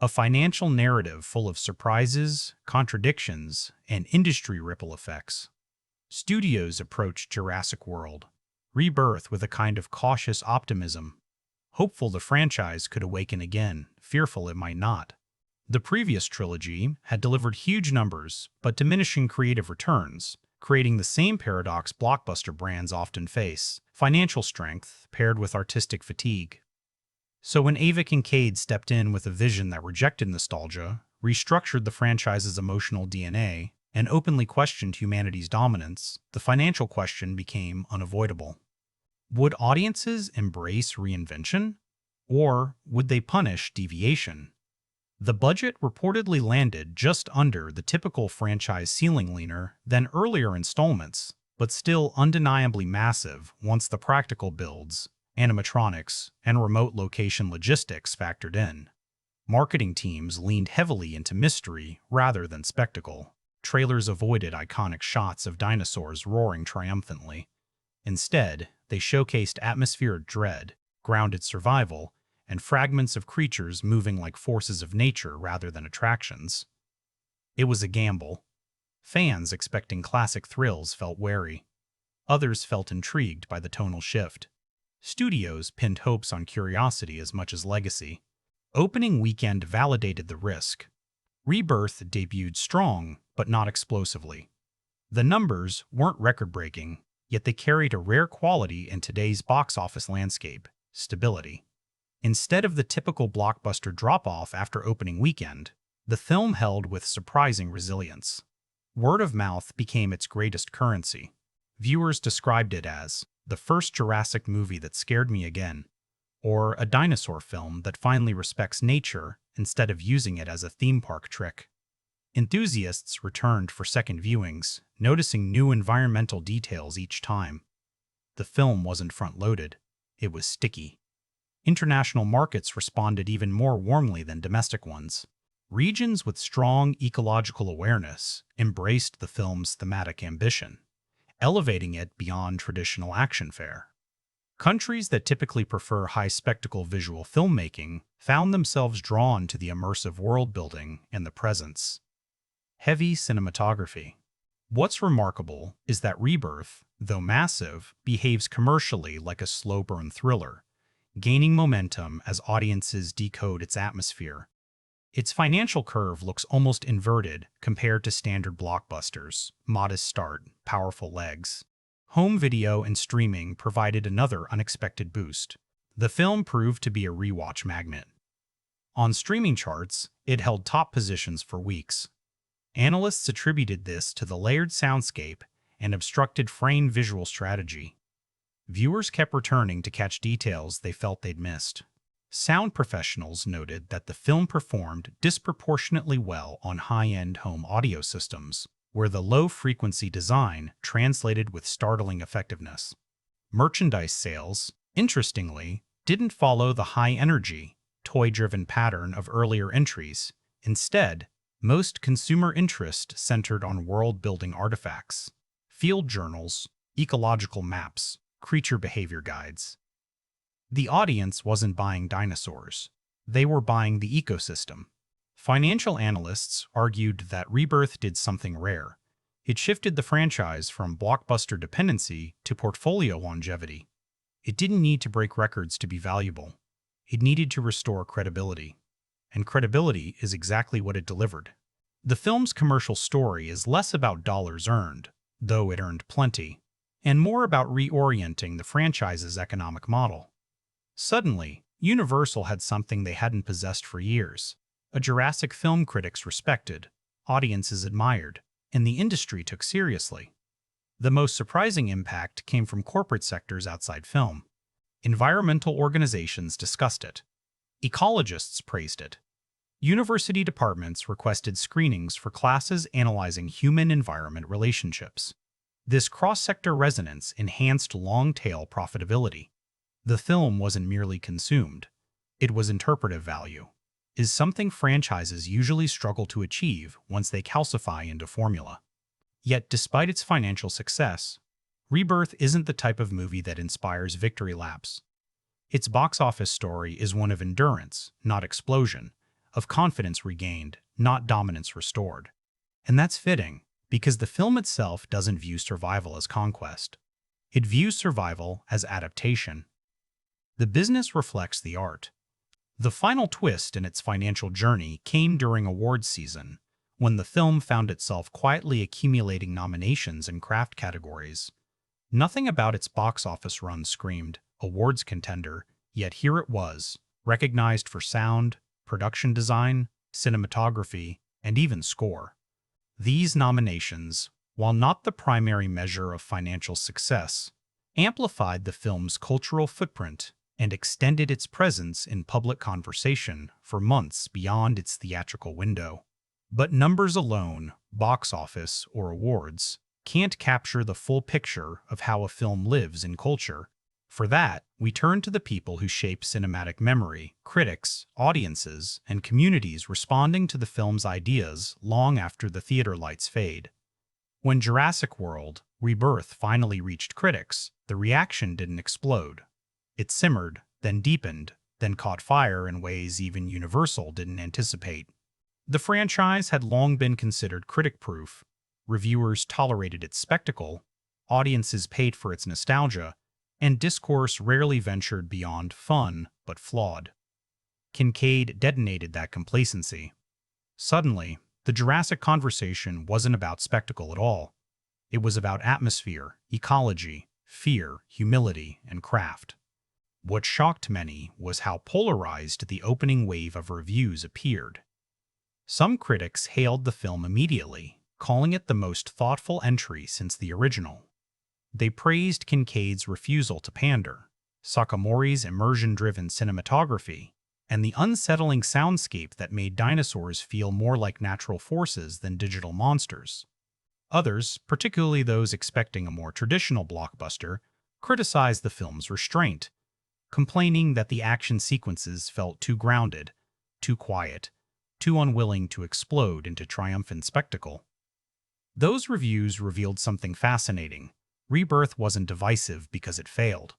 A financial narrative full of surprises, contradictions, and industry ripple effects. Studios approached Jurassic World, Rebirth, with a kind of cautious optimism, hopeful the franchise could awaken again, fearful it might not. The previous trilogy had delivered huge numbers but diminishing creative returns, creating the same paradox blockbuster brands often face: financial strength paired with artistic fatigue. So when Ava Kincaid stepped in with a vision that rejected nostalgia, restructured the franchise's emotional DNA, and openly questioned humanity's dominance, the financial question became unavoidable. Would audiences embrace reinvention? Or would they punish deviation? The budget reportedly landed just under the typical franchise ceiling, leaner than earlier installments, but still undeniably massive once the practical builds, animatronics, and remote location logistics factored in. Marketing teams leaned heavily into mystery rather than spectacle. Trailers avoided iconic shots of dinosaurs roaring triumphantly. Instead, they showcased atmospheric dread, grounded survival, and fragments of creatures moving like forces of nature rather than attractions. It was a gamble. Fans expecting classic thrills felt wary. Others felt intrigued by the tonal shift. Studios pinned hopes on curiosity as much as legacy. Opening weekend validated the risk. Rebirth debuted strong, but not explosively. The numbers weren't record-breaking, yet they carried a rare quality in today's box office landscape: stability. Instead of the typical blockbuster drop-off after opening weekend, the film held with surprising resilience. Word of mouth became its greatest currency. Viewers described it as the first Jurassic movie that scared me again, or a dinosaur film that finally respects nature instead of using it as a theme park trick. Enthusiasts returned for second viewings, noticing new environmental details each time. The film wasn't front-loaded, it was sticky. International markets responded even more warmly than domestic ones. Regions with strong ecological awareness embraced the film's thematic ambition, elevating it beyond traditional action fare. Countries that typically prefer high-spectacle visual filmmaking found themselves drawn to the immersive world-building and the presence. Heavy cinematography. What's remarkable is that Rebirth, though massive, behaves commercially like a slow-burn thriller, gaining momentum as audiences decode its atmosphere. Its financial curve looks almost inverted compared to standard blockbusters: modest start, powerful legs. Home video and streaming provided another unexpected boost. The film proved to be a rewatch magnet. On streaming charts, it held top positions for weeks. Analysts attributed this to the layered soundscape and obstructed frame visual strategy. Viewers kept returning to catch details they felt they'd missed. Sound professionals noted that the film performed disproportionately well on high-end home audio systems, where the low-frequency design translated with startling effectiveness. Merchandise sales, interestingly, didn't follow the high-energy, toy-driven pattern of earlier entries. Instead, most consumer interest centered on world-building artifacts, field journals, ecological maps, creature behavior guides. The audience wasn't buying dinosaurs. They were buying the ecosystem. Financial analysts argued that Rebirth did something rare. It shifted the franchise from blockbuster dependency to portfolio longevity. It didn't need to break records to be valuable. It needed to restore credibility. And credibility is exactly what it delivered. The film's commercial story is less about dollars earned, though it earned plenty, and more about reorienting the franchise's economic model. Suddenly, Universal had something they hadn't possessed for years. A Jurassic film critics respected, audiences admired, and the industry took seriously. The most surprising impact came from corporate sectors outside film. Environmental organizations discussed it. Ecologists praised it. University departments requested screenings for classes analyzing human-environment relationships. This cross-sector resonance enhanced long-tail profitability. The film wasn't merely consumed. It was interpretive value, is something franchises usually struggle to achieve once they calcify into formula. Yet despite its financial success, Rebirth isn't the type of movie that inspires victory laps. Its box office story is one of endurance, not explosion, of confidence regained, not dominance restored. And that's fitting, because the film itself doesn't view survival as conquest. It views survival as adaptation. The business reflects the art. The final twist in its financial journey came during awards season, when the film found itself quietly accumulating nominations in craft categories. Nothing about its box office run screamed awards contender, yet here it was, recognized for sound, production design, cinematography, and even score. These nominations, while not the primary measure of financial success, amplified the film's cultural footprint and extended its presence in public conversation for months beyond its theatrical window. But numbers alone, box office or awards, can't capture the full picture of how a film lives in culture. For that, we turn to the people who shape cinematic memory, critics, audiences, and communities responding to the film's ideas long after the theater lights fade. When Jurassic World: Rebirth finally reached critics, the reaction didn't explode. It simmered, then deepened, then caught fire in ways even Universal didn't anticipate. The franchise had long been considered critic-proof. Reviewers tolerated its spectacle, audiences paid for its nostalgia, and discourse rarely ventured beyond fun but flawed. Kincaid detonated that complacency. Suddenly, the Jurassic conversation wasn't about spectacle at all. It was about atmosphere, ecology, fear, humility, and craft. What shocked many was how polarized the opening wave of reviews appeared. Some critics hailed the film immediately, calling it the most thoughtful entry since the original. They praised Kincaid's refusal to pander, Sakamori's immersion-driven cinematography, and the unsettling soundscape that made dinosaurs feel more like natural forces than digital monsters. Others, particularly those expecting a more traditional blockbuster, criticized the film's restraint, complaining that the action sequences felt too grounded, too quiet, too unwilling to explode into triumphant spectacle. Those reviews revealed something fascinating. Rebirth wasn't divisive because it failed.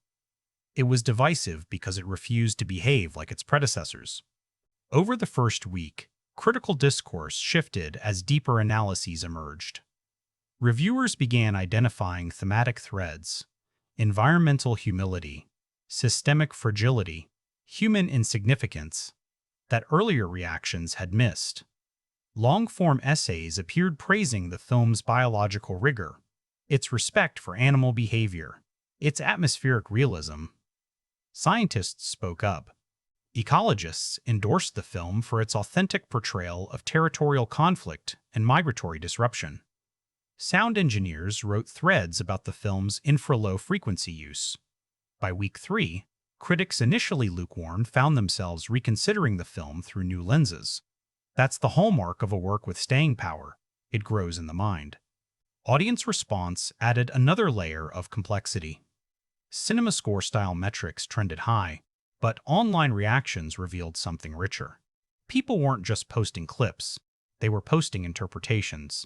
It was divisive because it refused to behave like its predecessors. Over the first week, critical discourse shifted as deeper analyses emerged. Reviewers began identifying thematic threads: environmental humility, systemic fragility, human insignificance, that earlier reactions had missed. Long-form essays appeared praising the film's biological rigor, its respect for animal behavior, its atmospheric realism. Scientists spoke up. Ecologists endorsed the film for its authentic portrayal of territorial conflict and migratory disruption. Sound engineers wrote threads about the film's infra-low frequency use. By week 3, critics initially lukewarm found themselves reconsidering the film through new lenses. That's the hallmark of a work with staying power. It grows in the mind. Audience response added another layer of complexity. CinemaScore-style metrics trended high, but online reactions revealed something richer. People weren't just posting clips, they were posting interpretations.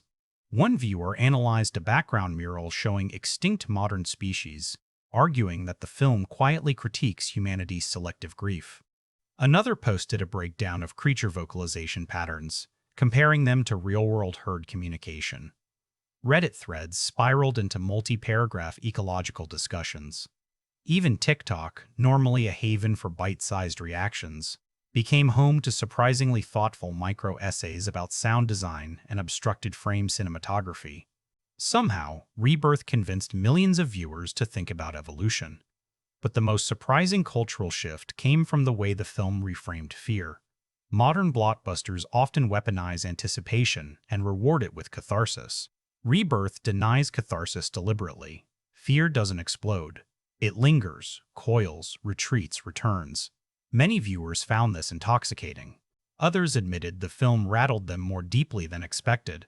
One viewer analyzed a background mural showing extinct modern species, arguing that the film quietly critiques humanity's selective grief. Another posted a breakdown of creature vocalization patterns, comparing them to real-world herd communication. Reddit threads spiraled into multi-paragraph ecological discussions. Even TikTok, normally a haven for bite-sized reactions, became home to surprisingly thoughtful micro-essays about sound design and obstructed frame cinematography. Somehow, Rebirth convinced millions of viewers to think about evolution. But the most surprising cultural shift came from the way the film reframed fear. Modern blockbusters often weaponize anticipation and reward it with catharsis. Rebirth denies catharsis deliberately. Fear doesn't explode. It lingers, coils, retreats, returns. Many viewers found this intoxicating. Others admitted the film rattled them more deeply than expected.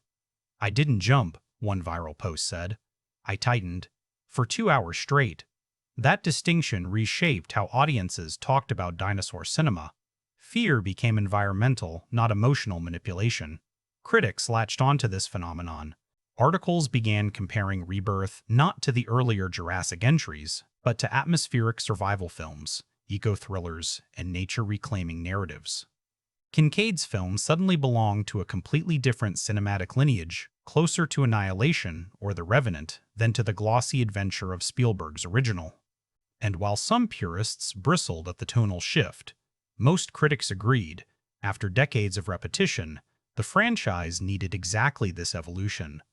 "I didn't jump," one viral post said. "I tightened. For 2 hours straight." That distinction reshaped how audiences talked about dinosaur cinema. Fear became environmental, not emotional manipulation. Critics latched onto this phenomenon. Articles began comparing Rebirth not to the earlier Jurassic entries, but to atmospheric survival films, eco-thrillers, and nature-reclaiming narratives. Kincaid's film suddenly belonged to a completely different cinematic lineage, closer to Annihilation or The Revenant than to the glossy adventure of Spielberg's original. And while some purists bristled at the tonal shift, most critics agreed, after decades of repetition, the franchise needed exactly this evolution.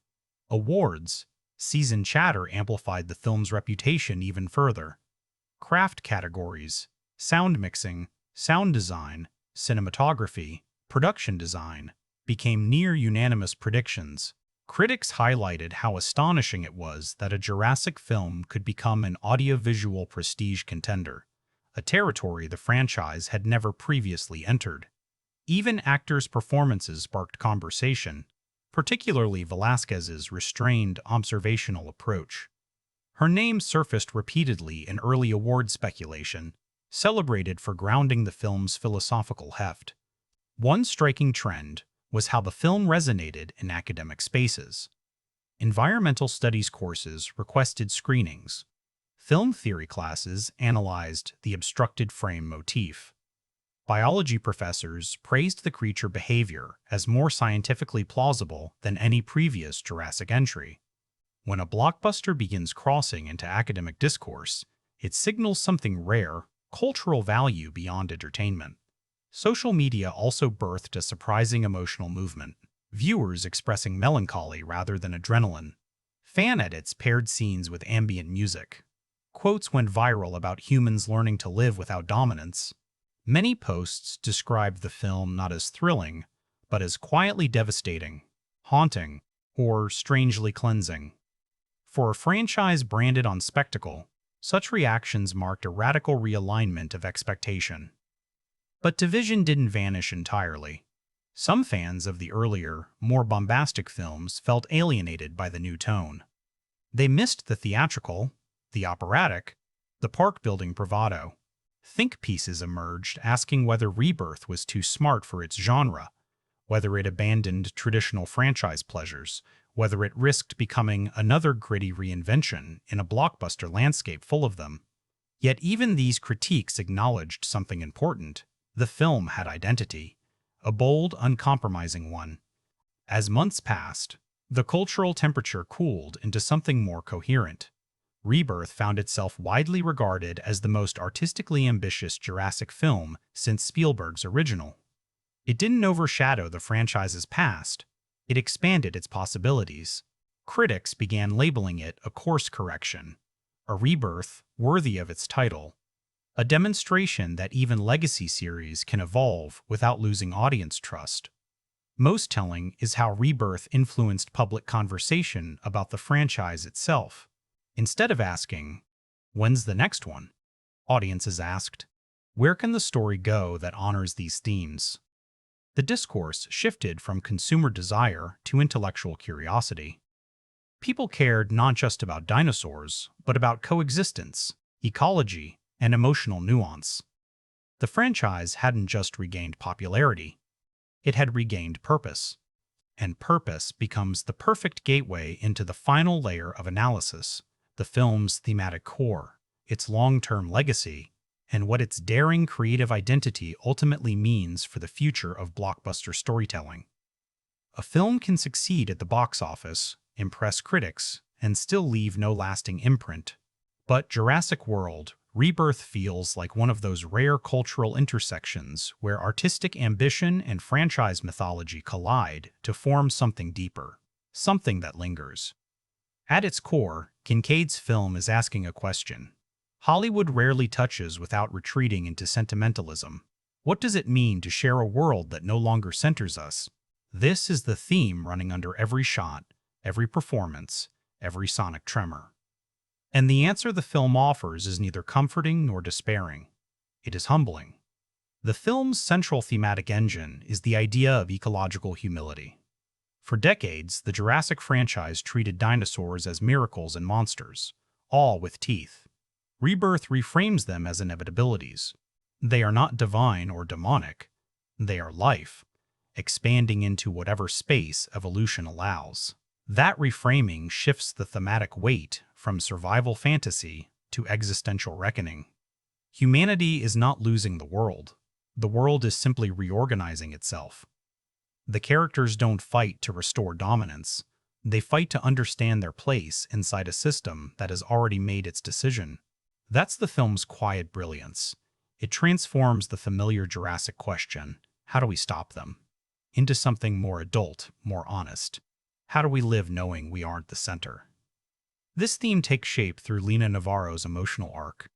Awards, season chatter amplified the film's reputation even further. Craft categories, sound mixing, sound design, cinematography, production design, became near-unanimous predictions. Critics highlighted how astonishing it was that a Jurassic film could become an audiovisual prestige contender, a territory the franchise had never previously entered. Even actors' performances sparked conversation, particularly Velasquez's restrained, observational approach. Her name surfaced repeatedly in early award speculation, celebrated for grounding the film's philosophical heft. One striking trend was how the film resonated in academic spaces. Environmental studies courses requested screenings. Film theory classes analyzed the obstructed frame motif. Biology professors praised the creature behavior as more scientifically plausible than any previous Jurassic entry. When a blockbuster begins crossing into academic discourse, it signals something rare, cultural value beyond entertainment. Social media also birthed a surprising emotional movement, viewers expressing melancholy rather than adrenaline. Fan edits paired scenes with ambient music. Quotes went viral about humans learning to live without dominance. Many posts described the film not as thrilling, but as quietly devastating, haunting, or strangely cleansing. For a franchise branded on spectacle, such reactions marked a radical realignment of expectation. But division didn't vanish entirely. Some fans of the earlier, more bombastic films felt alienated by the new tone. They missed the theatrical, the operatic, the park-building bravado. Think pieces emerged asking whether Rebirth was too smart for its genre, whether it abandoned traditional franchise pleasures, whether it risked becoming another gritty reinvention in a blockbuster landscape full of them. Yet even these critiques acknowledged something important. The film had identity, a bold, uncompromising one. As months passed, the cultural temperature cooled into something more coherent. Rebirth found itself widely regarded as the most artistically ambitious Jurassic film since Spielberg's original. It didn't overshadow the franchise's past, it expanded its possibilities. Critics began labeling it a course correction, a rebirth worthy of its title. a demonstration that even legacy series can evolve without losing audience trust. Most telling is how Rebirth influenced public conversation about the franchise itself. Instead of asking, "When's the next one?" audiences asked, "Where can the story go that honors these themes?" The discourse shifted from consumer desire to intellectual curiosity. People cared not just about dinosaurs, but about coexistence, ecology, and emotional nuance. The franchise hadn't just regained popularity, it had regained purpose. And purpose becomes the perfect gateway into the final layer of analysis, the film's thematic core, its long-term legacy, and what its daring creative identity ultimately means for the future of blockbuster storytelling. A film can succeed at the box office, impress critics, and still leave no lasting imprint. But Jurassic World: Rebirth feels like one of those rare cultural intersections where artistic ambition and franchise mythology collide to form something deeper, something that lingers. At its core, Kincaid's film is asking a question Hollywood rarely touches without retreating into sentimentalism. What does it mean to share a world that no longer centers us? This is the theme running under every shot, every performance, every sonic tremor. And the answer the film offers is neither comforting nor despairing. It is humbling. The film's central thematic engine is the idea of ecological humility. For decades, the Jurassic franchise treated dinosaurs as miracles and monsters, all with teeth. Rebirth reframes them as inevitabilities. They are not divine or demonic. They are life, expanding into whatever space evolution allows. That reframing shifts the thematic weight from survival fantasy to existential reckoning. Humanity is not losing the world. The world is simply reorganizing itself. The characters don't fight to restore dominance. They fight to understand their place inside a system that has already made its decision. That's the film's quiet brilliance. It transforms the familiar Jurassic question, "How do we stop them?" into something more adult, more honest. How do we live knowing we aren't the center? This theme takes shape through Lena Navarro's emotional arc.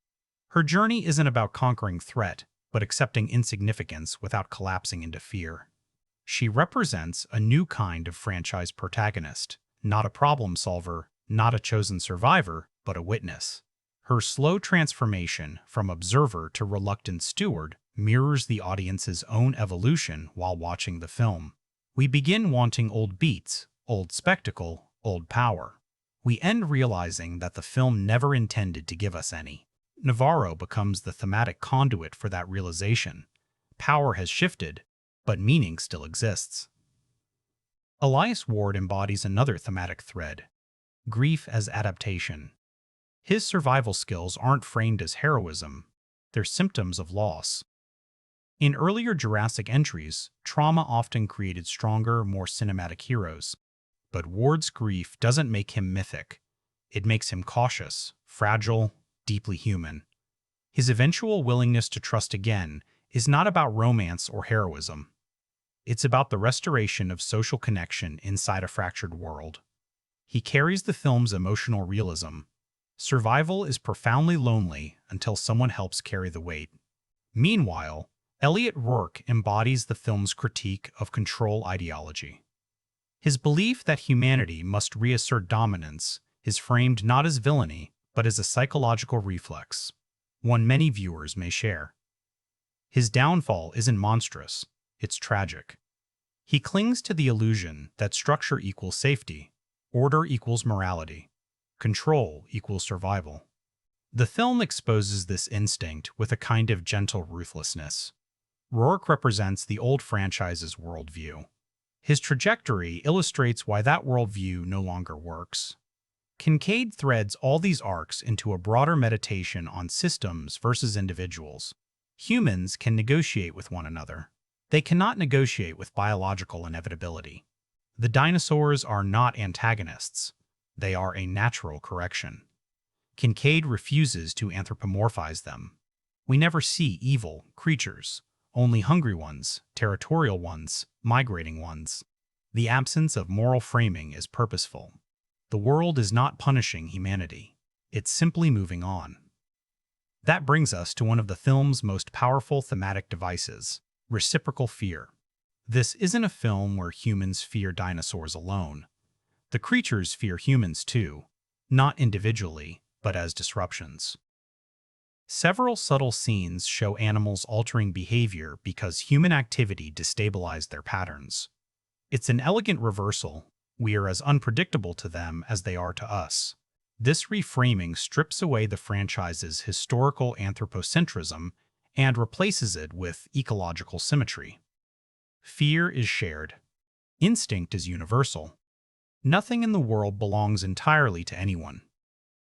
Her journey isn't about conquering threat, but accepting insignificance without collapsing into fear. She represents a new kind of franchise protagonist, not a problem solver, not a chosen survivor, but a witness. Her slow transformation from observer to reluctant steward mirrors the audience's own evolution while watching the film. We begin wanting old beats, old spectacle, old power. We end realizing that the film never intended to give us any. Navarro becomes the thematic conduit for that realization. Power has shifted, but meaning still exists. Elias Ward embodies another thematic thread: grief as adaptation. His survival skills aren't framed as heroism, they're symptoms of loss. In earlier Jurassic entries, trauma often created stronger, more cinematic heroes. But Ward's grief doesn't make him mythic. It makes him cautious, fragile, deeply human. His eventual willingness to trust again is not about romance or heroism. It's about the restoration of social connection inside a fractured world. He carries the film's emotional realism. Survival is profoundly lonely until someone helps carry the weight. Meanwhile, Elliot Rourke embodies the film's critique of control ideology. His belief that humanity must reassert dominance is framed not as villainy, but as a psychological reflex, one many viewers may share. His downfall isn't monstrous, it's tragic. He clings to the illusion that structure equals safety, order equals morality, control equals survival. The film exposes this instinct with a kind of gentle ruthlessness. Rourke represents the old franchise's worldview. His trajectory illustrates why that worldview no longer works. Kincaid threads all these arcs into a broader meditation on systems versus individuals. Humans can negotiate with one another. They cannot negotiate with biological inevitability. The dinosaurs are not antagonists. They are a natural correction. Kincaid refuses to anthropomorphize them. We never see evil creatures. Only hungry ones, territorial ones, migrating ones. The absence of moral framing is purposeful. The world is not punishing humanity. It's simply moving on. That brings us to one of the film's most powerful thematic devices, reciprocal fear. This isn't a film where humans fear dinosaurs alone. The creatures fear humans too, not individually, but as disruptions. Several subtle scenes show animals altering behavior because human activity destabilized their patterns. It's an elegant reversal. We are as unpredictable to them as they are to us. This reframing strips away the franchise's historical anthropocentrism and replaces it with ecological symmetry. Fear is shared. Instinct is universal. Nothing in the world belongs entirely to anyone.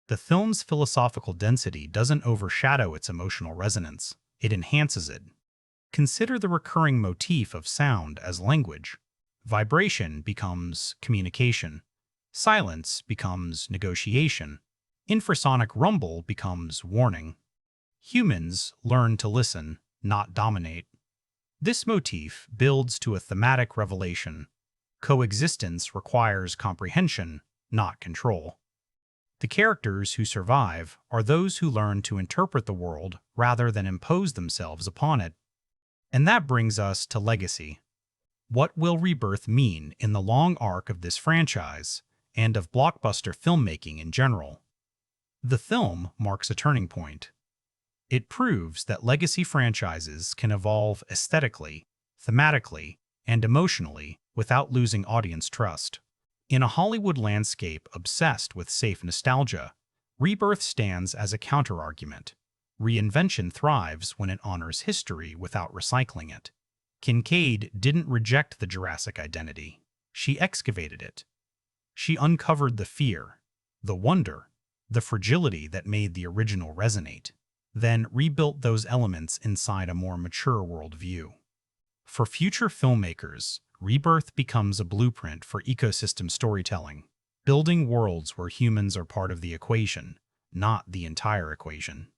The film's philosophical density doesn't overshadow its emotional resonance, it enhances it. Consider the recurring motif of sound as language. Vibration becomes communication. Silence becomes negotiation. Infrasonic rumble becomes warning. Humans learn to listen, not dominate. This motif builds to a thematic revelation. Coexistence requires comprehension, not control. The characters who survive are those who learn to interpret the world rather than impose themselves upon it. And that brings us to legacy. What will Rebirth mean in the long arc of this franchise and of blockbuster filmmaking in general? The film marks a turning point. It proves that legacy franchises can evolve aesthetically, thematically, and emotionally without losing audience trust. In a Hollywood landscape obsessed with safe nostalgia, Rebirth stands as a counterargument. Reinvention thrives when it honors history without recycling it. Kincaid didn't reject the Jurassic identity. She excavated it. She uncovered the fear, the wonder, the fragility that made the original resonate, then rebuilt those elements inside a more mature worldview. For future filmmakers, Rebirth becomes a blueprint for ecosystem storytelling, building worlds where humans are part of the equation, not the entire equation.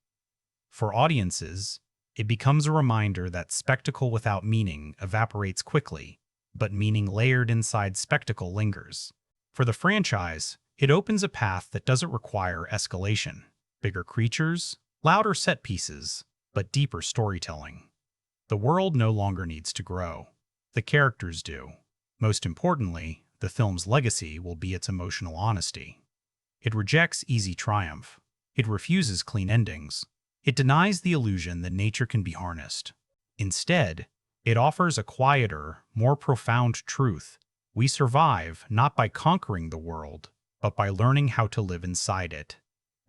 For audiences, it becomes a reminder that spectacle without meaning evaporates quickly, but meaning layered inside spectacle lingers. For the franchise, it opens a path that doesn't require escalation. Bigger creatures, louder set pieces, but deeper storytelling. The world no longer needs to grow. The characters do. Most importantly, the film's legacy will be its emotional honesty. It rejects easy triumph. It refuses clean endings. It denies the illusion that nature can be harnessed. Instead, it offers a quieter, more profound truth. We survive not by conquering the world, but by learning how to live inside it.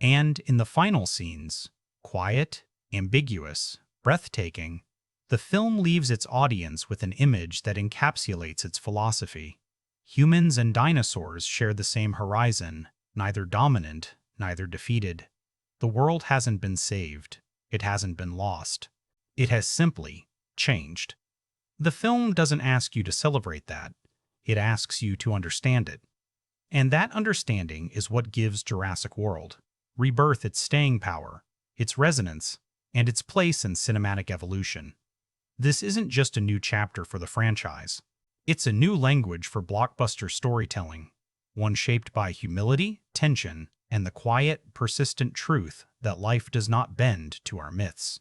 And in the final scenes, quiet, ambiguous, breathtaking, the film leaves its audience with an image that encapsulates its philosophy. Humans and dinosaurs share the same horizon, neither dominant, neither defeated. The world hasn't been saved. It hasn't been lost. It has simply changed. The film doesn't ask you to celebrate that. It asks you to understand it. And that understanding is what gives Jurassic World Rebirth its staying power, its resonance, and its place in cinematic evolution. This isn't just a new chapter for the franchise. It's a new language for blockbuster storytelling, one shaped by humility, tension, and the quiet, persistent truth that life does not bend to our myths.